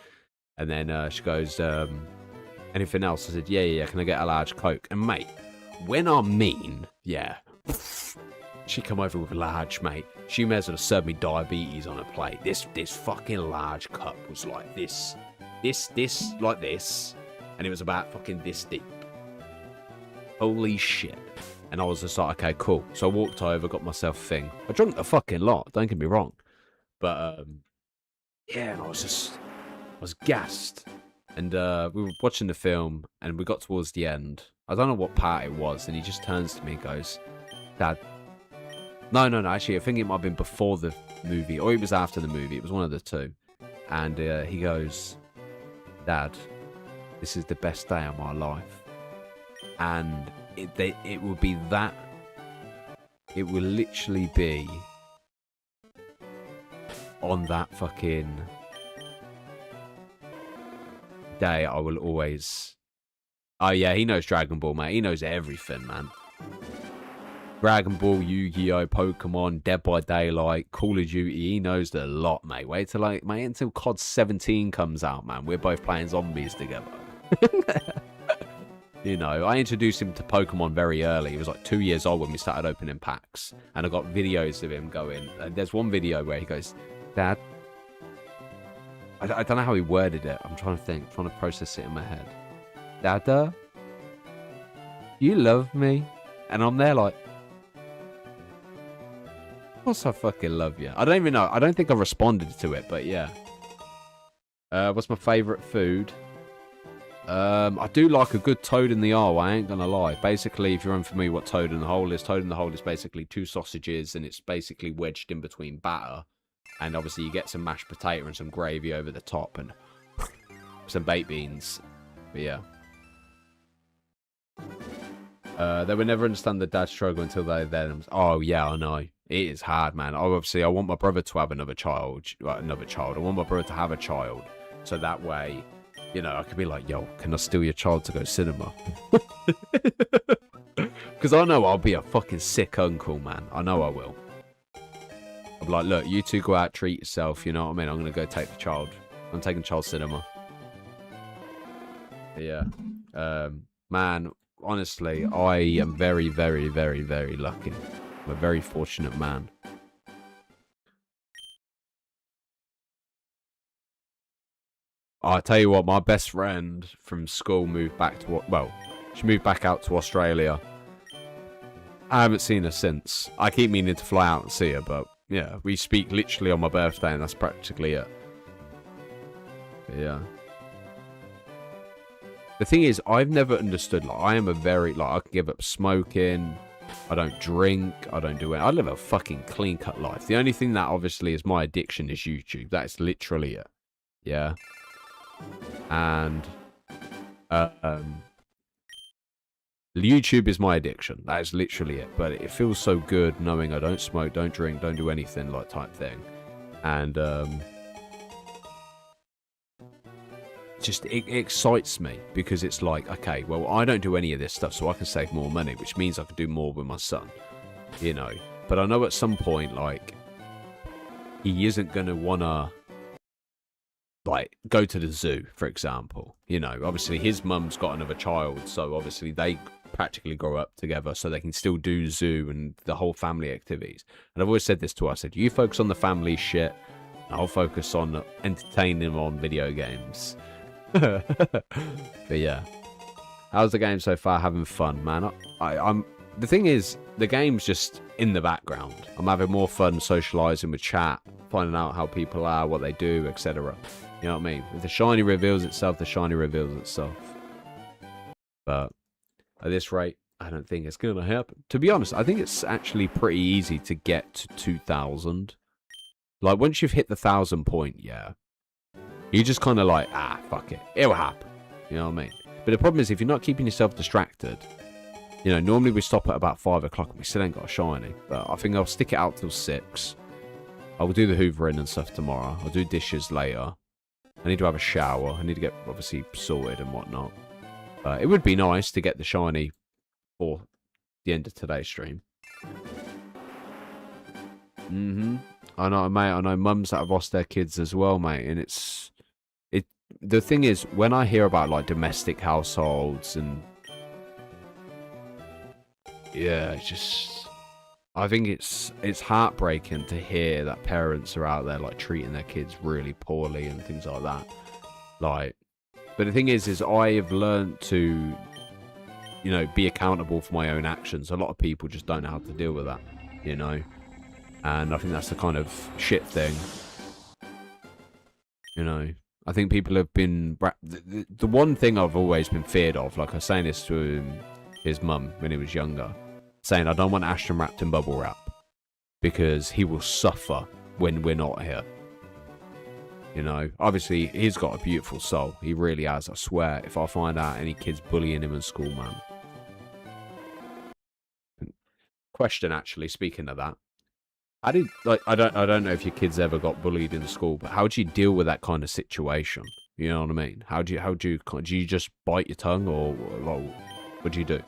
And then she goes, anything else? I said, yeah, can I get a large Coke? And mate, when I'm mean, yeah, she come over with a large, mate. She may as well have served me diabetes on a plate. This fucking large cup was like this, like this. And it was about fucking this deep. Holy shit. And I was just like, okay, cool. So I walked over, got myself a thing. I drank a fucking lot, don't get me wrong. But, yeah, and I was gassed. And we were watching the film, and we got towards the end. I don't know what part it was, and he just turns to me and goes, Dad. No, actually, I think it might have been before the movie, or it was after the movie. It was one of the two. And he goes, Dad, this is the best day of my life. And it will be that. It will literally be. on that fucking day, I will always... Oh, yeah, he knows Dragon Ball, mate. He knows everything, man. Dragon Ball, Yu-Gi-Oh, Pokemon, Dead by Daylight, Call of Duty. He knows a lot, mate. Wait till until COD 17 comes out, man. We're both playing zombies together. You know, I introduced him to Pokemon very early. He was like 2 years old when we started opening packs. And I got videos of him going. And there's one video where he goes, Dad. I don't know how he worded it. I'm trying to think. Trying to process it in my head. Dada? You love me? And I'm there like, of course I fucking love you. I don't even know. I don't think I responded to it, but yeah. What's my favourite food? I do like a good toad in the hole, I ain't gonna lie. Basically, if you're unfamiliar what toad in the hole is basically 2 sausages and it's basically wedged in between batter. And obviously you get some mashed potato and some gravy over the top and some baked beans. But yeah. They would never understand the dad struggle until they're there. Oh yeah, I know. It is hard, man. Obviously, I want my brother to have another child. I want my brother to have a child. So that way... You know, I could be like, yo, can I steal your child to go cinema? Because I know I'll be a fucking sick uncle, man. I know I will. I'm like, look, you two go out, treat yourself. You know what I mean? I'm going to go take the child. I'm taking child cinema. Yeah. Man, honestly, I am very, very, very, very lucky. I'm a very fortunate man. I tell you what, my best friend from school moved back to... Well, she moved back out to Australia. I haven't seen her since. I keep meaning to fly out and see her, but yeah, we speak literally on my birthday and that's practically it. But yeah. The thing is, I've never understood, like, I am a very... Like, I can give up smoking. I don't drink. I don't do it. I live a fucking clean-cut life. The only thing that obviously is my addiction is YouTube. That's literally it. Yeah. And YouTube is my addiction. That is literally it. But it feels so good knowing I don't smoke, don't drink, don't do anything like type thing. And just it excites me because it's like, okay, well, I don't do any of this stuff, so I can save more money, which means I can do more with my son, you know. But I know at some point, like, he isn't gonna wanna, like, go to the zoo, for example. You know, obviously his mum's got another child, so obviously they practically grow up together, so they can still do zoo and the whole family activities. And I've always said this to her. I said, you focus on the family shit, and I'll focus on entertaining them on video games. But yeah, how's the game so far? Having fun, man. I'm the thing is, the game's just in the background. I'm having more fun socializing with chat, finding out how people are, what they do, etc. You know what I mean? If the shiny reveals itself, the shiny reveals itself. But at this rate, I don't think it's going to happen. To be honest, I think it's actually pretty easy to get to 2,000. Like, once you've hit the 1,000 point, yeah, you just kind of like, ah, fuck it. It'll happen. You know what I mean? But the problem is, if you're not keeping yourself distracted, you know, normally we stop at about 5 o'clock and we still ain't got a shiny. But I think I'll stick it out till 6. I will do the hoovering and stuff tomorrow. I'll do dishes later. I need to have a shower. I need to get, obviously, sorted and whatnot. It would be nice to get the shiny for the end of today's stream. I know, mate. I know mums that have lost their kids as well, mate. And the thing is, when I hear about, like, domestic households and... Yeah, it's just... I think it's heartbreaking to hear that parents are out there, like, treating their kids really poorly and things like that. Like... But the thing is I have learned to, you know, be accountable for my own actions. A lot of people just don't know how to deal with that, you know. And I think that's the kind of shit thing. You know, I think people have been... The one thing I've always been feared of, like I was saying this to his mum when he was younger, saying I don't want Ashton wrapped in bubble wrap because he will suffer when we're not here. You know, obviously, he's got a beautiful soul. He really has, I swear. If I find out any kids bullying him in school, man. Question, actually, speaking of that. How did, like, I don't know if your kids ever got bullied in school, but how do you deal with that kind of situation? You know what I mean? How do you just bite your tongue, or like, what do you do?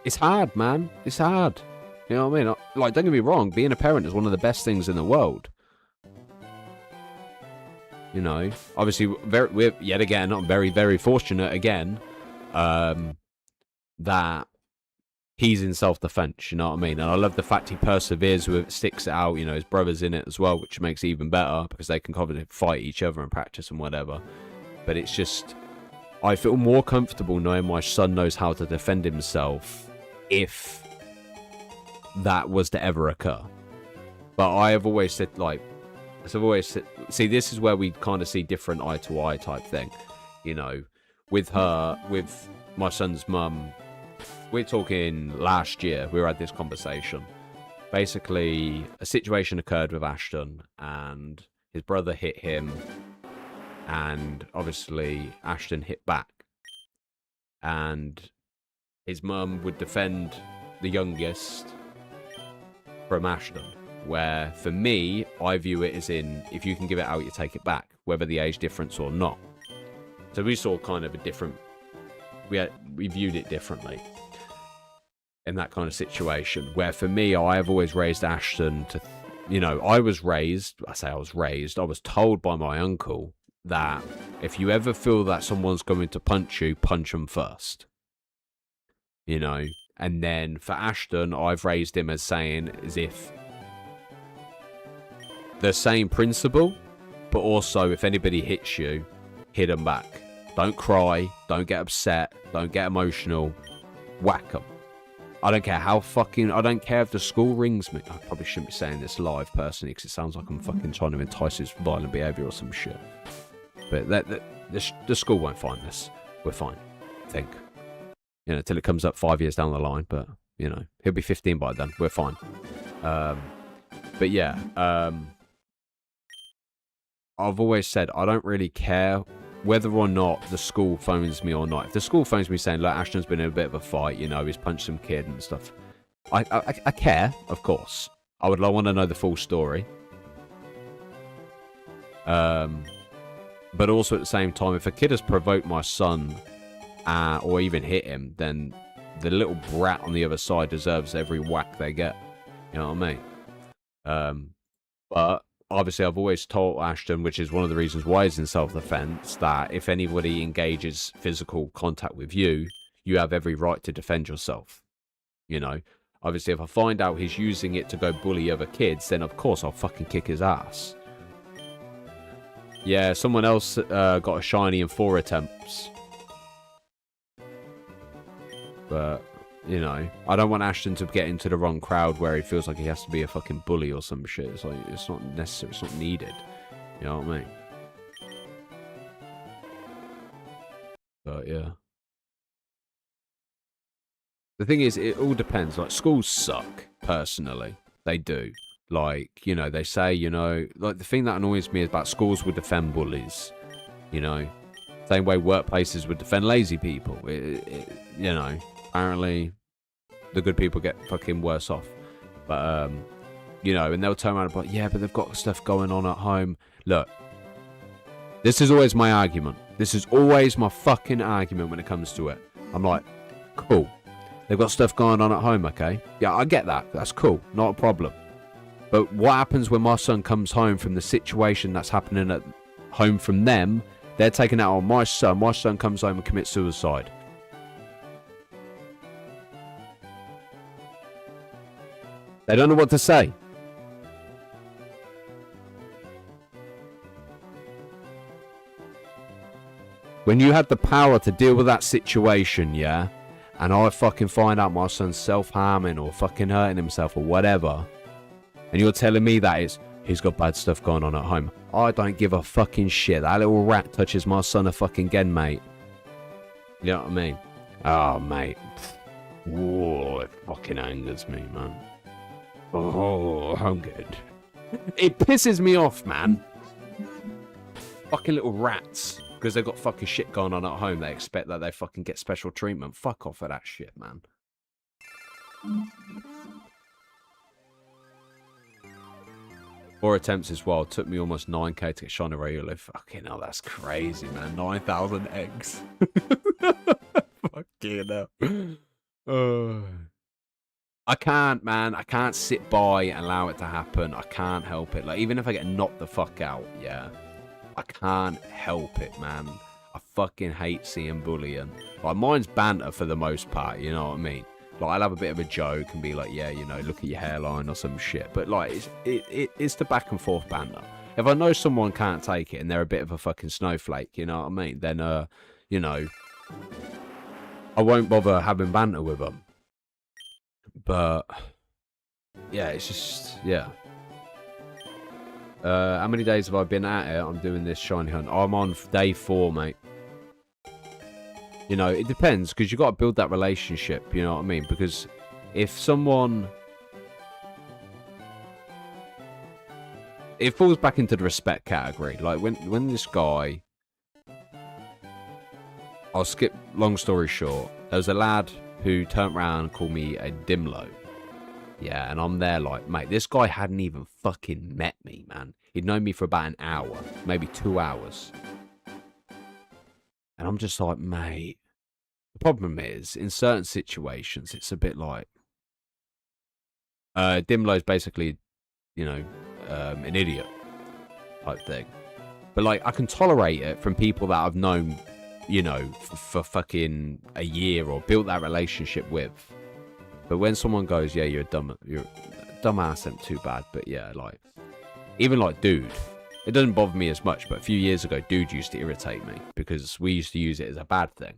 It's hard, man. It's hard. You know what I mean? Like, don't get me wrong, being a parent is one of the best things in the world. You know, obviously, we're yet again, I'm very, very fortunate again, that he's in self-defense, you know what I mean? And I love the fact he perseveres with it, sticks it out, you know, his brother's in it as well, which makes it even better, because they can kind of fight each other and practice and whatever. But it's just, I feel more comfortable knowing my son knows how to defend himself if that was to ever occur. But I have always said, like, so I've always said, see, this is where we kind of see different eye to eye type thing, you know, with my son's mum. We're talking last year, we had this conversation. Basically, a situation occurred with Ashton, and his brother hit him, and obviously Ashton hit back. And his mum would defend the youngest from Ashton. Where, for me, I view it as in, if you can give it out, you take it back, whether the age difference or not. So we saw kind of a different, we viewed it differently in that kind of situation. Where, for me, I have always raised Ashton to, you know, I was told by my uncle that if you ever feel that someone's going to punch you, punch them first. You know, and then for Ashton, I've raised him as saying, as if the same principle, but also if anybody hits you, hit them back. Don't cry, don't get upset, don't get emotional, whack them. I don't care how fucking, I don't care if the school rings me. I probably shouldn't be saying this live personally, because it sounds like I'm fucking trying to entice his violent behaviour or some shit. But the school won't find this. We're fine, I think. You know, till it comes up 5 years down the line, but, you know, he'll be 15 by then. We're fine. But yeah, I've always said I don't really care whether or not the school phones me or not. If the school phones me saying, look, Ashton's been in a bit of a fight, you know, he's punched some kid and stuff, I care, of course. I would want to know the full story. But also at the same time, if a kid has provoked my son or even hit him, then the little brat on the other side deserves every whack they get. You know what I mean? But obviously, I've always told Ashton, which is one of the reasons why he's in self-defense, that if anybody engages physical contact with you, you have every right to defend yourself. You know? Obviously, if I find out he's using it to go bully other kids, then of course I'll fucking kick his ass. Yeah, someone else got a shiny in 4 attempts. But, you know, I don't want Ashton to get into the wrong crowd where he feels like he has to be a fucking bully or some shit. It's like, it's not necessary, it's not needed. You know what I mean? But, yeah. The thing is, it all depends. Like, schools suck, personally. They do. Like, you know, they say, you know, like, the thing that annoys me about schools would defend bullies. You know? Same way workplaces would defend lazy people. You know, apparently the good people get fucking worse off. But, you know, and they'll turn around and be like, yeah, but they've got stuff going on at home. Look, this is always my argument. This is always my fucking argument when it comes to it. I'm like, cool. They've got stuff going on at home, okay? Yeah, I get that. That's cool. Not a problem. But what happens when my son comes home from the situation that's happening at home from them? They're taking out on my son. My son comes home and commits suicide. They don't know what to say. When you have the power to deal with that situation, yeah, and I fucking find out my son's self-harming or fucking hurting himself or whatever, and you're telling me that he's got bad stuff going on at home, I don't give a fucking shit. That little rat touches my son again, mate. You know what I mean? Oh, mate. Whoa, it fucking angers me, man. Oh, I'm good. It pisses me off, man. Fucking little rats. Because they've got fucking shit going on at home, they expect that they fucking get special treatment. Fuck off of that shit, man. 4 attempts as well. Took me almost 9k to get Shiny Rayulo. Fucking hell, that's crazy, man. 9,000 eggs. Fucking hell. I can't, man. I can't sit by and allow it to happen. I can't help it. Like, even if I get knocked the fuck out, yeah. I can't help it, man. I fucking hate seeing bullying. Like, mine's banter for the most part, you know what I mean? Like, I'll have a bit of a joke and be like, yeah, you know, look at your hairline or some shit. But, like, it's the back and forth banter. If I know someone can't take it and they're a bit of a fucking snowflake, you know what I mean? Then, you know, I won't bother having banter with them. But, yeah, it's just, yeah. How many days have I been at it? I'm doing this shiny hunt. I'm on day 4, mate. You know, it depends, because you've got to build that relationship, you know what I mean? Because if someone... It falls back into the respect category. Like, when this guy... I'll skip long story short. There was a lad who turned around and called me a Dimlo. Yeah, and I'm there like, mate, this guy hadn't even fucking met me, man. He'd known me for about an hour, maybe 2 hours. And I'm just like, mate. The problem is, in certain situations, it's a bit like... Dimlo's basically, you know, an idiot type thing. But, like, I can tolerate it from people that I've known, you know, for fucking a year or built that relationship with. But when someone goes, yeah, you're a dumbass, ain't too bad. But yeah, like, even like dude, it doesn't bother me as much. But a few years ago, dude used to irritate me because we used to use it as a bad thing.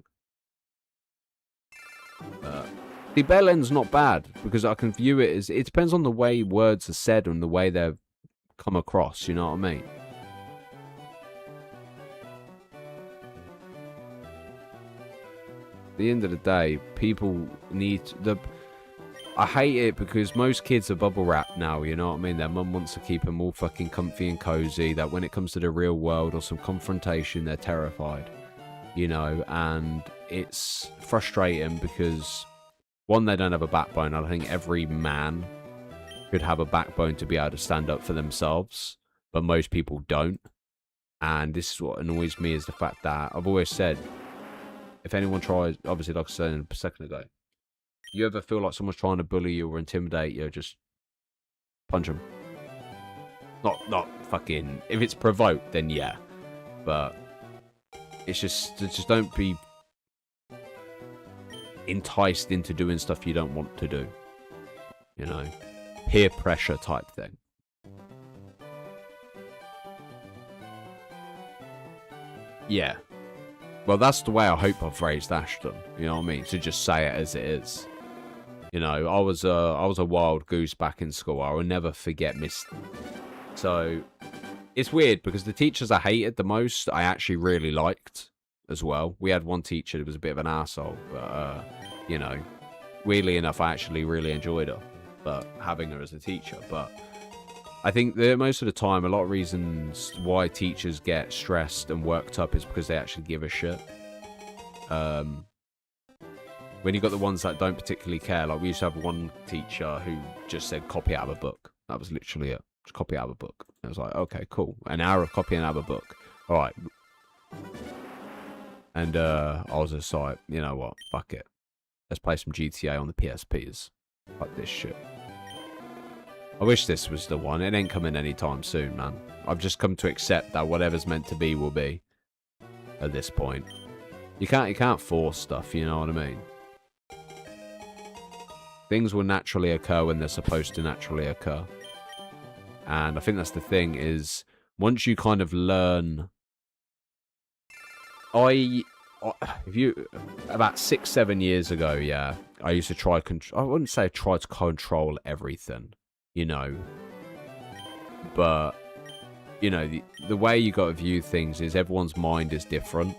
The bell end's not bad because I can view it as, it depends on the way words are said and the way they've come across, you know what I mean? At the end of the day, people need the... I hate it because most kids are bubble wrapped now, you know what I mean? Their mum wants to keep them all fucking comfy and cozy, that when it comes to the real world or some confrontation, they're terrified, you know? And it's frustrating because, one, they don't have a backbone. I think every man should have a backbone to be able to stand up for themselves, but most people don't. And this is what annoys me, is the fact that I've always said, if anyone tries, obviously like I said a second ago, you ever feel like someone's trying to bully you or intimidate you, just punch them. Not fucking, if it's provoked, then yeah. But it's just don't be enticed into doing stuff you don't want to do. You know, peer pressure type thing. Yeah. Well, that's the way I hope I've raised Ashton. You know what I mean? To just say it as it is. You know, I was a wild goose back in school. I will never forget Miss. So it's weird because the teachers I hated the most, I actually really liked as well. We had one teacher that was a bit of an arsehole, but you know, weirdly enough, I actually really enjoyed her. But having her as a teacher, but I think that most of the time, a lot of reasons why teachers get stressed and worked up is because they actually give a shit. When you got the ones that don't particularly care, like we used to have one teacher who just said copy out of a book. That was literally it. Just copy out of a book. I was like, okay, cool. An hour of copying out of a book. All right. And I was just like, you know what? Fuck it. Let's play some GTA on the PSPs. Fuck this shit. I wish this was the one. It ain't coming anytime soon, man. I've just come to accept that whatever's meant to be will be. At this point, you can't force stuff. You know what I mean? Things will naturally occur when they're supposed to naturally occur, and I think that's the thing. Is once you kind of learn, if you about 6-7 years ago, yeah, I used to try. I wouldn't say I tried to control everything. You know, but you know, the way you got to view things is everyone's mind is different,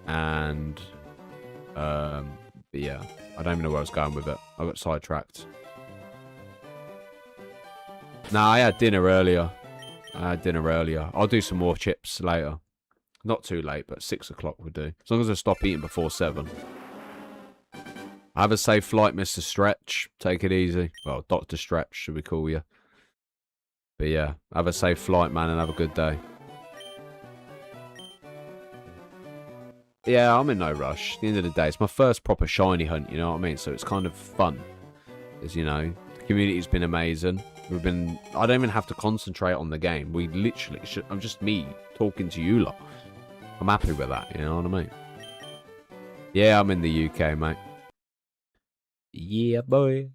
and but yeah, I don't even know where I was going with it. I got sidetracked. Nah, I had dinner earlier. I had dinner earlier. I'll do some more chips later. Not too late, but 6 o'clock would do. As long as I stop eating before 7. Have a safe flight, Mr. Stretch. Take it easy. Well, Dr. Stretch, should we call you? But yeah, have a safe flight, man, and have a good day. Yeah, I'm in no rush. At the end of the day, it's my first proper shiny hunt, you know what I mean? So it's kind of fun. Because, you know, the community's been amazing. I don't even have to concentrate on the game. We literally I'm just me talking to you lot. I'm happy with that, you know what I mean? Yeah, I'm in the UK, mate. Yeah, boy.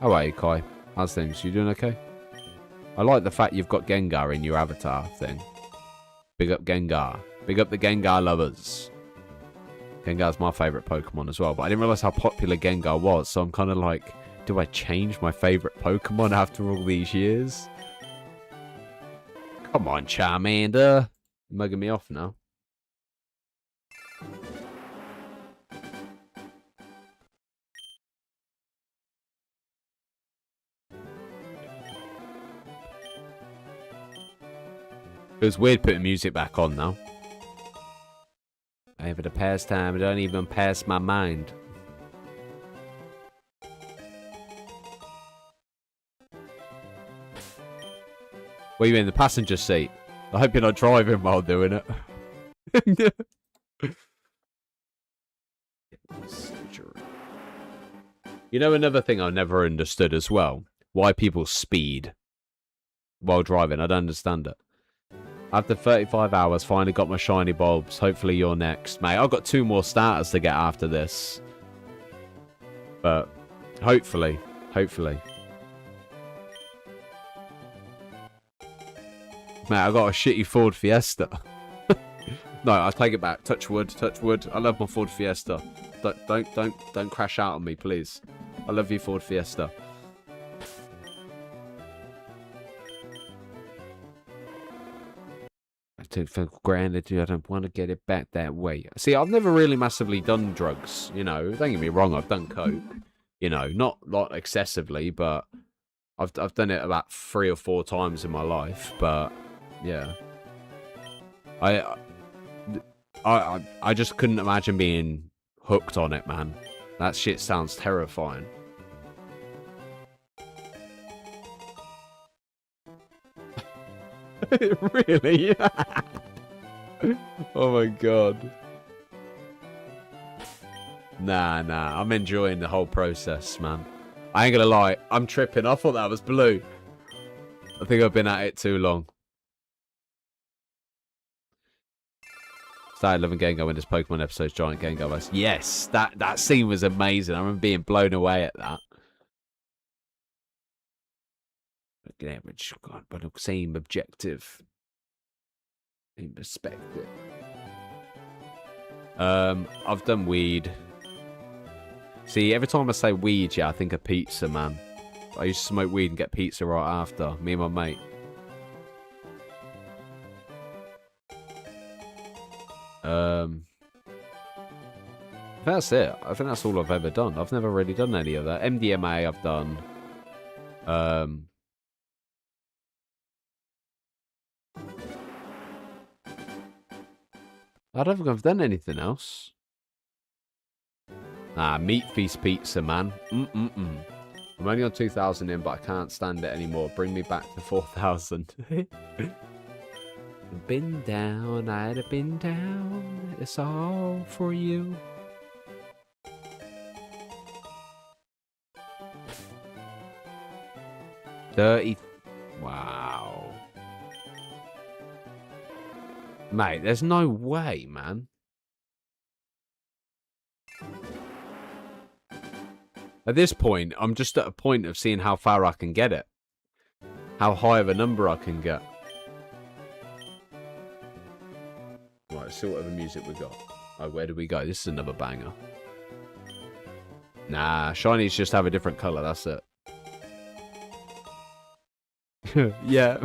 How are you, Kai? How's things? You doing okay? I like the fact you've got Gengar in your avatar thing. Big up Gengar. Big up the Gengar lovers. Gengar's my favourite Pokemon as well, but I didn't realise how popular Gengar was, so I'm kind of like, do I change my favourite Pokemon after all these years? Come on, Charmander. You're mugging me off now. It was weird putting music back on now. Over the past time, I don't even pass my mind. What are you in the passenger seat? I hope you're not driving while doing it. You know another thing I never understood as well? Why people speed while driving. I don't understand it. After 35 hours, finally got my shiny bulbs. Hopefully you're next. Mate, I've got 2 more starters to get after this. But, hopefully. Hopefully. Mate, I got a shitty Ford Fiesta. No, I take it back. Touch wood, touch wood. I love my Ford Fiesta. Don't crash out on me, please. I love you, Ford Fiesta. For granted, I don't want to get it back that way. See, I've never really massively done drugs, you know. Don't get me wrong, I've done coke, you know, not excessively, but I've done it about 3 or 4 times in my life. But yeah, I just couldn't imagine being hooked on it, man. That shit sounds terrifying. Really? Oh my god. Nah, I'm enjoying the whole process, man. I ain't gonna lie, I'm tripping. I thought that was blue. I think I've been at it too long. Started loving Gengar when this Pokemon episode's Giant Gengar was. Yes, that scene was amazing. I remember being blown away at that. Average, God, but the same objective in perspective. I've done weed. See, every time I say weed, yeah, I think of pizza, man. I used to smoke weed and get pizza right after. Me and my mate. That's it. I think that's all I've ever done. I've never really done any of that. MDMA I've done. I don't think I've done anything else. Nah, Meat Feast Pizza, man. I'm only on 2,000 in, but I can't stand it anymore. Bring me back to 4,000. Been down, I'd have been down. It's all for you. $30. Wow. Mate, there's no way, man. At this point, I'm just at a point of seeing how far I can get it. How high of a number I can get. Right, let's see what other music we got. Oh, where do we go? This is another banger. Nah, shinies just have a different colour, that's it. Yeah.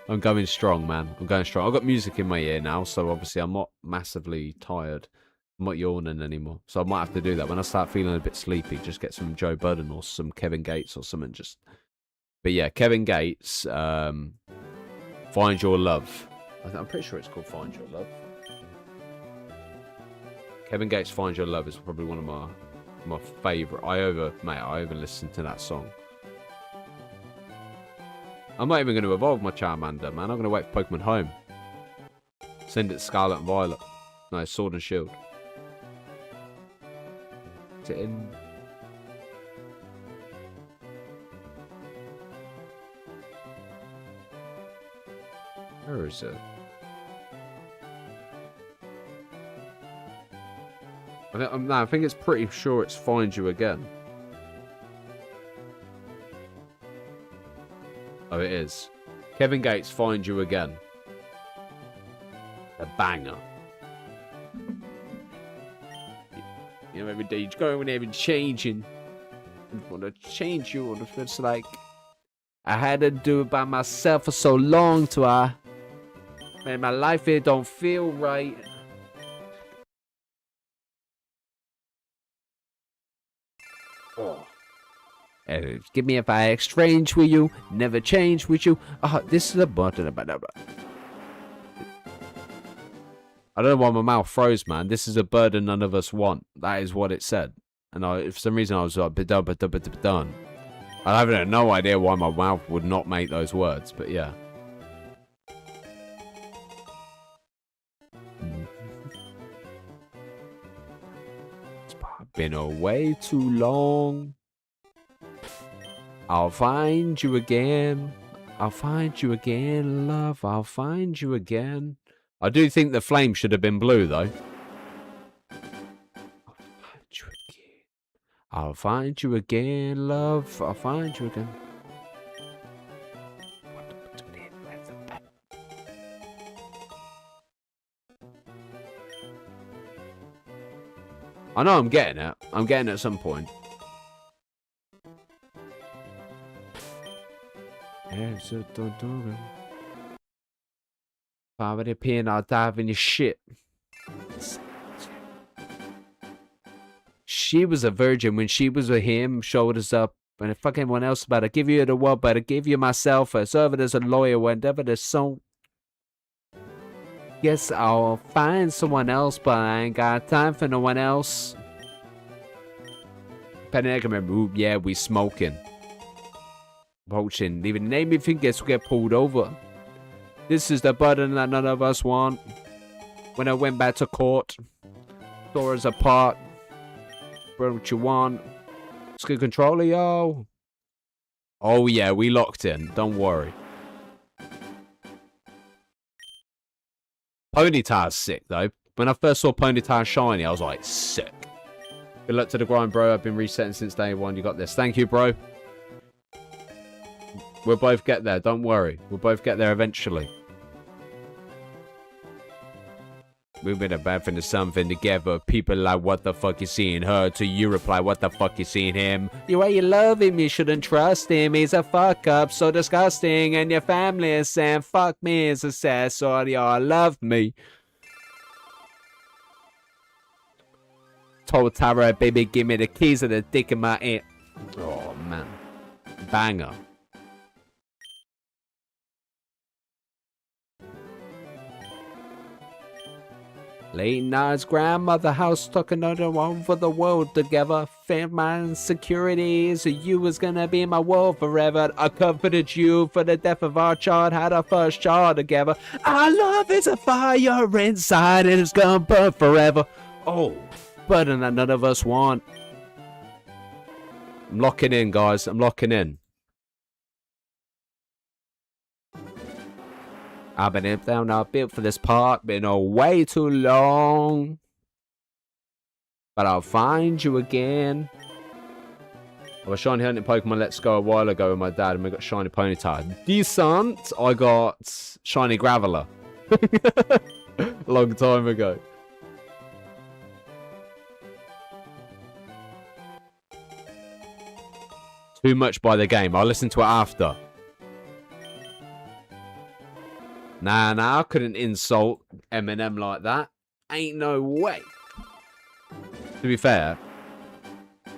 I'm going strong, man. I'm going strong. I've got music in my ear now, so obviously I'm not massively tired. I'm not yawning anymore. So I might have to do that. When I start feeling a bit sleepy, just get some Joe Budden or some Kevin Gates or something. But yeah, Kevin Gates, Find Your Love. I'm pretty sure it's called Find Your Love. Kevin Gates' Find Your Love is probably one of my favourite. I over listen to that song. I'm not even going to evolve my Charmander, man. I'm going to wait for Pokemon Home. Send it Scarlet and Violet. No, Sword and Shield. Is it in? Where is it? I think it's pretty sure it's Find You Again. Oh, it is. Kevin Gates, Find You Again. A banger. You know, every day you're going there and changing. You want to change you, and it's like I had to do it by myself for so long till I man, my life it don't feel right. Oh. Give me if I exchange with you, never change with you. This is a button. I don't know why my mouth froze, man. This is a burden none of us want. That is what it said. And for some reason I was like, done. I have no idea why my mouth would not make those words, but yeah. It's been away too long. I'll find you again. I'll find you again, love. I'll find you again. I do think the flame should have been blue, though. I'll find you again. I'll find you again, love. I'll find you again. I know I'm getting it. I'm getting it at some point. Poverty pain, I'll dive in your shit. She was a virgin when she was with him, shoulders up. And if anyone else about to give you the world, but I give you myself, I serve it as a lawyer whenever there's so. Yes, I'll find someone else, but I ain't got time for no one else. Penny, I can remember, ooh, yeah, we smoking. Poaching, leaving name your fingers will get pulled over. This is the burden that none of us want. When I went back to court, tore us apart. Bro, what you want? It's good controller, yo. Oh yeah, we locked in. Don't worry. Ponyta's sick though. When I first saw Ponyta shiny, I was like, sick. Good luck to the grind, bro. I've been resetting since day one. You got this. Thank you, bro. We'll both get there. Don't worry. We'll both get there eventually. We've been a bad thing to something together. People like, what the fuck you seeing her? To you reply, what the fuck you seeing him? The way you love him, you shouldn't trust him. He's a fuck up, so disgusting. And your family is saying, fuck me, it's a sad story. Y'all love me. Told Tara, baby, give me the keys of the dick in my ear. Oh, man. Banger. Late nights, grandmother house, took another one for the world together. Fame my insecurities, you was gonna be my world forever. I comforted you for the death of our child, had our first child together. Our love is a fire inside, and it's gonna burn forever. Oh, burden that none of us want. I'm locking in, guys. I'm locking in. I've been up, down, I've built for this part. Been away too long. But I'll find you again. I was shiny hunting Pokemon Let's Go a while ago with my dad, and we got shiny Ponyta. Decent. I got shiny Graveler. A long time ago. Too much by the game. I'll listen to it after. Nah, I couldn't insult Eminem like that. Ain't no way. To be fair,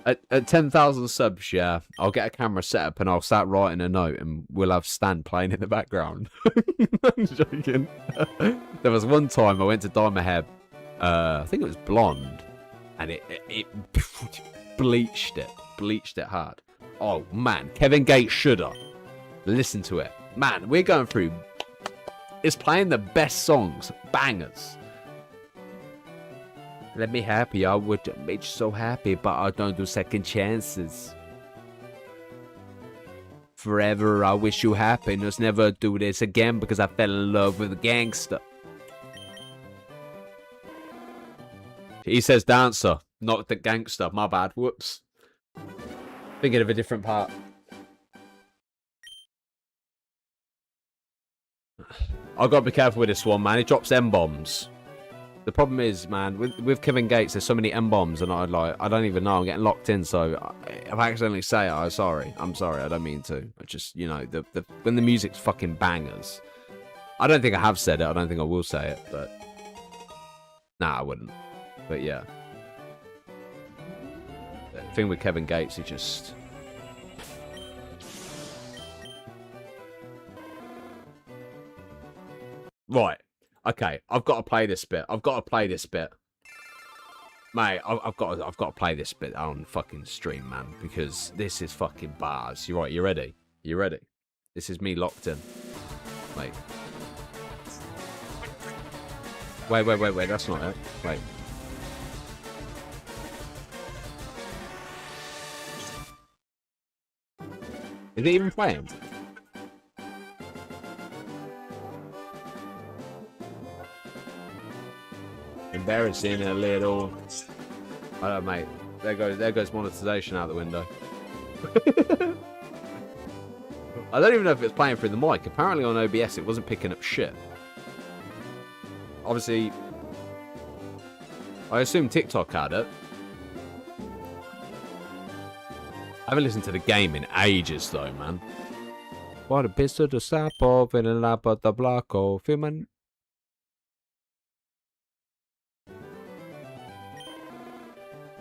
at 10,000 subs, yeah, I'll get a camera set up and I'll start writing a note and we'll have Stan playing in the background. I'm joking. There was one time I went to dye my hair, I think it was blonde, and it bleached it hard. Oh man, Kevin Gates shoulda. Listen to it. Man, we're going through, it's playing the best songs, bangers. Let me happy, I would make you so happy, but I don't do second chances. Forever, I wish you happiness, never do this again because I fell in love with a gangster. He says dancer, not the gangster, my bad, whoops. Thinking of a different part. I gotta be careful with this one, man, he drops M-bombs. The problem is, man, with Kevin Gates, there's so many M-bombs, and I don't even know. I'm getting locked in, so if I accidentally say it, I'm sorry. I don't mean to. I just, you know, when the music's fucking bangers. I don't think I have said it. I don't think I will say it, but... Nah, I wouldn't. But yeah. The thing with Kevin Gates, he just... Right. Okay, I've got to play this bit. Mate, I've got to play this bit on fucking stream, man, because this is fucking bars. You're right, you ready? You ready? This is me locked in. Wait. Wait, that's not it. Wait. Is it even playing? Embarrassing a little. I don't know, mate. There goes monetization out the window. I don't even know if it's playing through the mic. Apparently on OBS it wasn't picking up shit. Obviously, I assume TikTok had it. I haven't listened to the game in ages though, man. What a pistol to stop off in a lap of the block of human.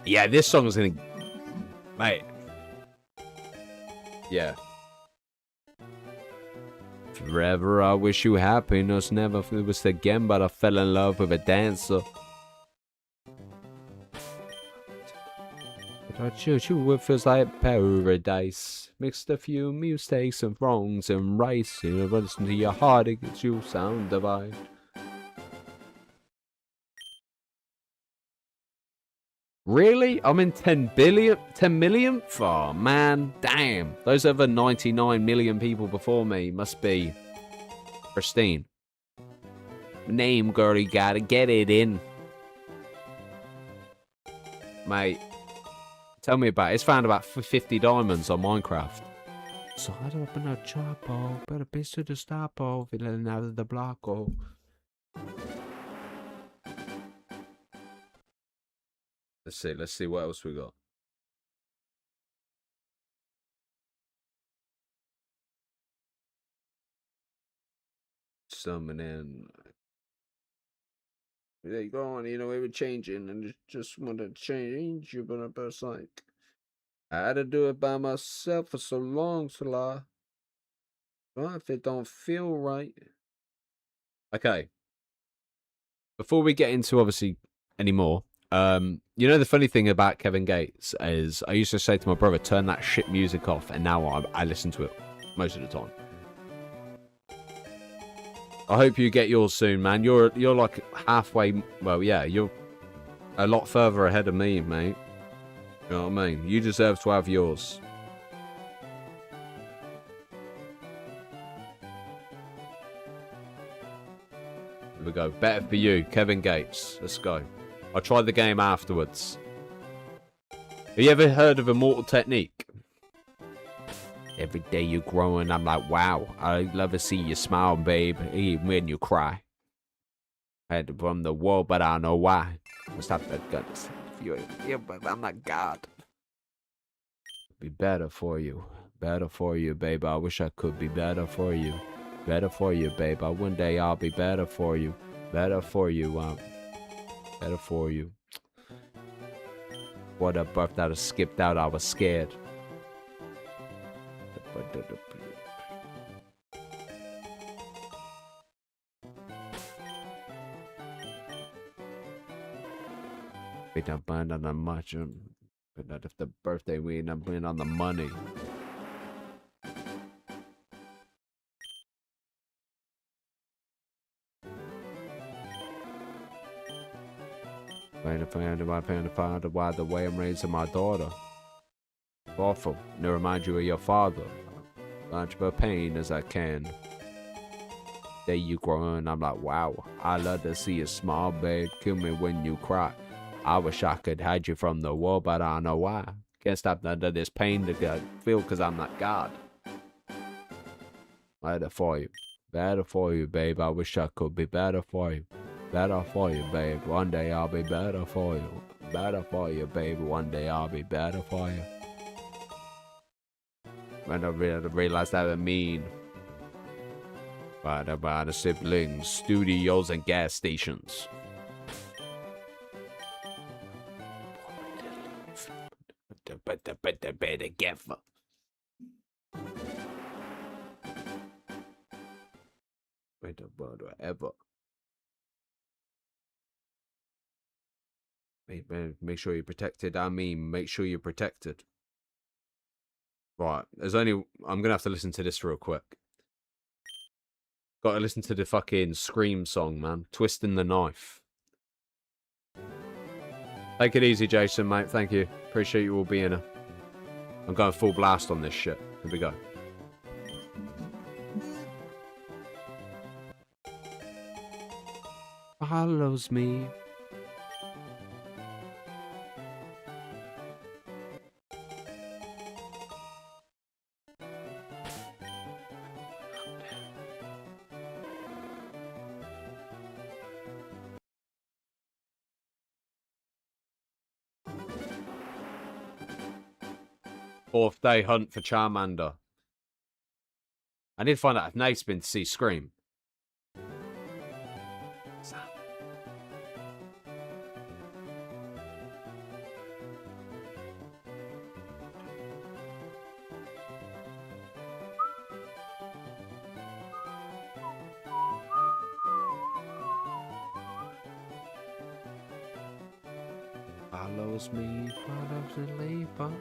Yeah, this song is gonna... Mate. Yeah. Forever I wish you happiness, never it was again, but I fell in love with a dancer. But I choose you, it feels like paradise. Mixed a few mistakes and wrongs and rights. You know, listen to your heart, it gets you sound divide. Really? I'm in 10 millionth? Oh, man. Damn. Those other 99 million people before me must be pristine. Name, girl, you gotta get it in. Mate. Tell me about it. It's found about 50 diamonds on Minecraft. So I don't open a chopper, but a piece to the stop off, and out of the block, oh. Let's see what else we got. Summoning. There you go on, you know, we were changing and just wanted to change you, but I was like, I had to do it by myself for so long, Salah. Well, if it don't feel right. Okay. Before we get into obviously any more, you know the funny thing about Kevin Gates is I used to say to my brother, turn that shit music off, and now I listen to it most of the time. I hope you get yours soon, man. You're like halfway, well, yeah, you're a lot further ahead of me, mate. You know what I mean? You deserve to have yours. Here we go. Better for you, Kevin Gates. Let's go. I tried the game afterwards. Have you ever heard of Immortal Technique? Every day you're growing, I'm like, wow. I love to see you smile, babe, even when you cry. I had to run the world, but I don't know why. Stop that gun. Yeah, but I'm not God. Be better for you. Better for you, babe. I wish I could be better for you. Better for you, babe. One day I'll be better for you. Better for you, better for you. What a birthday I skipped out. I was scared. We don't burn on the much, but not if the birthday we don't burn on the money. Why the way I'm raising my daughter. Awful. To remind you of your father. Much of a pain as I can. There you grow and I'm like, wow. I love to see you smile, babe. Kill me when you cry. I wish I could hide you from the world, but I don't know why. Can't stop under this pain to feel because I'm not God. Better for you. Better for you, babe. I wish I could be better for you. Better for you, babe. One day I'll be better for you. Better for you, babe. One day I'll be better for you. When I realized that I mean. By the siblings, studios, and gas stations. But better get for. Better ever. Make sure you're protected. I mean, make sure you're protected. Right, I'm gonna have to listen to this real quick. Gotta listen to the fucking Scream song, man. Twisting the Knife. Take it easy, Jason, mate. Thank you. Appreciate you all being here. I'm going full blast on this shit. Here we go. Follows me. Fourth day hunt for Charmander. I need to find out if Nate's been to see Scream. Follows me, follows the labor.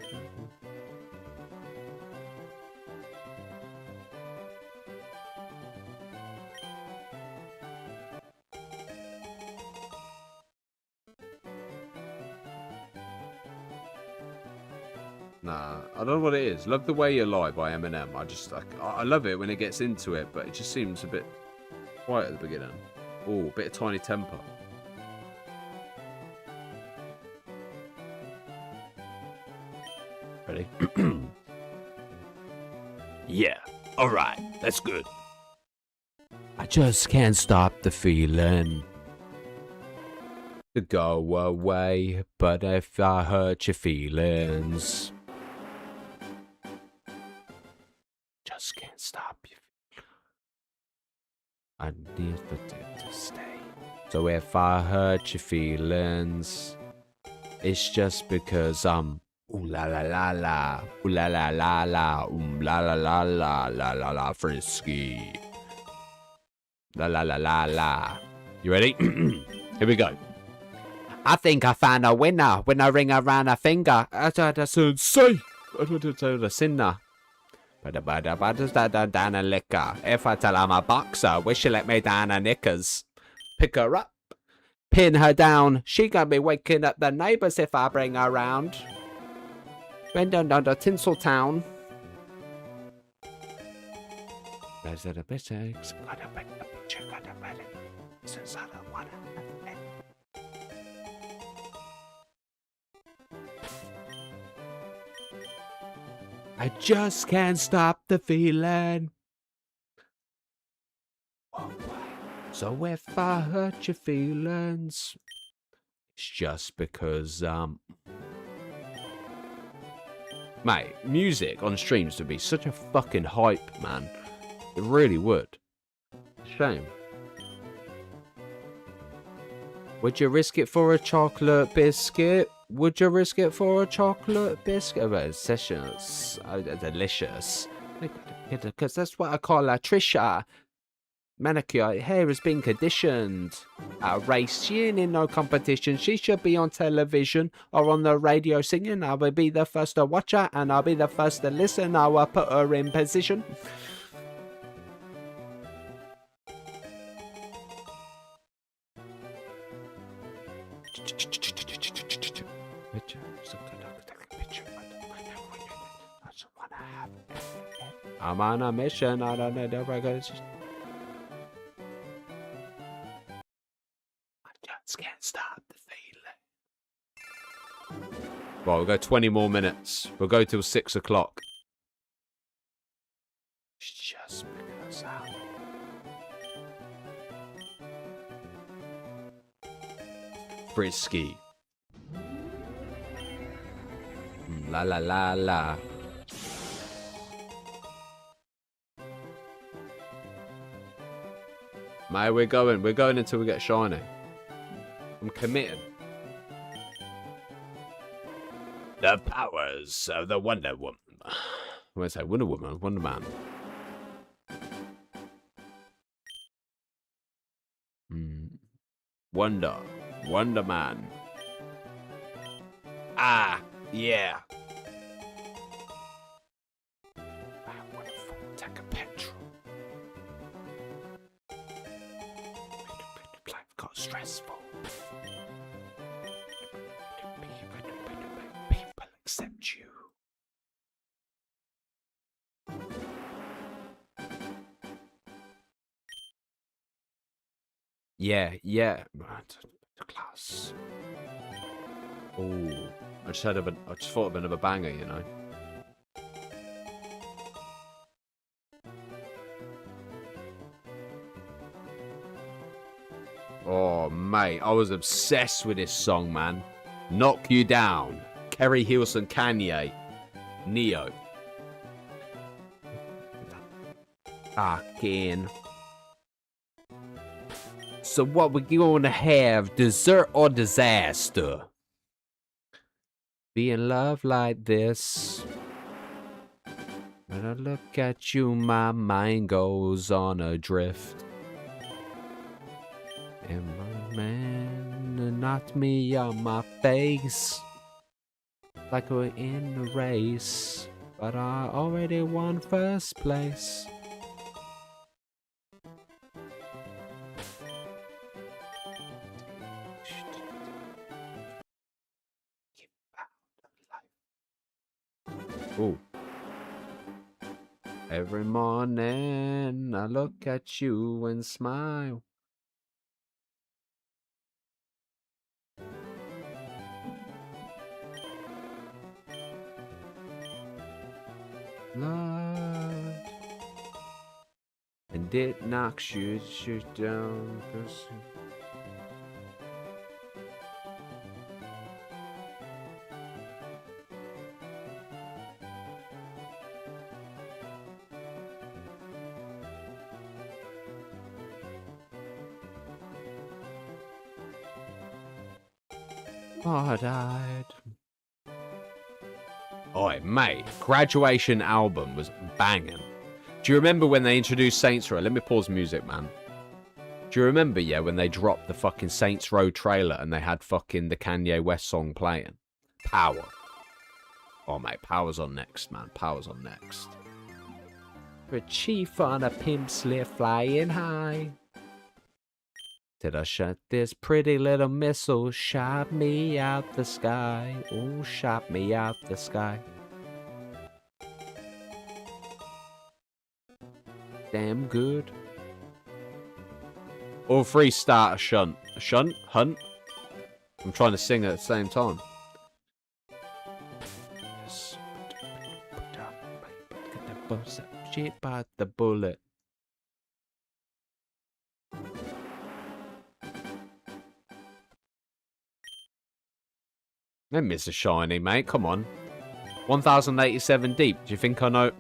Nah, I don't know what it is. Love the Way You Lie by Eminem. I love it when it gets into it, but it just seems a bit quiet at the beginning. Oh, a bit of Tiny Temper. Ready? Yeah, alright, that's good. I just can't stop the feeling to go away, but if I hurt your feelings, just can't stop you. I need for it to stay. So if I hurt your feelings, it's just because I'm ooh la la la la, ooh la la la la, la la la la, la la la frisky. La la la la la. You ready? Here we go. I think I found a winner when I ring around a finger. That's insane. The sinner. Down a liquor. If I tell I'm a boxer, wish she let me down her knickers. Pick her up, pin her down. She gonna be waking up the neighbors if I bring her round. Bend down to Tinseltown. There's a bit eggs. Got a bit of picture, got a bit since I don't want to. I just can't stop the feeling. Oh, so if I hurt your feelings, it's just because, mate, music on streams would be such a fucking hype, man. It really would. Shame. Would you risk it for a chocolate biscuit? Would you risk it for a chocolate biscuit? Well, it's delicious. Delicious. Because that's what I call a Trisha. Manicure hair has been conditioned. At a race, she ain't in no competition. She should be on television or on the radio singing. I will be the first to watch her and I'll be the first to listen. I will put her in position. I'm on a mission. I don't know the records. Can't stop the feeling. Well, we'll go 20 more minutes. We'll go till 6 o'clock. Just because Frisky. La la la la. Mate, we're going until we get shiny. I'm committed. The powers of the Wonder Woman. I want to say Wonder Woman, Wonder Man. Wonder Man. Ah, yeah. I want to take a petrol. Life got stressful. People accept you. Yeah. Class. Oh, I just thought of another banger, you know. Oh, mate, I was obsessed with this song, man. Knock You Down. Kerry Hilson, Kanye. Neo. Fucking. So what we gonna have? Dessert or disaster? Be in love like this. When I look at you, my mind goes on a drift. And my man knocked me on my face. Like we're in the race. But I already won first place. Ooh. Every morning I look at you and smile. Love. And it knocks you down. Oh, I died. Oi, mate, Graduation album was banging. Do you remember when they introduced Saints Row? Let me pause music, man. Do you remember, yeah, when they dropped the fucking Saints Row trailer and they had fucking the Kanye West song playing? Power. Oh, mate, Power's on next, man. Power's on next. A chief on a pimp slip flying high. Did I shut this pretty little missile? Shot me out the sky. Oh, shot me out the sky. Damn good. All three start a shunt. A shunt? Hunt? I'm trying to sing at the same time. Shit by the bullet. Then Mr. Shiny, mate. Come on. 1087 deep. Do you think I know?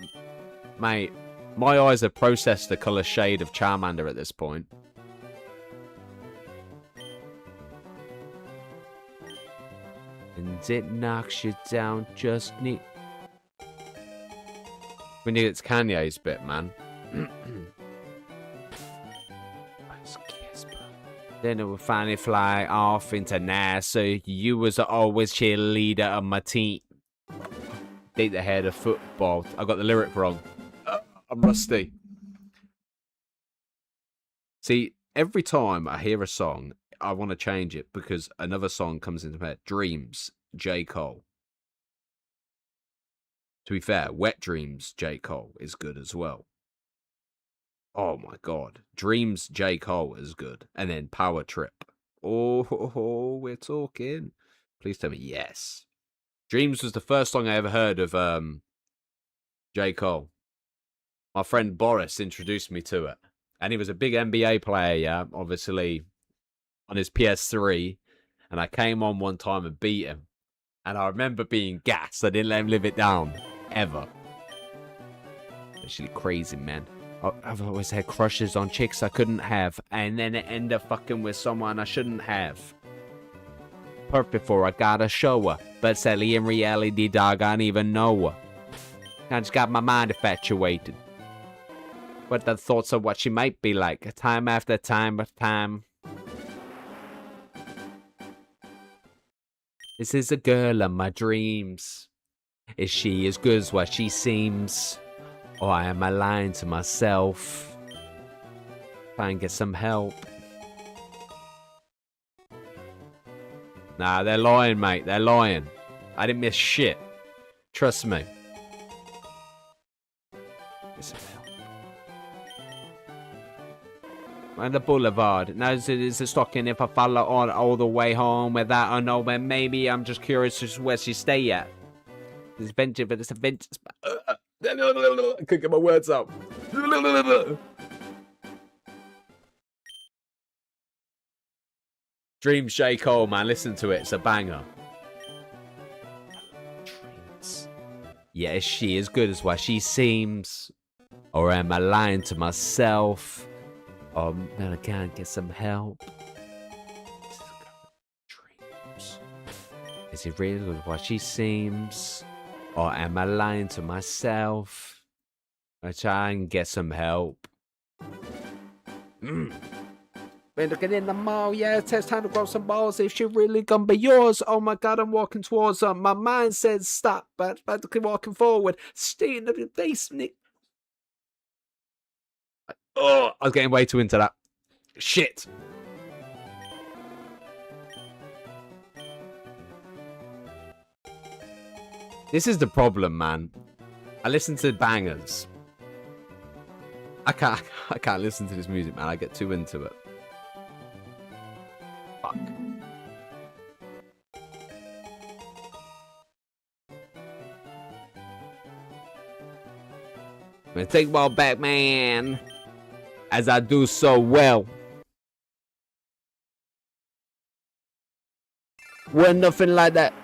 Mate, my eyes have processed the colour shade of Charmander at this point. And it knocks you down just neat. We need it's Kanye's bit, man. Then it would finally fly off into NASA. You was always cheerleader of my team. Date the head of football. I got the lyric wrong. I'm rusty. See, every time I hear a song, I want to change it because another song comes into my head. Dreams, J. Cole. To be fair, Wet Dreams, J. Cole is good as well. Oh my God. Dreams, J. Cole is good. And then Power Trip. Oh, we're talking. Please tell me yes. Dreams was the first song I ever heard of J. Cole. My friend Boris introduced me to it. And he was a big NBA player, yeah, obviously, on his PS3. And I came on one time and beat him. And I remember being gassed. I didn't let him live it down. Ever. Actually crazy, man. I've always had crushes on chicks I couldn't have. And then it ended up fucking with someone I shouldn't have. Perfect before I got a show her. But sadly in reality, dog, I don't even know her. I just got my mind infatuated. But the thoughts of what she might be like. Time after time after time. This is a girl of my dreams. Is she as good as what she seems? Or am I lying to myself? Try and get some help. Nah, they're lying, mate. They're lying. I didn't miss shit. Trust me. Get some help. On the boulevard. Now is it stalking if I follow on all the way home without I know, but maybe I'm just curious as to where she stay at. This venture, but it's a venture. I couldn't get my words up. Dreams, J. Cole, man. Listen to it. It's a banger. Dreams. Yeah, is she as good as what she seems? Or am I lying to myself? Oh, man, I can't get some help. Dreams. Is it really good as what she seems? Or am I lying to myself? I try and get some help. Been looking in the mall, yeah, it's time to grow some balls. If she really gonna be yours, oh my God, I'm walking towards her. My mind says stop, but I'm walking forward. Stay in the basement. Oh, I was getting way too into that. Shit. This is the problem, man. I listen to bangers. I can't listen to this music, man. I get too into it. Fuck. I'm gonna take ball back, man. As I do so well. We're nothing like that.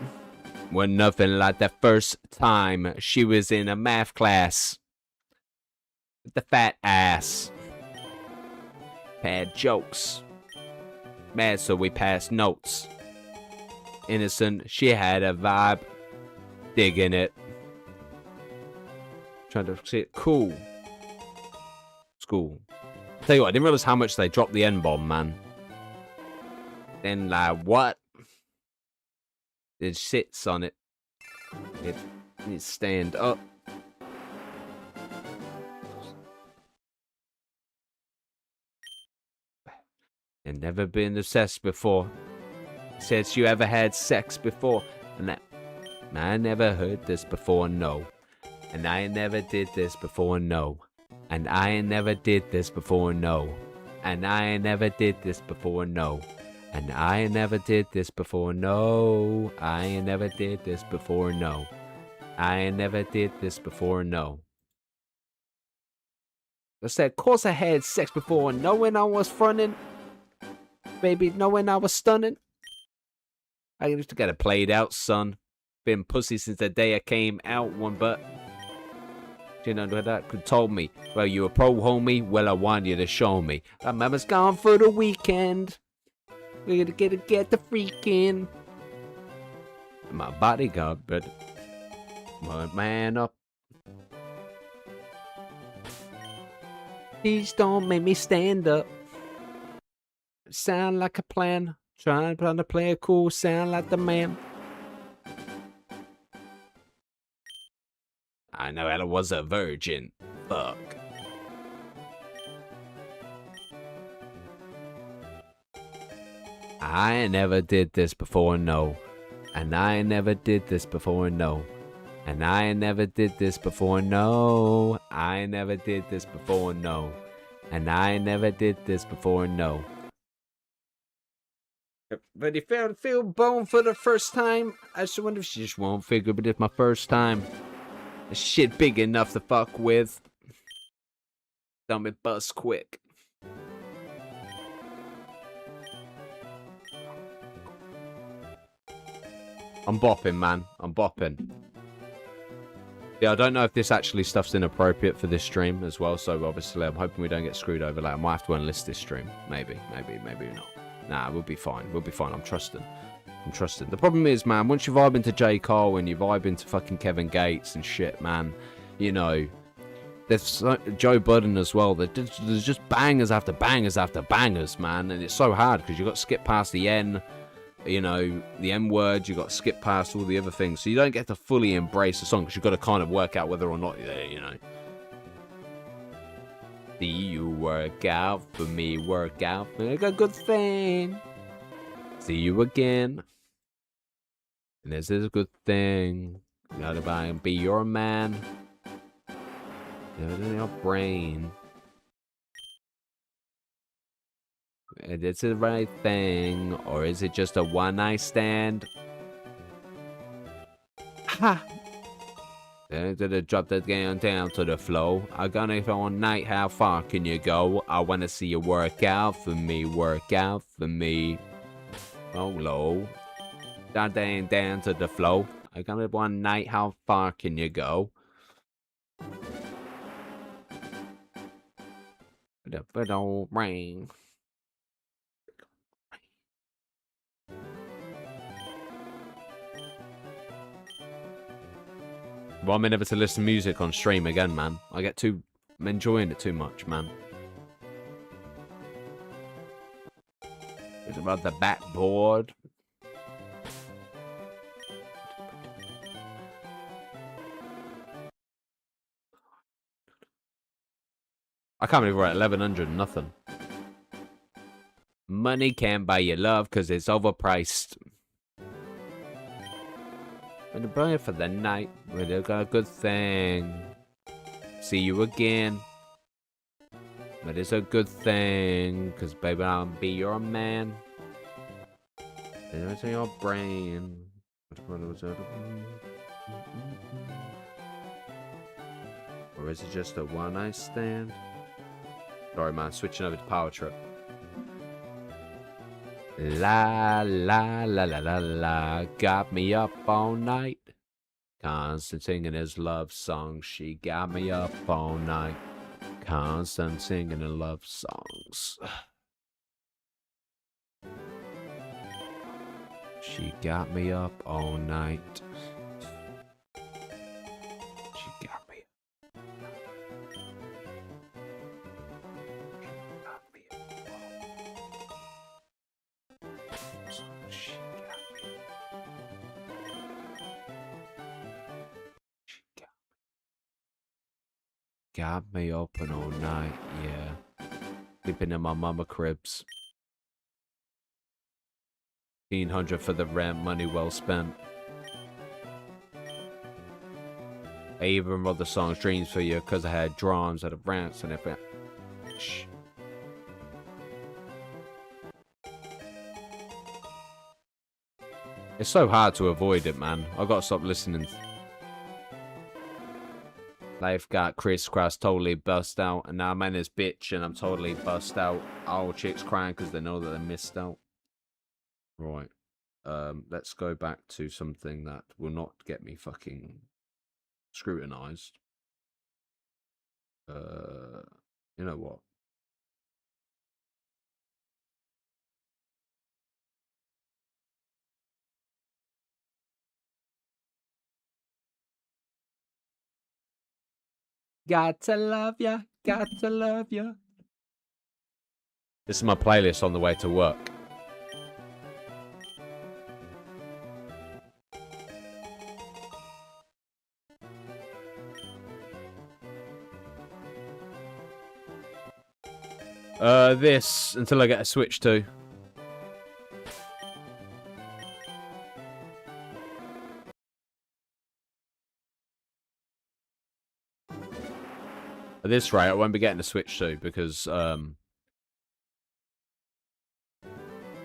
We're nothing like the first time she was in a math class. With the fat ass. Bad jokes. Mad, so we passed notes. Innocent, she had a vibe. Digging it. Trying to see it cool. School. Tell you what, I didn't realize how much they dropped the N-bomb, man. Then, like, what? It sits on it. It needs to stand up. And never been obsessed before. Says you ever had sex before. And that, I never heard this before, no. And I never did this before, no. And I never did this before, no. And I never did this before, no. And I never did this before, no. I never did this before, no. I never did this before, no. I said, of course I had sex before, knowing I was fronting. Baby, knowing I was stunning. I used to get it played out, son. Been pussy since the day I came out, one but. You know what that could told me? Well, you a pro homie? Well, I want you to show me. My mama's gone for the weekend. We're gonna get the freaking. My bodyguard, but my man up. Please don't make me stand up. Sound like a plan. Trying to play it cool. Sound like the man. I know Ella was a virgin. Fuck. I never did this before, no. And I never did this before, no. And I never did this before, no. I never did this before, no. And I never did this before, no. But if I feel bone for the first time, I just wonder if she just won't figure, but it's my first time. This shit big enough to fuck with. Tell me bust quick. I'm bopping, man. I'm bopping. Yeah, I don't know if this actually stuff's inappropriate for this stream as well, so obviously I'm hoping we don't get screwed over. Like, I might have to unlist this stream. Maybe not. Nah, we'll be fine. We'll be fine. I'm trusting. The problem is, man, once you vibe into J. Cole and you vibe into fucking Kevin Gates and shit, man, you know, there's Joe Budden as well. There's just bangers after bangers after bangers, man, and it's so hard because you got to skip past the N. You know, the M word, you got to skip past all the other things. So you don't get to fully embrace the song because you've got to kind of work out whether or not you're there, you know. See you work out for me, work out for me, like a good thing. See you again. And this is a good thing. Gotta buy and be your man. Have it in your brain. Is it the right thing, or is it just a one-night stand? Ha! Drop that game down to the flow. I'm gonna go all night, how far can you go? I wanna see you work out for me, work out for me. Oh, low. Down to the flow. I'm gonna one night, how far can you go? The don't ring. Well, I'm never to listen to music on stream again, man. I'm enjoying it too much, man. It's about the backboard. I can't believe we're at 1100 nothing. Money can't buy you love because it's overpriced. Gonna buy it for the night. We got a good thing. See you again. But it's a good thing, cause baby, I'll be your man. It's in your brain. Or is it just a one-night stand? Sorry, man. Switching over to Power Trip. La la la la la la, got me up all night. Constant singing his love song. She got me up all night. Constant singing her love songs. She got me up all night. She got me. She got me up all she got me. She got me open all night, yeah. Sleeping in my mama cribs. 1,500 for the rent, money well spent. I even wrote the song Dreams for You because I had drums at the rants and everything. Shh. It's so hard to avoid it, man. I gotta stop listening. Life got crisscrossed, totally bust out, and now I'm in this bitch and I'm totally bust out. All chicks crying because they know that they missed out. Right. Let's go back to something that will not get me fucking scrutinized. You know what? Got to love ya. Got to love ya. This is my playlist on the way to work. This until I get a Switch too. At this rate, I won't be getting a Switch too because this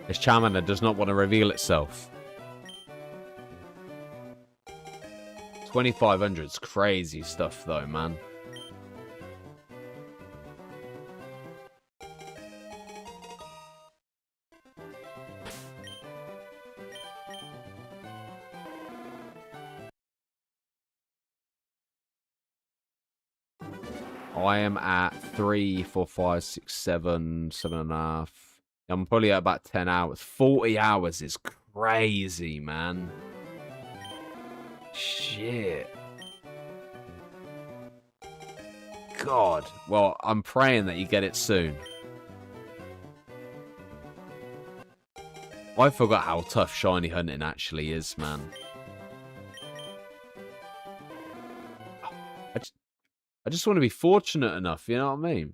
Charmander does not want to reveal itself. 2500's crazy stuff though, man. I am at 3, 4, 5, 6, 7, 7.5. I'm probably at about 10 hours. 40 hours is crazy, man. Shit. God. Well, I'm praying that you get it soon. I forgot how tough shiny hunting actually is, man. I just want to be fortunate enough, you know what I mean?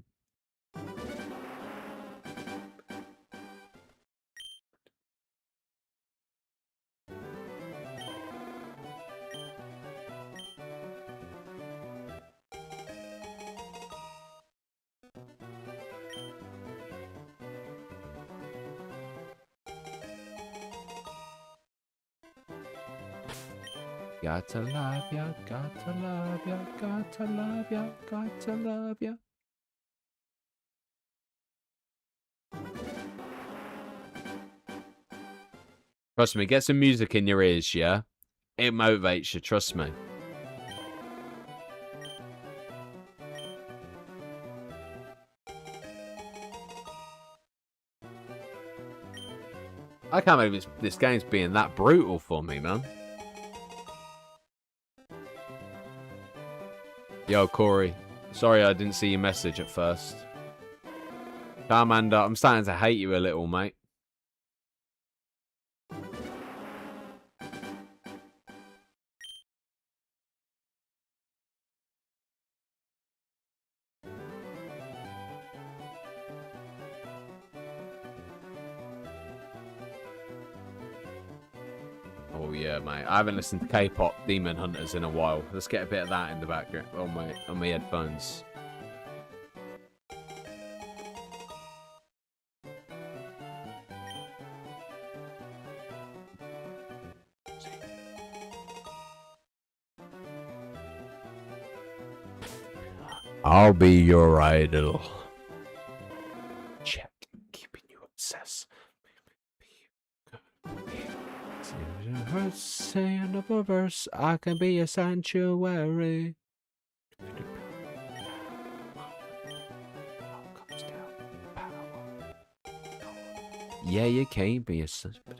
Got to love ya, got to love ya, got to love ya, got to love ya. Trust me, get some music in your ears, yeah? It motivates you, trust me. I can't believe this game's being that brutal for me, man. Yo, Corey. Sorry I didn't see your message at first. Charmander, I'm starting to hate you a little, mate. Oh yeah, mate. I haven't listened to K-pop Demon Hunters in a while. Let's get a bit of that in the background on my headphones. I'll be your idol. Check. Keeping you obsessed. Say another verse. I can be a sanctuary. Yeah, you can't be a sanctuary.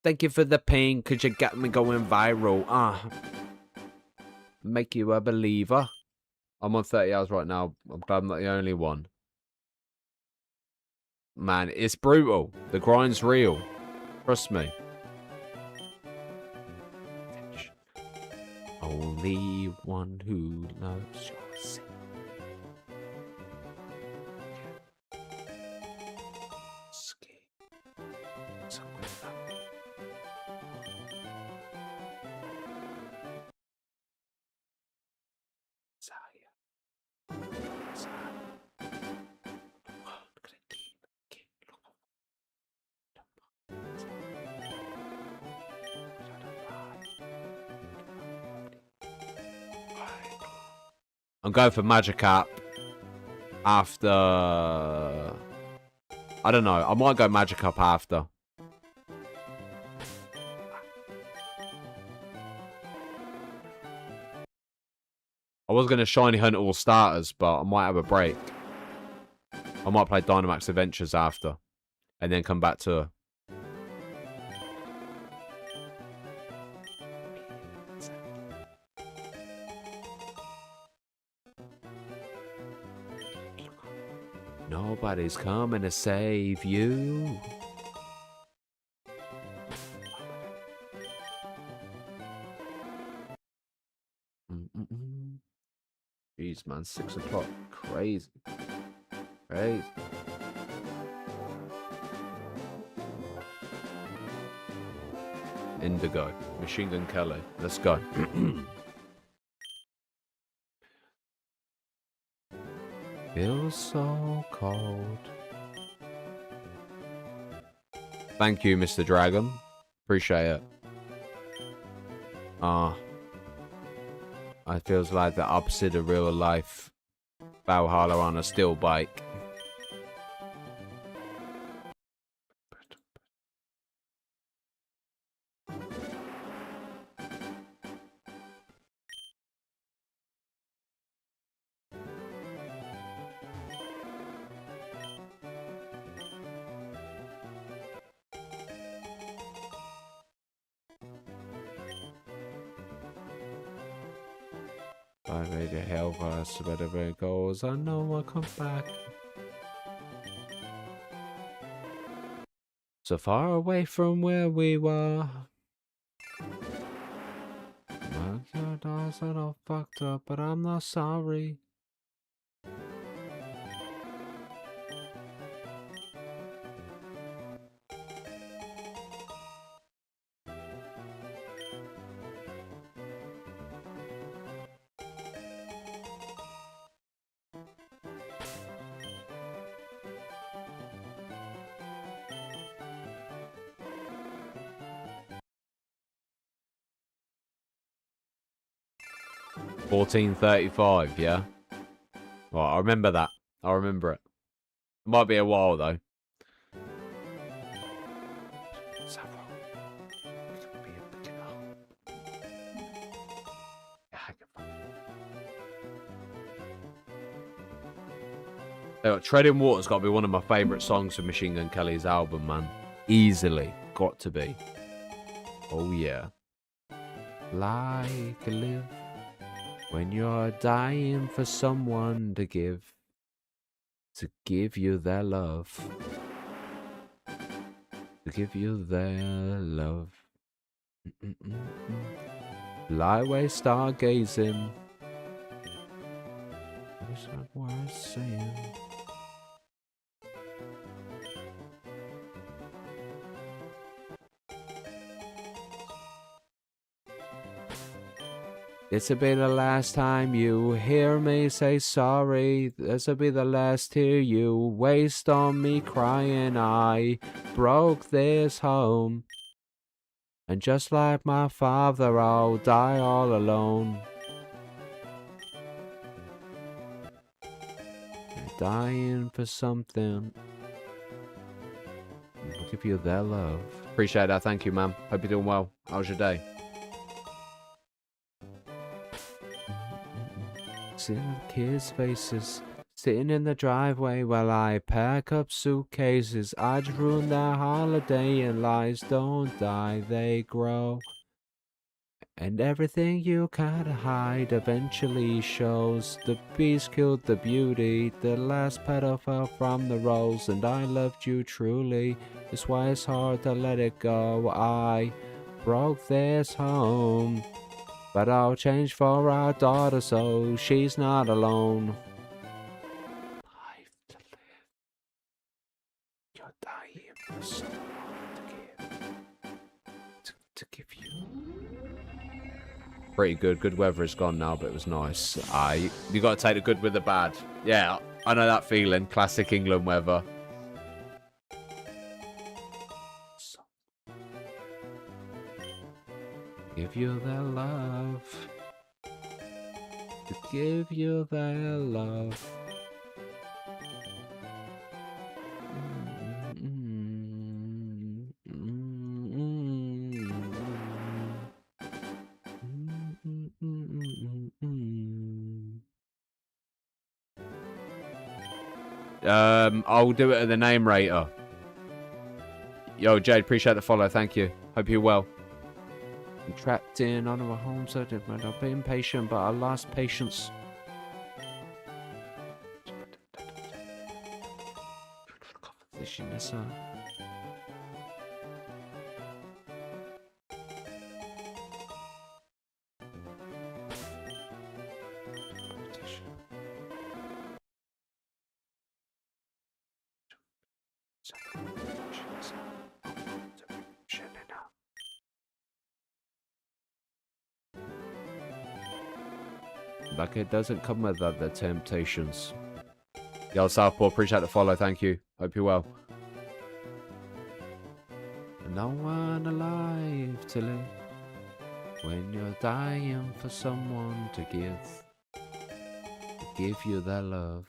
Thank you for the pain, cause you got me going viral. Make you a believer. I'm on 30 hours right now. I'm glad I'm not the only one. Man, it's brutal. The grind's real. Trust me. Only one who loves your sin. I'm going for Magikarp after... I don't know. I might go Magikarp after. I was going to Shiny Hunt all starters, but I might have a break. I might play Dynamax Adventures after. And then come back to... Nobody's coming to save you. Jeez, man, 6 o'clock. Crazy. Crazy. Indigo. Machine Gun Kelly. Let's go. Feels so cold. Thank you, Mr. Dragon. Appreciate it. It feels like the opposite of real life. Valhalla on a steel bike. I made a hell for us, whatever it goes, I know I'll come back. So far away from where we were. Your doors are all fucked up, but I'm not sorry. $14.35, yeah? Well, I remember that. I remember it. It might be a while, though. Treading Water's got to be one of my favourite songs from Machine Gun Kelly's album, man. Easily. Got to be. Oh, yeah. Like a live when you're dying for someone to give you their love. To give you their love. Fly away stargazing. Wish that was saying. This'll be the last time you hear me say sorry. This'll be the last tear you waste on me crying. I broke this home. And just like my father, I'll die all alone. Dying for something. I'll give you their love. Appreciate that. Thank you, man. Hope you're doing well. How's your day? Sitting with kids' faces, sitting in the driveway while I pack up suitcases. I just ruined their holiday, and lies don't die, they grow. And everything you can't hide eventually shows. The beast killed the beauty, the last petal fell from the rose, and I loved you truly. That's why it's hard to let it go. I broke this home. But I'll change for our daughter so she's not alone. Life to live. You're dying for someone to give you. Pretty good. Good weather is gone now, but it was nice. You got to take the good with the bad. Yeah, I know that feeling. Classic England weather. Give you their love. To give you their love. I'll do it at the name rater. Yo, Jade, appreciate the follow. Thank you. Hope you're well. I'm trapped in under a home, so I've been impatient, but I lost patience. Like it doesn't come with other temptations. Yo, Southpaw, appreciate the follow. Thank you. Hope you're well. No one alive to live when you're dying for someone to give you their love,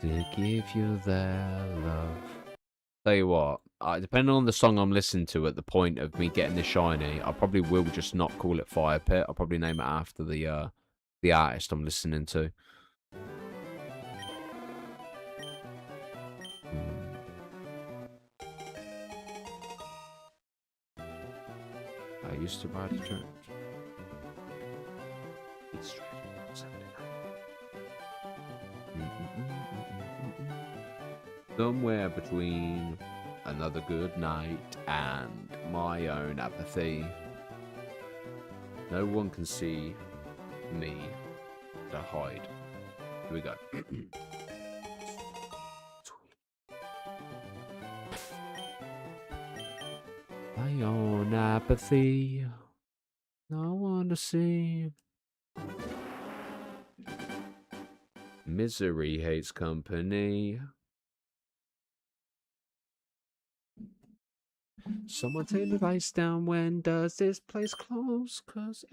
to give you their love. Tell you what, depending on the song I'm listening to at the point of me getting the shiny, I probably will just not call it Fire Pit. I'll probably name it after the artist I'm listening to. I used to ride the track. Somewhere between another good night and my own apathy. No one can see me to hide. Here we go. My own apathy. No one to see. Misery hates company. Someone take the lights down. When does this place close? 'Cause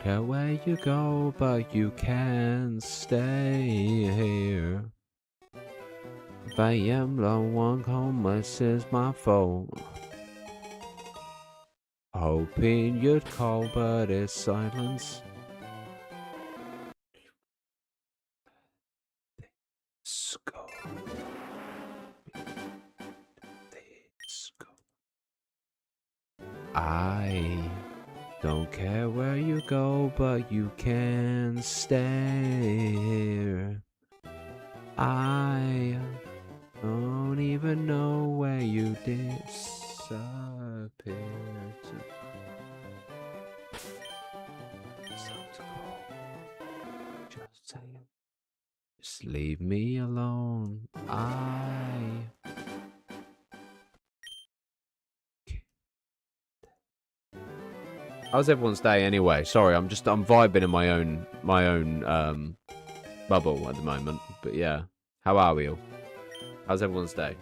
care where you go, but you can't stay here. If I am the one homeless, is my fault. Hoping you'd call, but it's silence. Let's go. Let's go. I don't care where you go, but you can stay here. I don't even know where you disappeared to. It's time to go. Just saying. Just leave me alone. How's everyone's day anyway? Sorry, I'm vibing in my own bubble at the moment. But yeah, how are we all? How's everyone's day?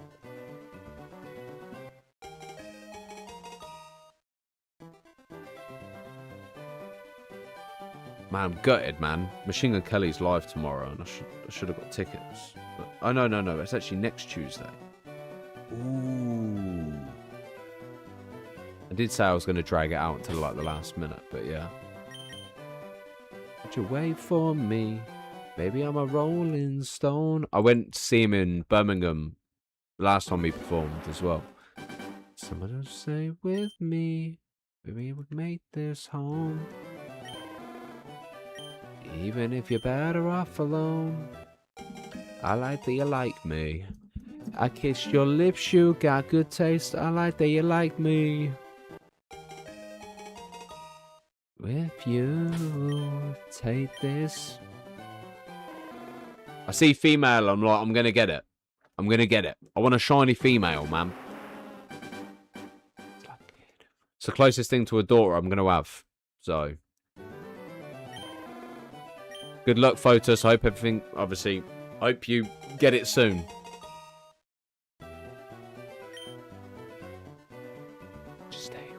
Man, I'm gutted, man. Machine Gun Kelly's live tomorrow, and I should have got tickets. But oh no, it's actually next Tuesday. Ooh. I did say I was going to drag it out until like the last minute, but yeah. Would you wait for me? Maybe I'm a rolling stone. I went to see him in Birmingham last time he performed as well. Someone will stay with me. Maybe we would make this home. Even if you're better off alone. I like that you like me. I kissed your lips, you got good taste. I like that you like me. If you take this. I see female, I'm like, I'm gonna get it. I'm gonna get it. I want a shiny female, man. It's the closest thing to a daughter I'm gonna have. So. Good luck, Photos. I hope everything, obviously, hope you get it soon. Just stay.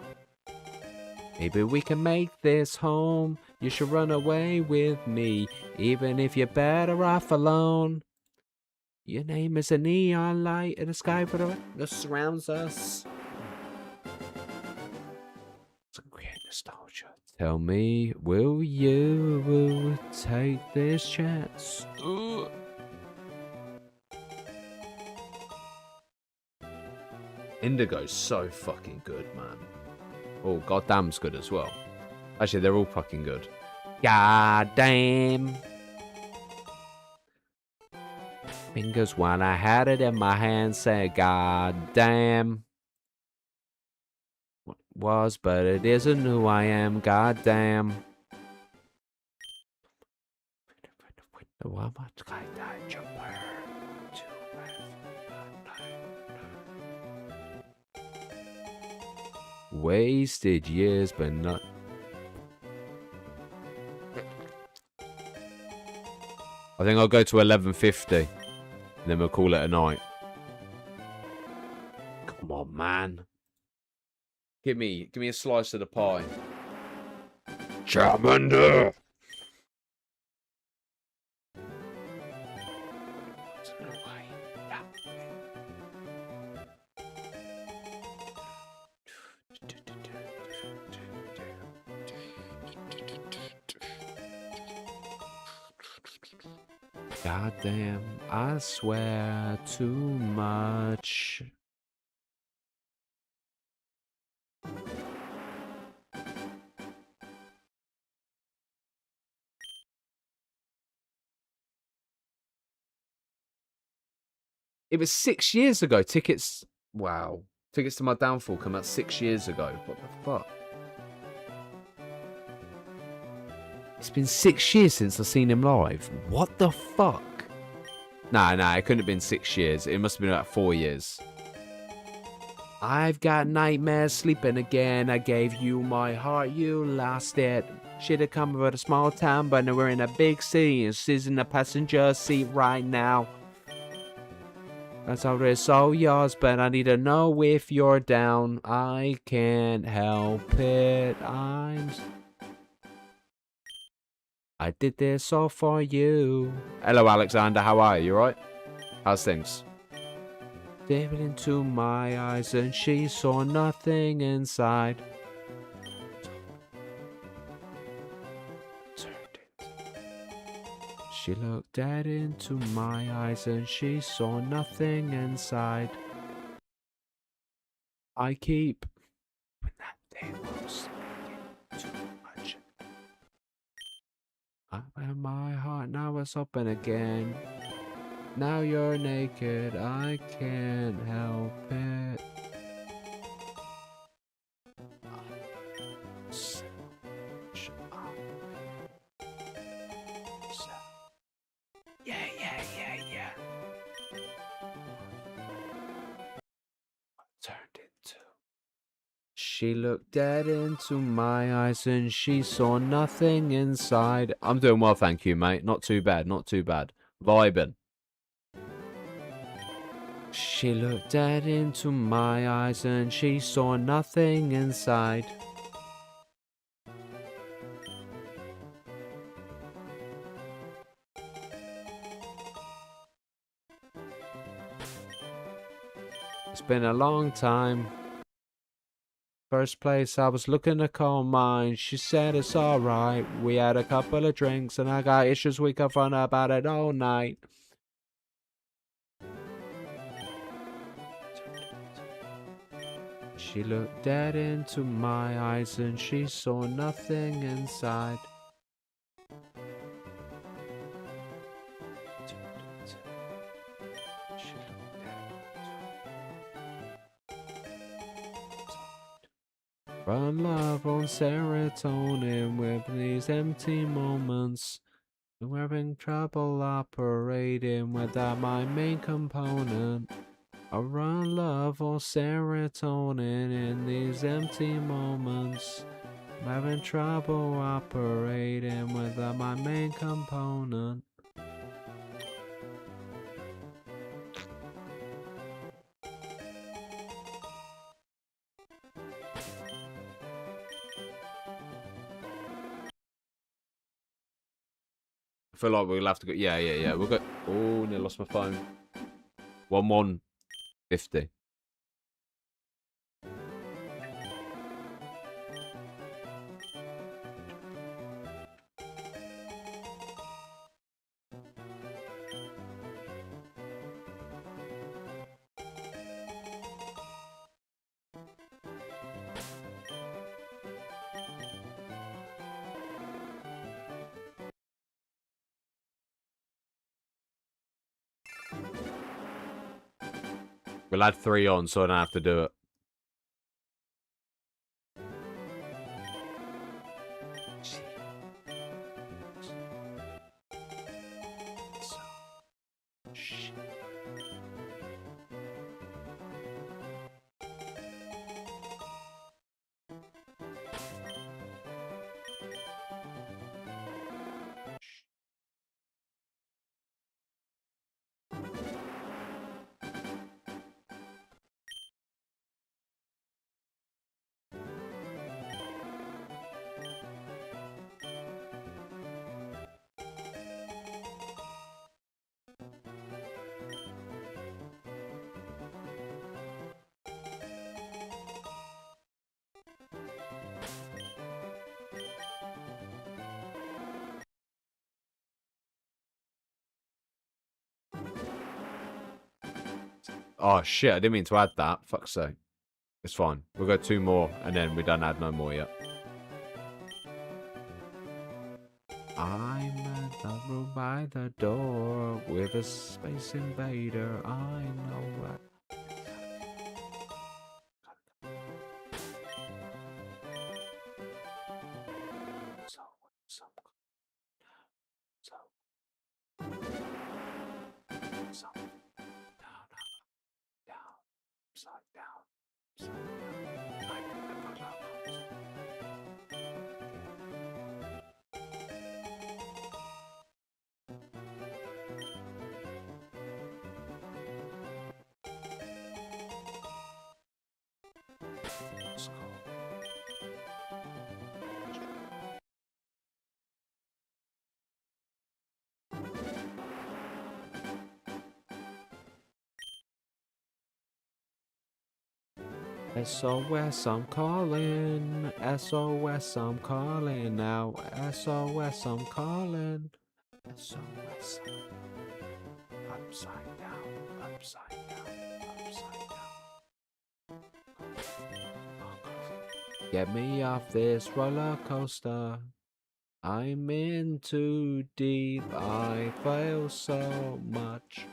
Maybe we can make this home. You should run away with me, even if you're better off alone. Your name is a neon light in the sky for that surrounds us. It's a great nostalgia. Tell me, will you take this chance? Indigo's so fucking good, man. Oh, goddamn's good as well. Actually, they're all fucking good. Goddamn. Fingers when I had it in my hand, say goddamn. What was, but it isn't who I am, goddamn. Wasted years, but not. I think I'll go to 11:50, and then we'll call it a night. Come on, man. Give me a slice of the pie. Charmander. Goddamn, I swear too much. It was 6 years ago. Tickets. Wow. Tickets to My Downfall come out 6 years ago. What the fuck? It's been 6 years since I've seen him live. What the fuck? Nah, it couldn't have been 6 years. It must have been about 4 years. I've got nightmares sleeping again. I gave you my heart, you lost it. Should have come from a small town, but now we're in a big city. And she's in the passenger seat right now. That's already all yours, but I need to know if you're down. I can't help it. I did this all for you. Hello, Alexander. How are you? You right? How's things? Staring into my eyes, and she saw nothing inside. She looked dead into my eyes, and she saw nothing inside. I keep when that day was too much. And my heart now is open again. Now you're naked, I can't help it. Yeah. Turned into. She looked dead into my eyes and she saw nothing inside. I'm doing well, thank you, mate. Not too bad, not too bad. Vibing. She looked dead into my eyes and she saw nothing inside. It's been a long time. First place, I was looking to call mine. She said it's alright. We had a couple of drinks and I got issues we could run about it all night. She looked dead into my eyes and she saw nothing inside. Run love on serotonin with these empty moments. We're having trouble operating without my main component. I run love on serotonin in these empty moments. I'm having trouble operating without my main component. I feel like we'll have to go. Yeah. We'll go. Oh, nearly lost my phone. 1150. We'll add 3 on, so I don't have to do it. Oh shit, I didn't mean to add that. Fuck's sake. It's fine. We'll go 2 more, and then we don't add no more yet. I'm at the room by the door with a space invader. I know what. SOS, I'm calling. SOS, I'm calling now. SOS, I'm calling. SOS. Upside down, upside down, upside down. Get me off this roller coaster. I'm in too deep. I fail so much.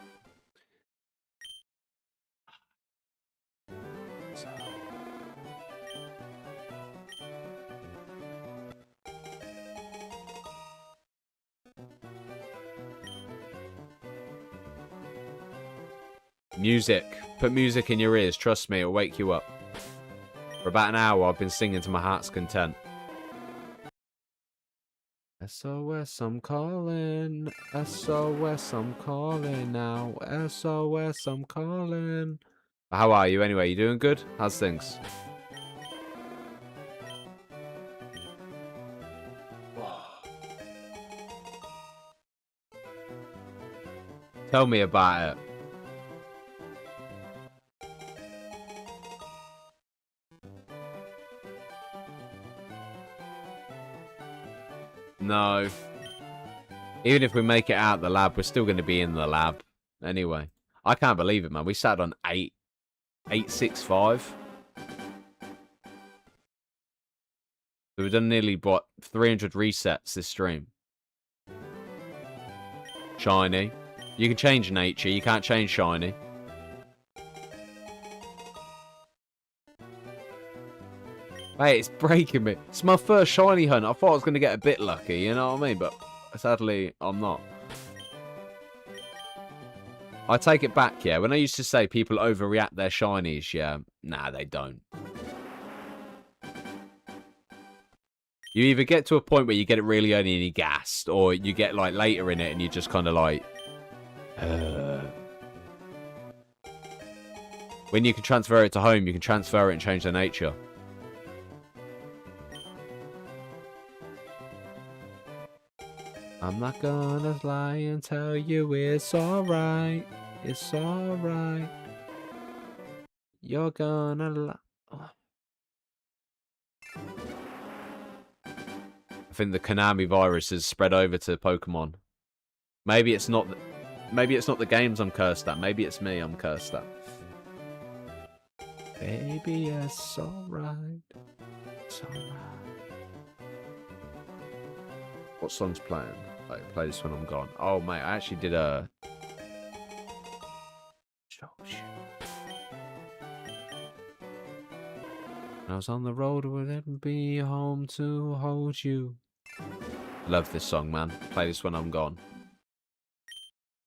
Music. Put music in your ears. Trust me, it'll wake you up. For about an hour, I've been singing to my heart's content. SOS, I'm calling. SOS, I'm calling now. SOS, I'm calling. How are you anyway? You doing good? How's things? Tell me about it. No. Even if we make it out the lab, we're still going to be in the lab. Anyway. I can't believe it, man. We sat on 865. So we've done nearly, what, 300 resets this stream. Shiny. You can change nature. You can't change shiny. Mate, it's breaking me. It's my first shiny hunt. I thought I was going to get a bit lucky, you know what I mean? But sadly, I'm not. I take it back, yeah. When I used to say people overreact their shinies, yeah. Nah, they don't. You either get to a point where you get it really early and you're gassed, or you get like later in it and you're just kind of like... When you can transfer it to home, you can transfer it and change their nature. I'm not gonna lie and tell you it's alright. It's alright. You're gonna lie. Oh. I think the Konami virus has spread over to Pokemon. Maybe it's not. Maybe it's not the games I'm cursed at. Maybe it's me I'm cursed at. Baby, it's alright. It's alright. What song's playing? I play this when I'm gone. Oh, mate, I actually did a... Oh, shit. I was on the road with it, be home to hold you. Love this song, man. Play this when I'm gone.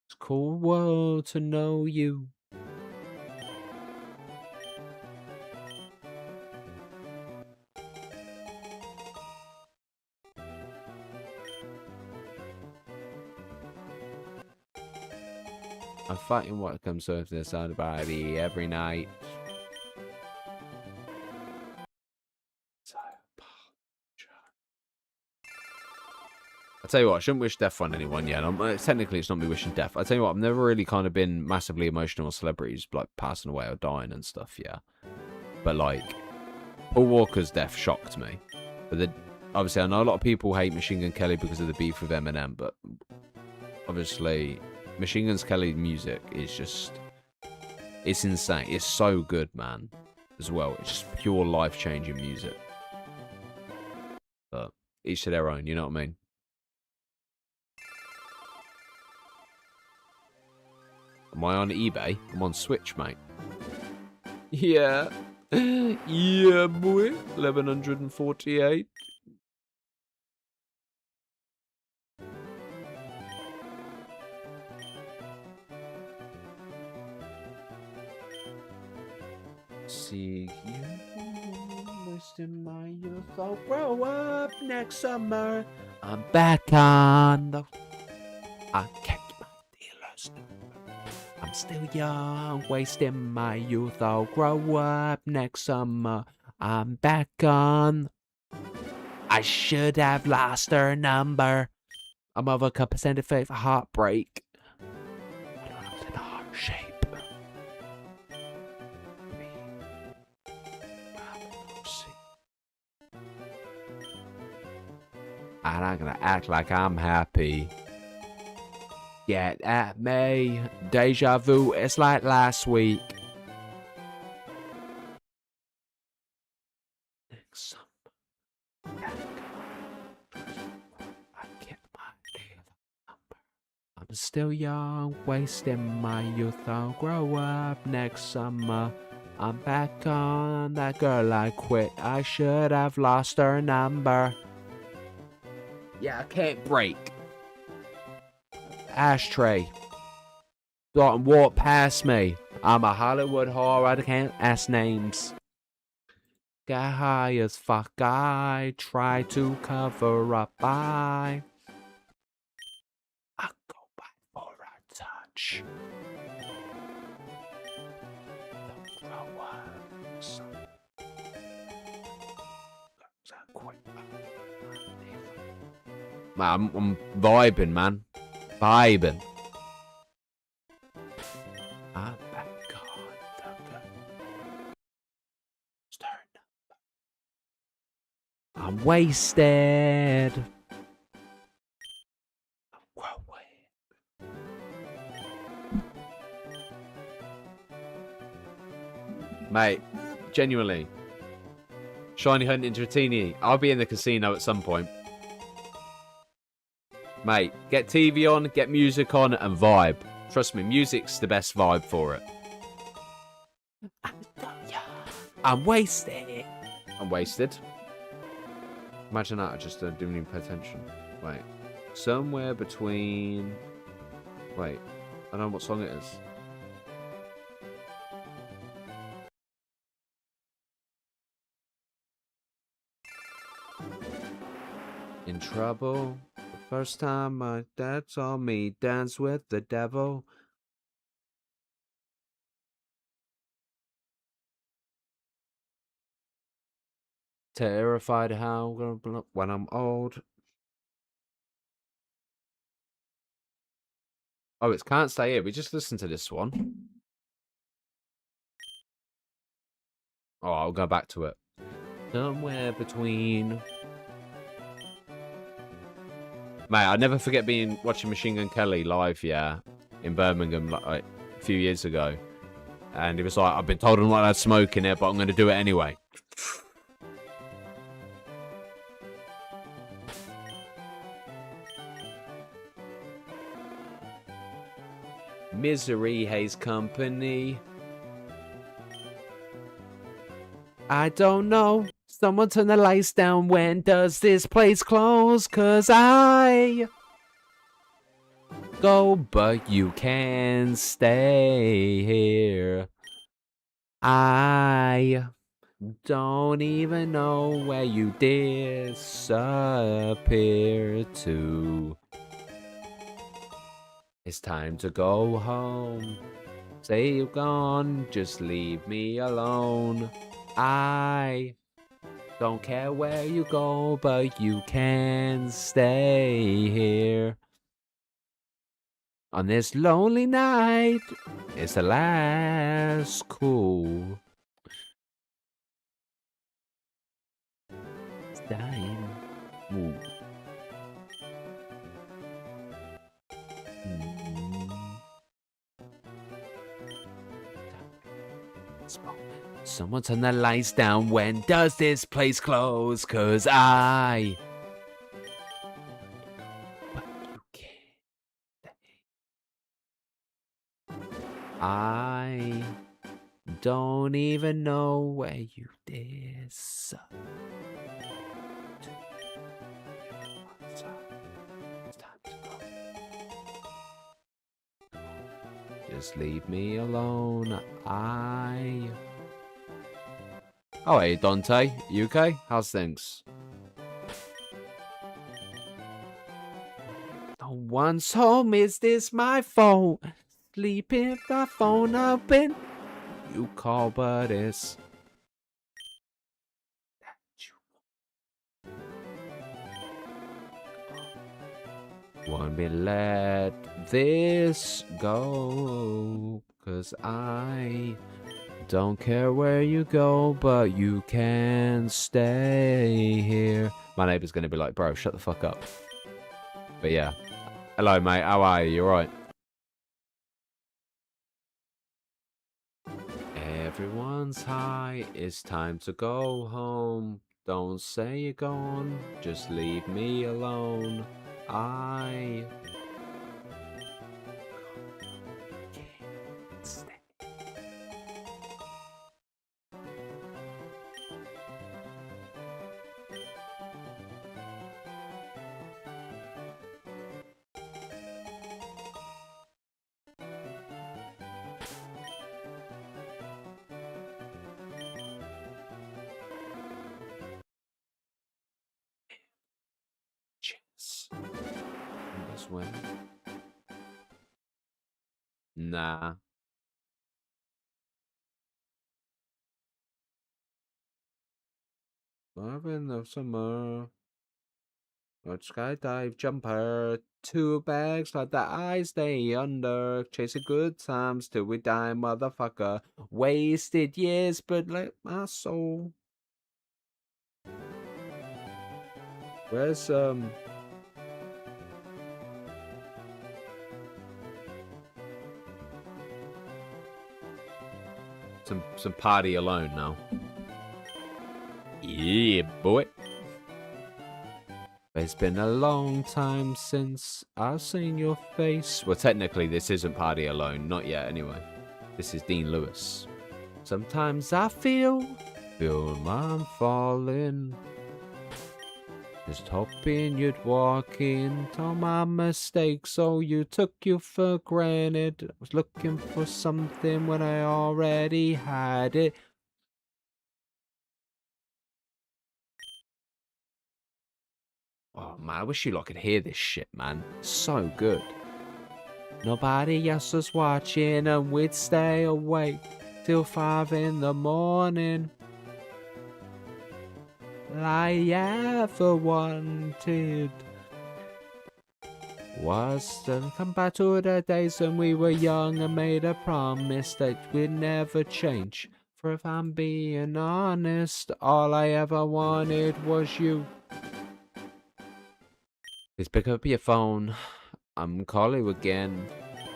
It's a cool world to know you. I'm fighting what comes with this on the body every night. I tell you what, I shouldn't wish death on anyone yet. Technically, it's not me wishing death. I tell you what, I've never really kind of been massively emotional with celebrities like passing away or dying and stuff. Yeah, but like Paul Walker's death shocked me. But obviously, I know a lot of people hate Machine Gun Kelly because of the beef with Eminem, but obviously, Machine Gun Kelly's music is just—it's insane. It's so good, man. As well, it's just pure life-changing music. But each to their own. You know what I mean? Am I on eBay? I'm on Switch, mate. Yeah. Yeah, boy. 1148. See you, wasting my youth. I'll grow up next summer. I'm back on the... I kept my dealer's number. I'm still young, wasting my youth. I'll grow up next summer. I'm back on. I should have lost her number. I'm over a percent of faith, heartbreak. I don't know, it's in a heart shape. I'm not gonna act like I'm happy. Get at me. Deja vu, it's like last week. Next summer. I get my number. I'm still young, wasting my youth. I'll grow up next summer. I'm back on that girl I quit. I should have lost her number. Yeah, I can't break. Ashtray. Don't walk past me. I'm a Hollywood whore. I can't ask names. Got high as fuck. I try to cover up. I go back for a touch. Don't grow up, son. Man, I'm vibing, man. Vibing. I'm back on the I'm wasted. Mate, genuinely. Shiny Hunt into Dratini. I'll be in the casino at some point. Mate, get TV on, get music on, and vibe. Trust me, music's the best vibe for it. I'm wasted. I'm wasted. Imagine that, I just didn't even pay attention. Wait. Somewhere between... Wait. I don't know what song it is. In trouble. The first time my dad saw me dance with the devil. Terrified how I'm gonna blow when I'm old. Oh, it's Can't Stay Here. We just listened to this one. Oh, I'll go back to it. Somewhere between... Mate, I never forget watching Machine Gun Kelly live, yeah, in Birmingham like a few years ago. And he was like, I've been told I'm not allowed to smoke in it, but I'm going to do it anyway. Misery hates company. I don't know. Someone turn the lights down. When does this place close? 'Cause I go, but you can stay here. I don't even know where you disappear to. It's time to go home. Say you're gone, just leave me alone. I don't care where you go, but you can stay here. On this lonely night, it's the last call. It's dying. Ooh. Someone turn the lights down. When does this place close? 'Cause I... But you can't stay. I don't even know where you disappear. It's time to go. Just leave me alone. Oh, hey, Dante. You okay? How's things? No one's home. Is this my fault? Sleeping my phone up and you call, but it's... Won't be let this go. 'Cause I... don't care where you go, but you can stay here. My neighbour's going to be like, bro, shut the fuck up. But yeah. Hello, mate. How are you? You alright? Everyone's high. It's time to go home. Don't say you're gone. Just leave me alone. I... can't stay. This win. Nah. Love in the summer. A skydive jumper. 2 bags like that I stay under. Chasing good times till we die, motherfucker. Wasted years, but let my soul. Where's some party alone now. Yeah, boy. It's been a long time since I've seen your face. Well, technically, this isn't Party Alone. Not yet, anyway. This is Dean Lewis. Sometimes I feel Feel I'm falling. Just hoping you'd walk into my mistakes, so you took you for granted. I was looking for something when I already had it. Oh man, I wish you lot could hear this shit, man. So good. Nobody else was watching and we'd stay awake till 5 in the morning. I ever wanted was to come back to the days when we were young and made a promise that we'd never change. For if I'm being honest, all I ever wanted was you. Please pick up your phone. I'm calling you again.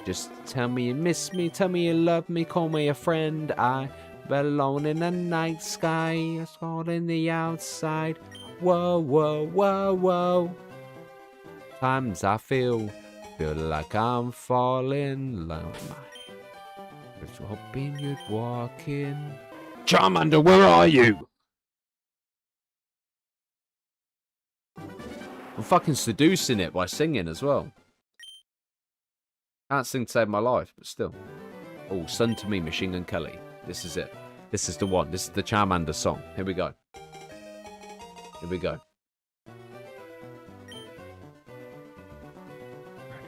Just tell me you miss me, tell me you love me, call me a friend. I alone in the night sky, it's cold in the outside. Whoa, whoa, whoa, whoa. Times I feel like I'm falling like I was hoping you'd walk in. Charmander, where are you? I'm fucking seducing it by singing as well. Can't sing to save my life, but still. Oh, Sun to Me, Machine Gun Kelly. This is it. This is the one. This is the Charmander song. Here we go. Here we go.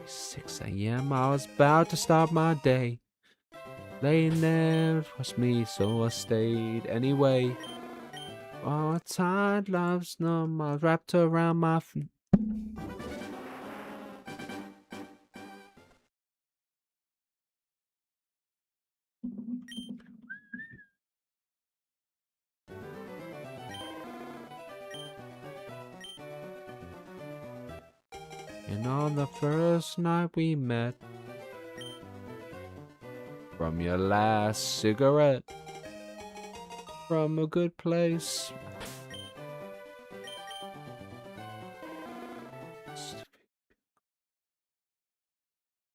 6 a.m. I was about to start my day. Laying there was me, so I stayed anyway. Oh, tired love's numb, I was wrapped around my And on the first night we met, from your last cigarette, from a good place.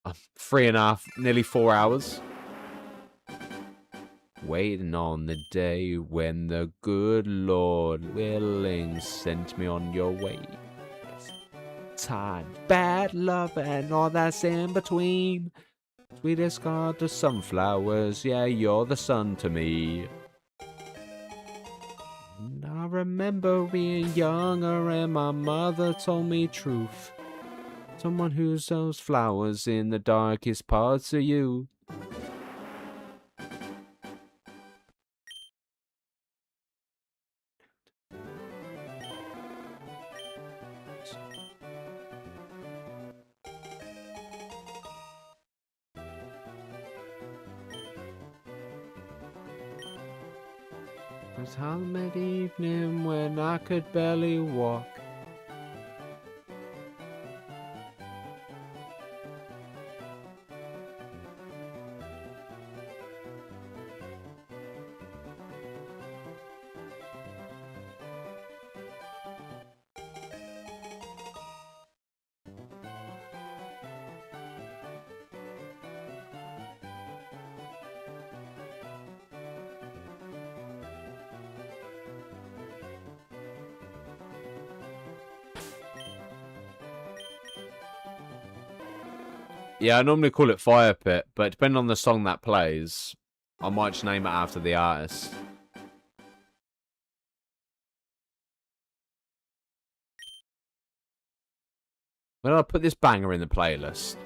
I'm 3.5, nearly 4 hours. Waiting on the day when the good Lord willing sent me on your way. Time, bad love, and all that's in between. Sweetest God to sunflowers, yeah, you're the sun to me. And I remember being younger and my mother told me truth. Someone who sows flowers in the darkest parts of you. It was helmet evening when I could barely walk. Yeah, I normally call it Fire Pit, but depending on the song that plays, I might just name it after the artist. When I put this banger in the playlist.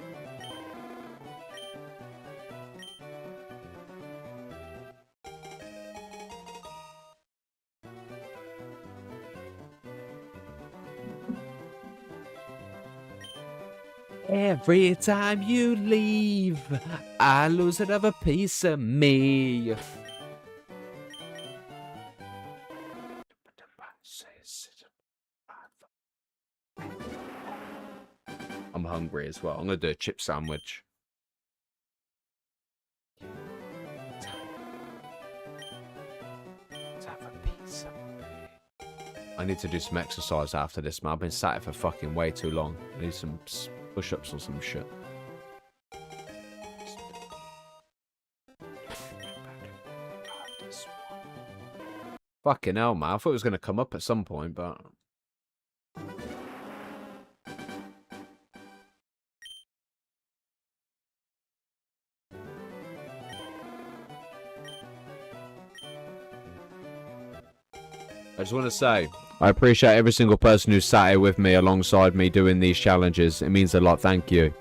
Every time you leave, I lose another piece of me. I'm hungry as well. I'm going to do a chip sandwich. I need to do some exercise after this, man. I've been sat here for fucking way too long. I need some push-ups or some shit. Fucking hell, man. I thought it was going to come up at some point, but... I just want to say, I appreciate every single person who sat here with me alongside me doing these challenges. It means a lot. Thank you.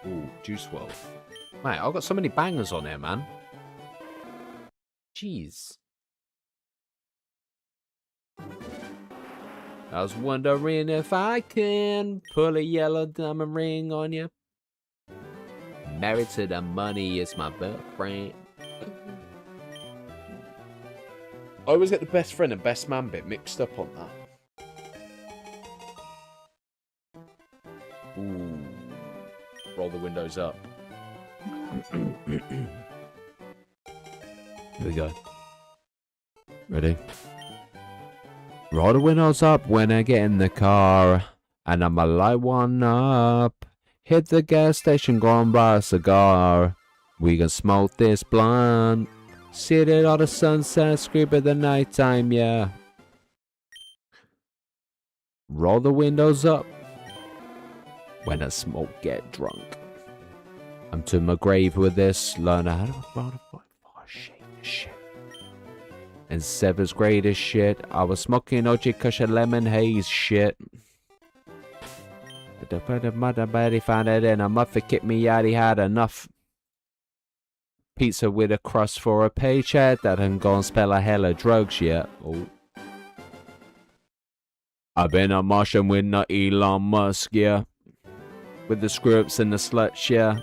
Ooh, Juice WRLD. Mate, I've got so many bangers on here, man. Jeez. I was wondering if I can pull a yellow diamond ring on you. Married to the money is my best friend. I always get the best friend and best man bit mixed up on that. Ooh. Roll the windows up. Here we go. Ready? Roll the windows up when I get in the car. And I'ma light one up. Hit the gas station, go and buy a cigar. We can smoke this blunt. Sit it on the sunset, scream at the nighttime, yeah. Roll the windows up. When I smoke, get drunk. I'm to my grave with this. Learn how to roll the fuck. Oh, shit. And 7th grade is shit. I was smoking OG Cushion Lemon Haze shit. The mother buddy found it in a muffin, kicked me out, he had enough. Pizza with a crust for a paycheck, that ain't gonna spell a hell of drugs yet. Oh. I've been a Martian with no Elon Musk, yeah. With the scripts and the sluts, yeah.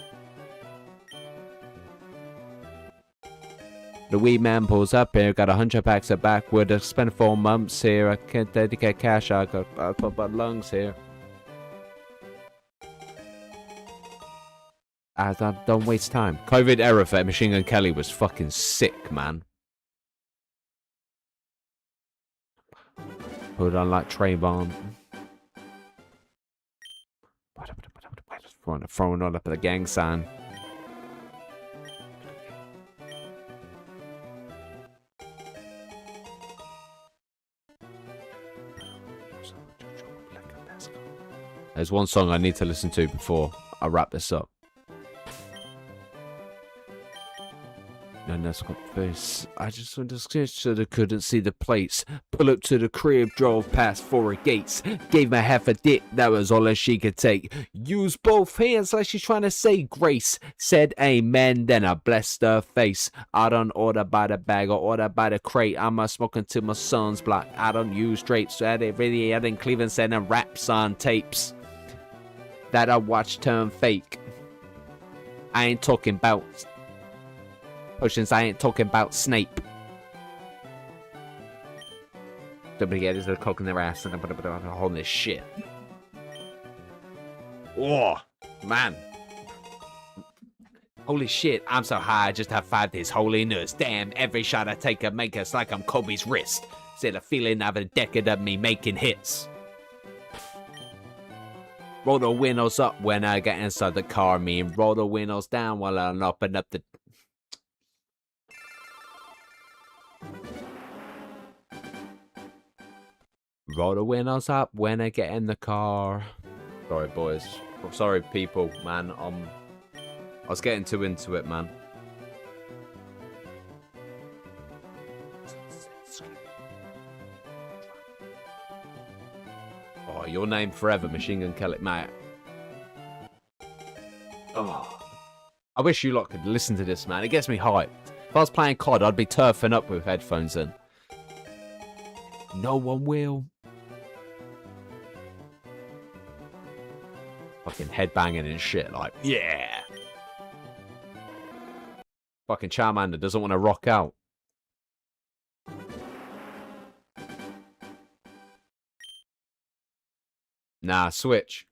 The wee man pulls up here, got 100 packs of backwood. I spent 4 months here, I can't dedicate cash, I got my lungs here. Don't waste time. COVID era for Machine Gun Kelly was fucking sick, man. Put on like Trayvon. Throwing all up at the gang sign. There's one song I need to listen to before I wrap this up. And that's got face. I just went to sketch so I couldn't see the plates. Pull up to the crib, drove past 4 gates. Gave her half a dick, that was all that she could take. Used both hands like she's trying to say grace. Said amen, then I blessed her face. I don't order by the bag or order by the crate. I'm a smoking till my son's black. I don't use drapes. So I in Cleveland sending raps on tapes that I watch turn fake. I ain't talking about potions, I ain't talking about Snape. Somebody get a cock in their ass and put on this shit. Oh, man. Holy shit, I'm so high, I just have 5 days holiness. Damn, every shot I take I make us like I'm Kobe's wrist. Said a feeling of a decade of me making hits. Roll the windows up when I get inside the car, me, and roll the windows down while I'm open up the... Roll the windows up when I get in the car. Sorry, boys. Sorry, people, man. I was getting too into it, man. Oh, your name forever, Machine Gun Kelly, mate. Oh, I wish you lot could listen to this, man. It gets me hyped. If I was playing COD, I'd be turfing up with headphones in. No one will. Fucking headbanging and shit, like, yeah. Fucking Charmander doesn't want to rock out. Nah, switch.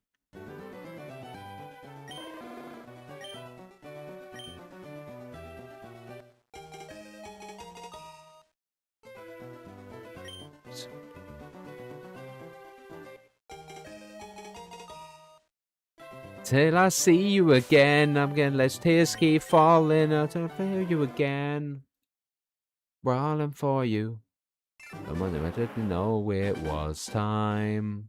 Till I see you again, I'm gonna let tears keep falling until I feel you again. Rolling for you. I didn't know it was time.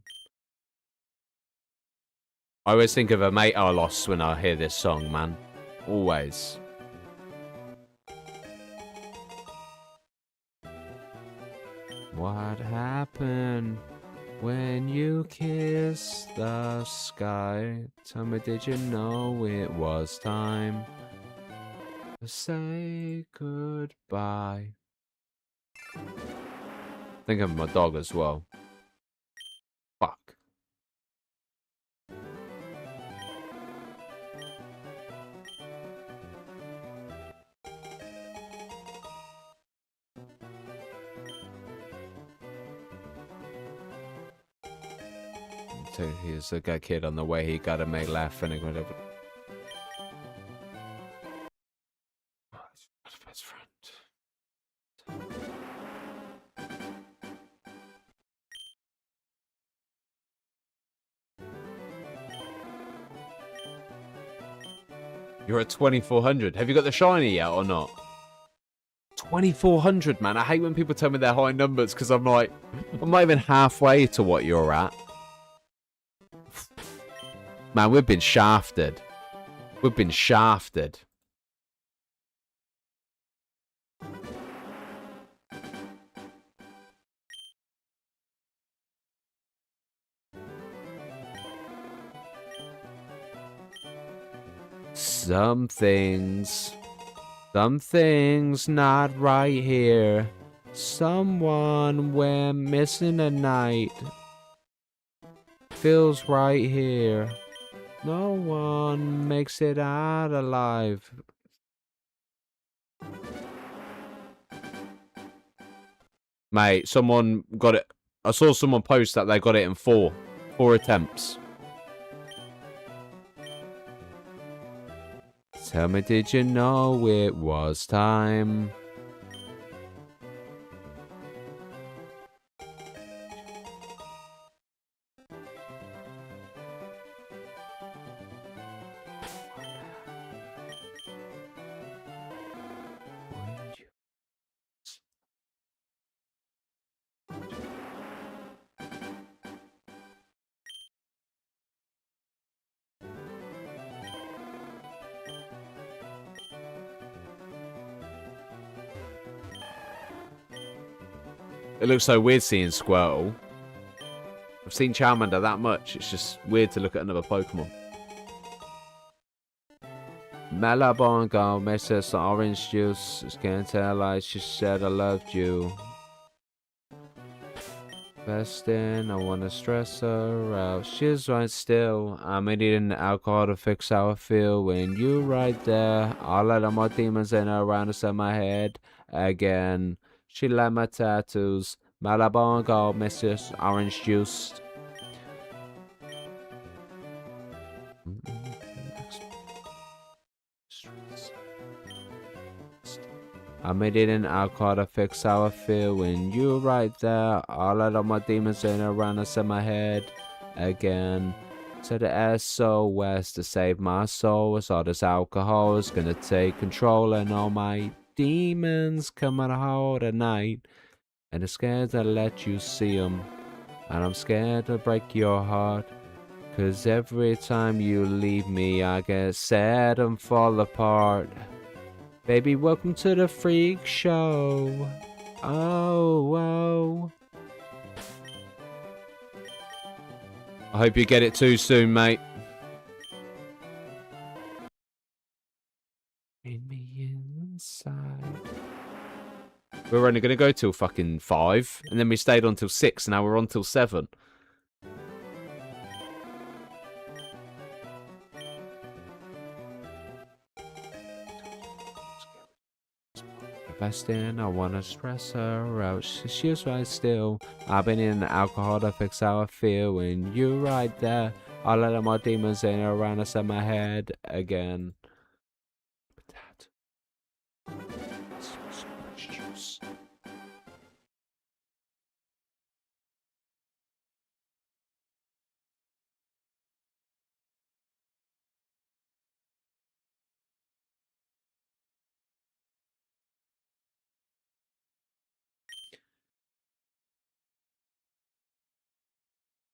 I always think of a mate I lost when I hear this song, man. Always. What happened when you kissed the sky? Tell me, did you know it was time to say goodbye? Think of my dog as well. Fuck. So he's a good kid on the way. He got a make laugh and whatever. Best friend. You're at 2400. Have you got the shiny yet or not? 2400, man. I hate when people tell me they're high numbers because I'm like, I'm not even halfway to what you're at. Man, we've been shafted. We've been shafted. Some things not right here. Someone went missing at night. Feels right here. No one makes it out alive. Mate, someone got it. I saw someone post that they got it in 4 attempts. Tell me, did you know it was time? It looks so weird seeing Squirtle. I've seen Charmander that much. It's just weird to look at another Pokemon. Malabongo makes us orange juice. Can't tell I just said I loved you. Best in, I wanna stress her out. She's right still. I'm eating alcohol to fix how I feel. When you right there, I'll let all my demons in around inside my head again. She like my tattoos. Malabongo makes us orange juice. I'm eating alcohol to fix how I feel. When you right there, I'll let all my demons in around inside my head again. To the SOS to save my soul. As all this alcohol is gonna take control, and all my demons coming out at night. And I'm scared to let you see them. And I'm scared to break your heart. Cause every time you leave me, I get sad and fall apart. Baby, welcome to the freak show. Oh, whoa. I hope you get it too soon, mate. In me inside. We were only going to go till fucking 5, and then we stayed on till 6, and now we're on till 7. Best in, I wanna stress her out. She's right still. I've been in alcohol to fix how I feel. When you right there, I'll let my demons in around us in my head again.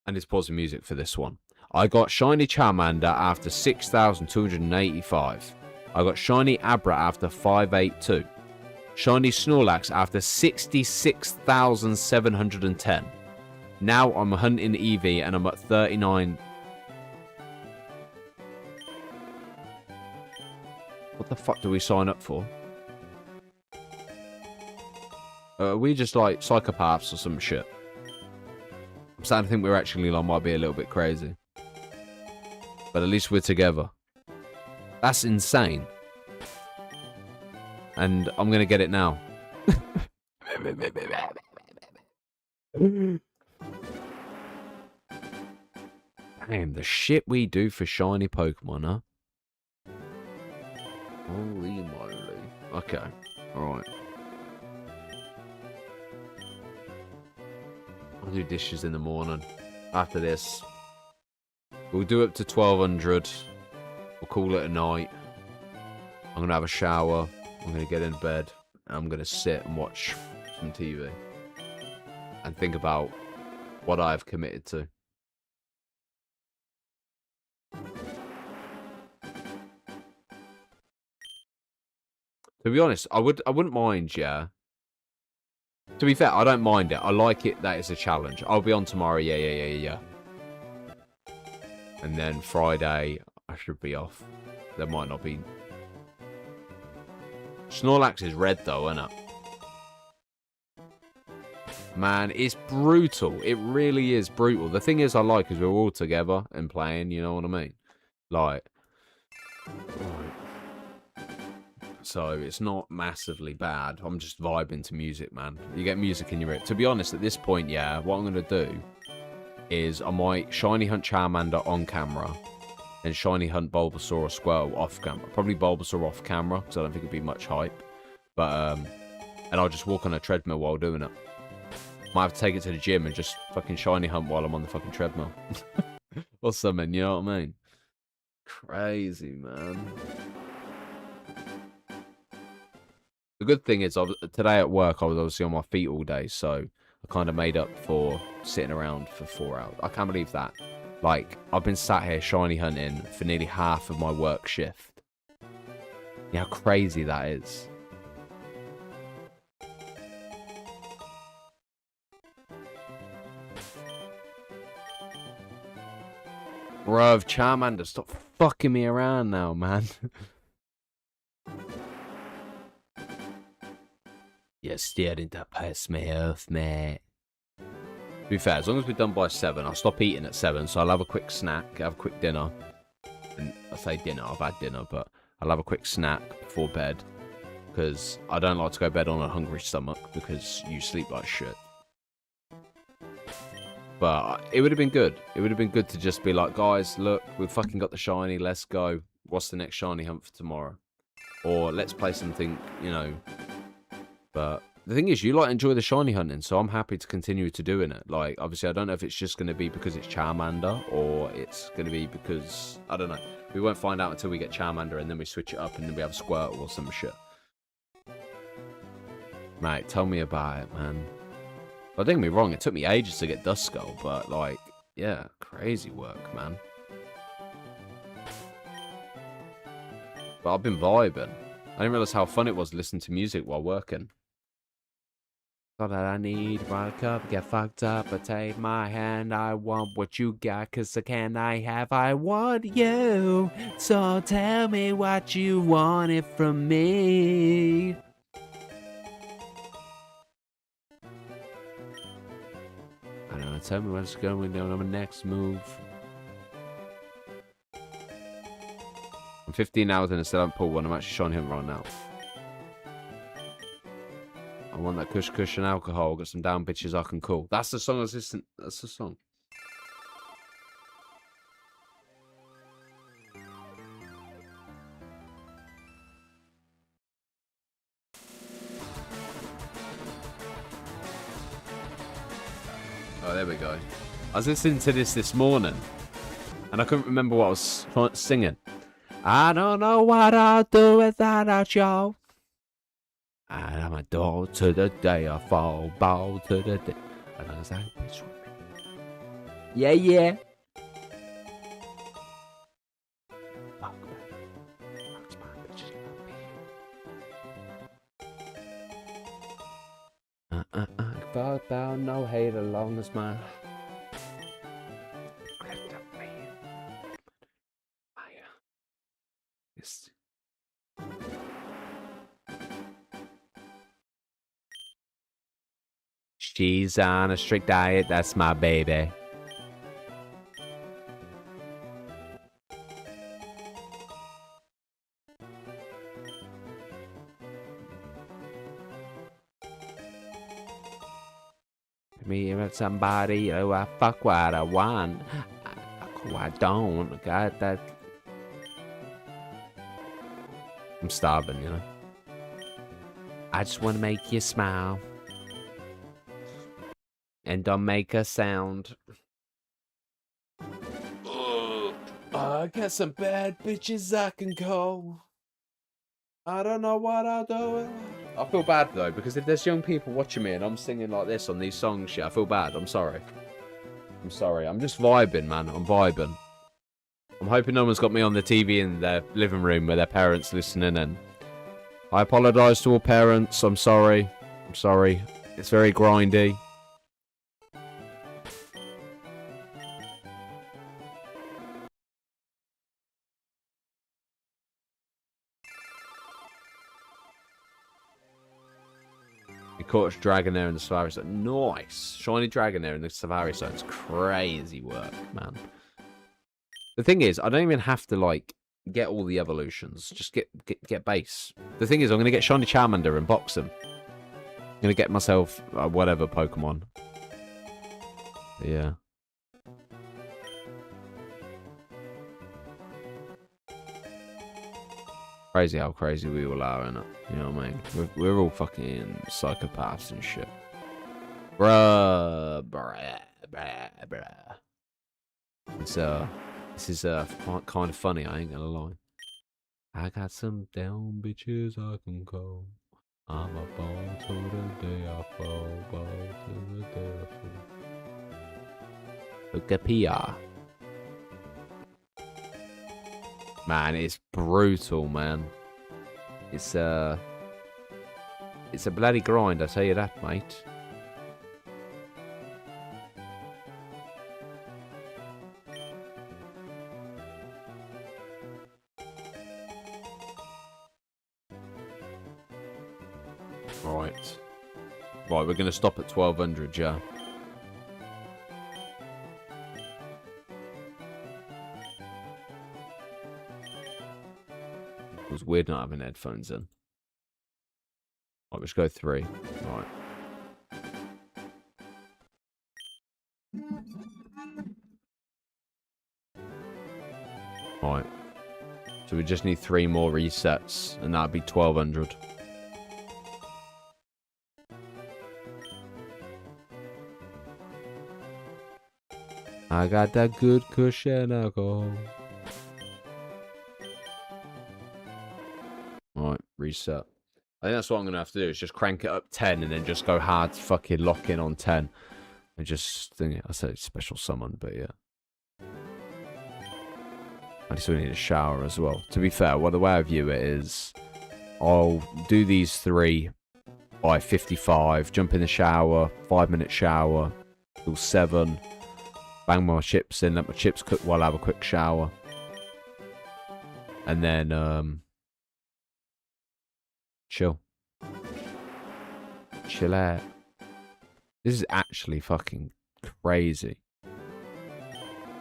And it's pausing music for this one. I got Shiny Charmander after 6,285. I got Shiny Abra after 582. Shiny Snorlax after 66,710. Now I'm hunting Eevee and I'm at 39. What the fuck do we sign up for? Are we just like psychopaths or some shit? I'm starting to think we're actually like might be a little bit crazy. But at least we're together. That's insane. And I'm gonna get it now. Damn, the shit we do for shiny Pokemon, huh? Holy moly. Okay, alright. I'll do dishes in the morning. After this. We'll do up to 1,200. We'll call it a night. I'm gonna have a shower. I'm gonna get in bed. And I'm gonna sit and watch some TV. And think about what I've committed to. To be honest, I wouldn't mind, yeah. To be fair, I don't mind it. I like it that it's a challenge. I'll be on tomorrow, yeah. And then Friday, I should be off. There might not be. Snorlax is red though, isn't it? Man, it's brutal. It really is brutal. The thing is I like is we're all together and playing, you know what I mean? Like, right. So it's not massively bad. I'm just vibing to music, man. You get music in your ear. To be honest, at this point, yeah, what I'm going to do is I might shiny hunt Charmander on camera and shiny hunt Bulbasaur or Squirtle off camera. Probably Bulbasaur off camera because I don't think it'd be much hype. But, and I'll just walk on a treadmill while doing it. Might have to take it to the gym and just fucking shiny hunt while I'm on the fucking treadmill. Or something, you know what I mean? Crazy, man. The good thing is, today at work, I was obviously on my feet all day, so I kind of made up for sitting around for 4 hours. I can't believe that. Like, I've been sat here shiny hunting for nearly half of my work shift. You know how crazy that is? Bruv, Charmander, stop fucking me around now, man. You're staring to piss me off, mate. To be fair, as long as we're done by 7, I'll stop eating at 7, so I'll have a quick snack, have a quick dinner. And I say dinner, I've had dinner, but I'll have a quick snack before bed. Because I don't like to go to bed on a hungry stomach, because you sleep like shit. But it would have been good. It would have been good to just be like, guys, look, we've fucking got the shiny, let's go. What's the next shiny hunt for tomorrow? Or let's play something, you know. But the thing is, you like enjoy the shiny hunting, so I'm happy to continue to doing it. Like, obviously, I don't know if it's just going to be because it's Charmander, or it's going to be because, I don't know. We won't find out until we get Charmander, and then we switch it up, and then we have Squirtle or some shit. Mate, tell me about it, man. Well, don't get me wrong, it took me ages to get Duskull, but, like, yeah, crazy work, man. But I've been vibing. I didn't realise how fun it was to listen to music while working. All that I need, run a cup, get fucked up, but take my hand, I want what you got, cause I can I have, I want you, so tell me what you wanted from me. I don't know, tell me what's going on my next move. I'm 15 hours in and still haven't pulled one, I'm actually showing him right now. I want that kush kush and alcohol. Got some down bitches I can call. That's the song I was listening. That's the song. Oh, there we go. I was listening to this morning, and I couldn't remember what I was singing. I don't know what I'll do without y'all. And I'm a dog to the day I fall, ball to the day. And I was like, bitch with me. Yeah, yeah. Fuck about no hate along as my. She's on a strict diet. That's my baby. Me with somebody who I fuck what I want. I fuck who I don't. God, that. I'm starving, you know. I just want to make you smile. And don't make a sound. I got some bad bitches I can call. I don't know what I'll do. I feel bad though, because if there's young people watching me and I'm singing like this on these songs, shit, I feel bad. I'm sorry. I'm sorry. I'm just vibing, man. I'm vibing. I'm hoping no one's got me on the TV in their living room with their parents listening in. I apologise to all parents. I'm sorry. I'm sorry. It's very grindy. You caught a Dragonair in the Safari Zone. Nice. Shiny Dragonair in the Safari Zone. It's crazy work, man. The thing is, I don't even have to, like, get all the evolutions. Just get base. The thing is, I'm going to get Shiny Charmander and box him. I'm going to get myself whatever Pokemon. Yeah. Crazy how crazy we all are, innit? You know what I mean? We're all fucking psychopaths and shit. Bruh. This is kind of funny, I ain't gonna lie. I got some down bitches I can call. I'm a ball to the day I fall, ball to the day I fall. Look at PR. Man, it's brutal, man. It's a bloody grind, I tell you that, mate. Right. Right, we're going to stop at 1200, yeah. It was weird not having headphones in. Right, let's go 3. Right. Right. So we just need 3 more resets, and that'd be 1200. I got that good cushion alcohol. Right, reset. I think that's what I'm going to have to do, is just crank it up 10 and then just go hard fucking lock in on 10. And just think, I said special summon, but yeah. I still need a shower as well. To be fair, well, the way I view it is, I'll do these 3 by 55, jump in the shower, 5-minute shower, till 7, bang my chips in, let my chips cook while I have a quick shower. And then, chill. Chill out. This is actually fucking crazy.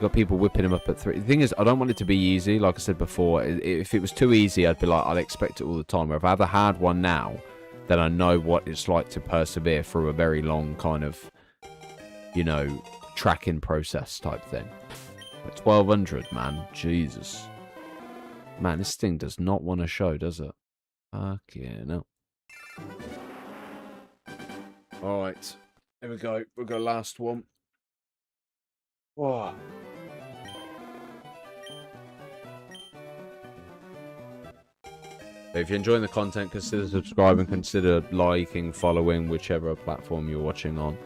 Got people whipping him up at 3. The thing is, I don't want it to be easy. Like I said before, if it was too easy, I'd be like, I'd expect it all the time. Where if I have a hard one now, then I know what it's like to persevere through a very long kind of, you know, tracking process type thing. But 1200, man. Jesus. Man, this thing does not want to show, does it? Fuck yeah, no. Alright. Here we go. We've got last one. Whoa. If you're enjoying the content, consider subscribing, consider liking, following, whichever platform you're watching on.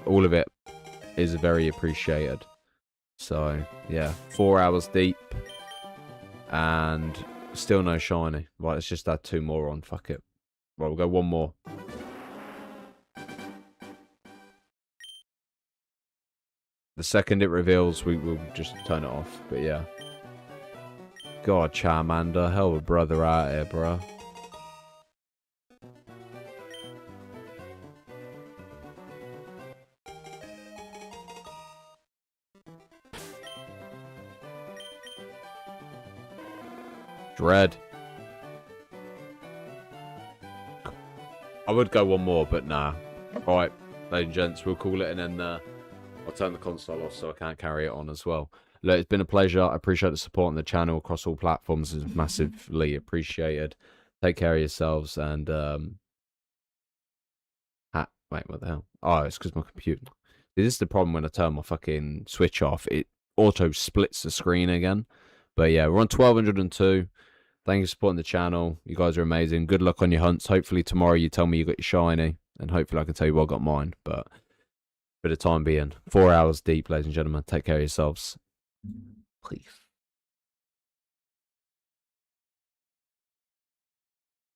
All of it is very appreciated. So, yeah. 4 hours deep. And still no shiny. Right, let's just add 2 more on. Fuck it. Right, we'll go 1 more. The second it reveals, we will just turn it off. But yeah. God, Charmander. Hell of a brother out here, bro. Dread. I would go 1 more, but nah. Alright, ladies and gents, we'll call it, and then I'll turn the console off so I can't carry it on as well. Look, it's been a pleasure. I appreciate the support on the channel across all platforms. It's massively appreciated. Take care of yourselves, and wait, what the hell? Oh, it's because my computer. This is the problem when I turn my fucking switch off. It auto splits the screen again. But yeah, we're on 1202. Thank you for supporting the channel. You guys are amazing. Good luck on your hunts. Hopefully tomorrow you tell me you got your shiny, and hopefully I can tell you I got mine. But for the time being, 4 hours deep, ladies and gentlemen. Take care of yourselves. Please.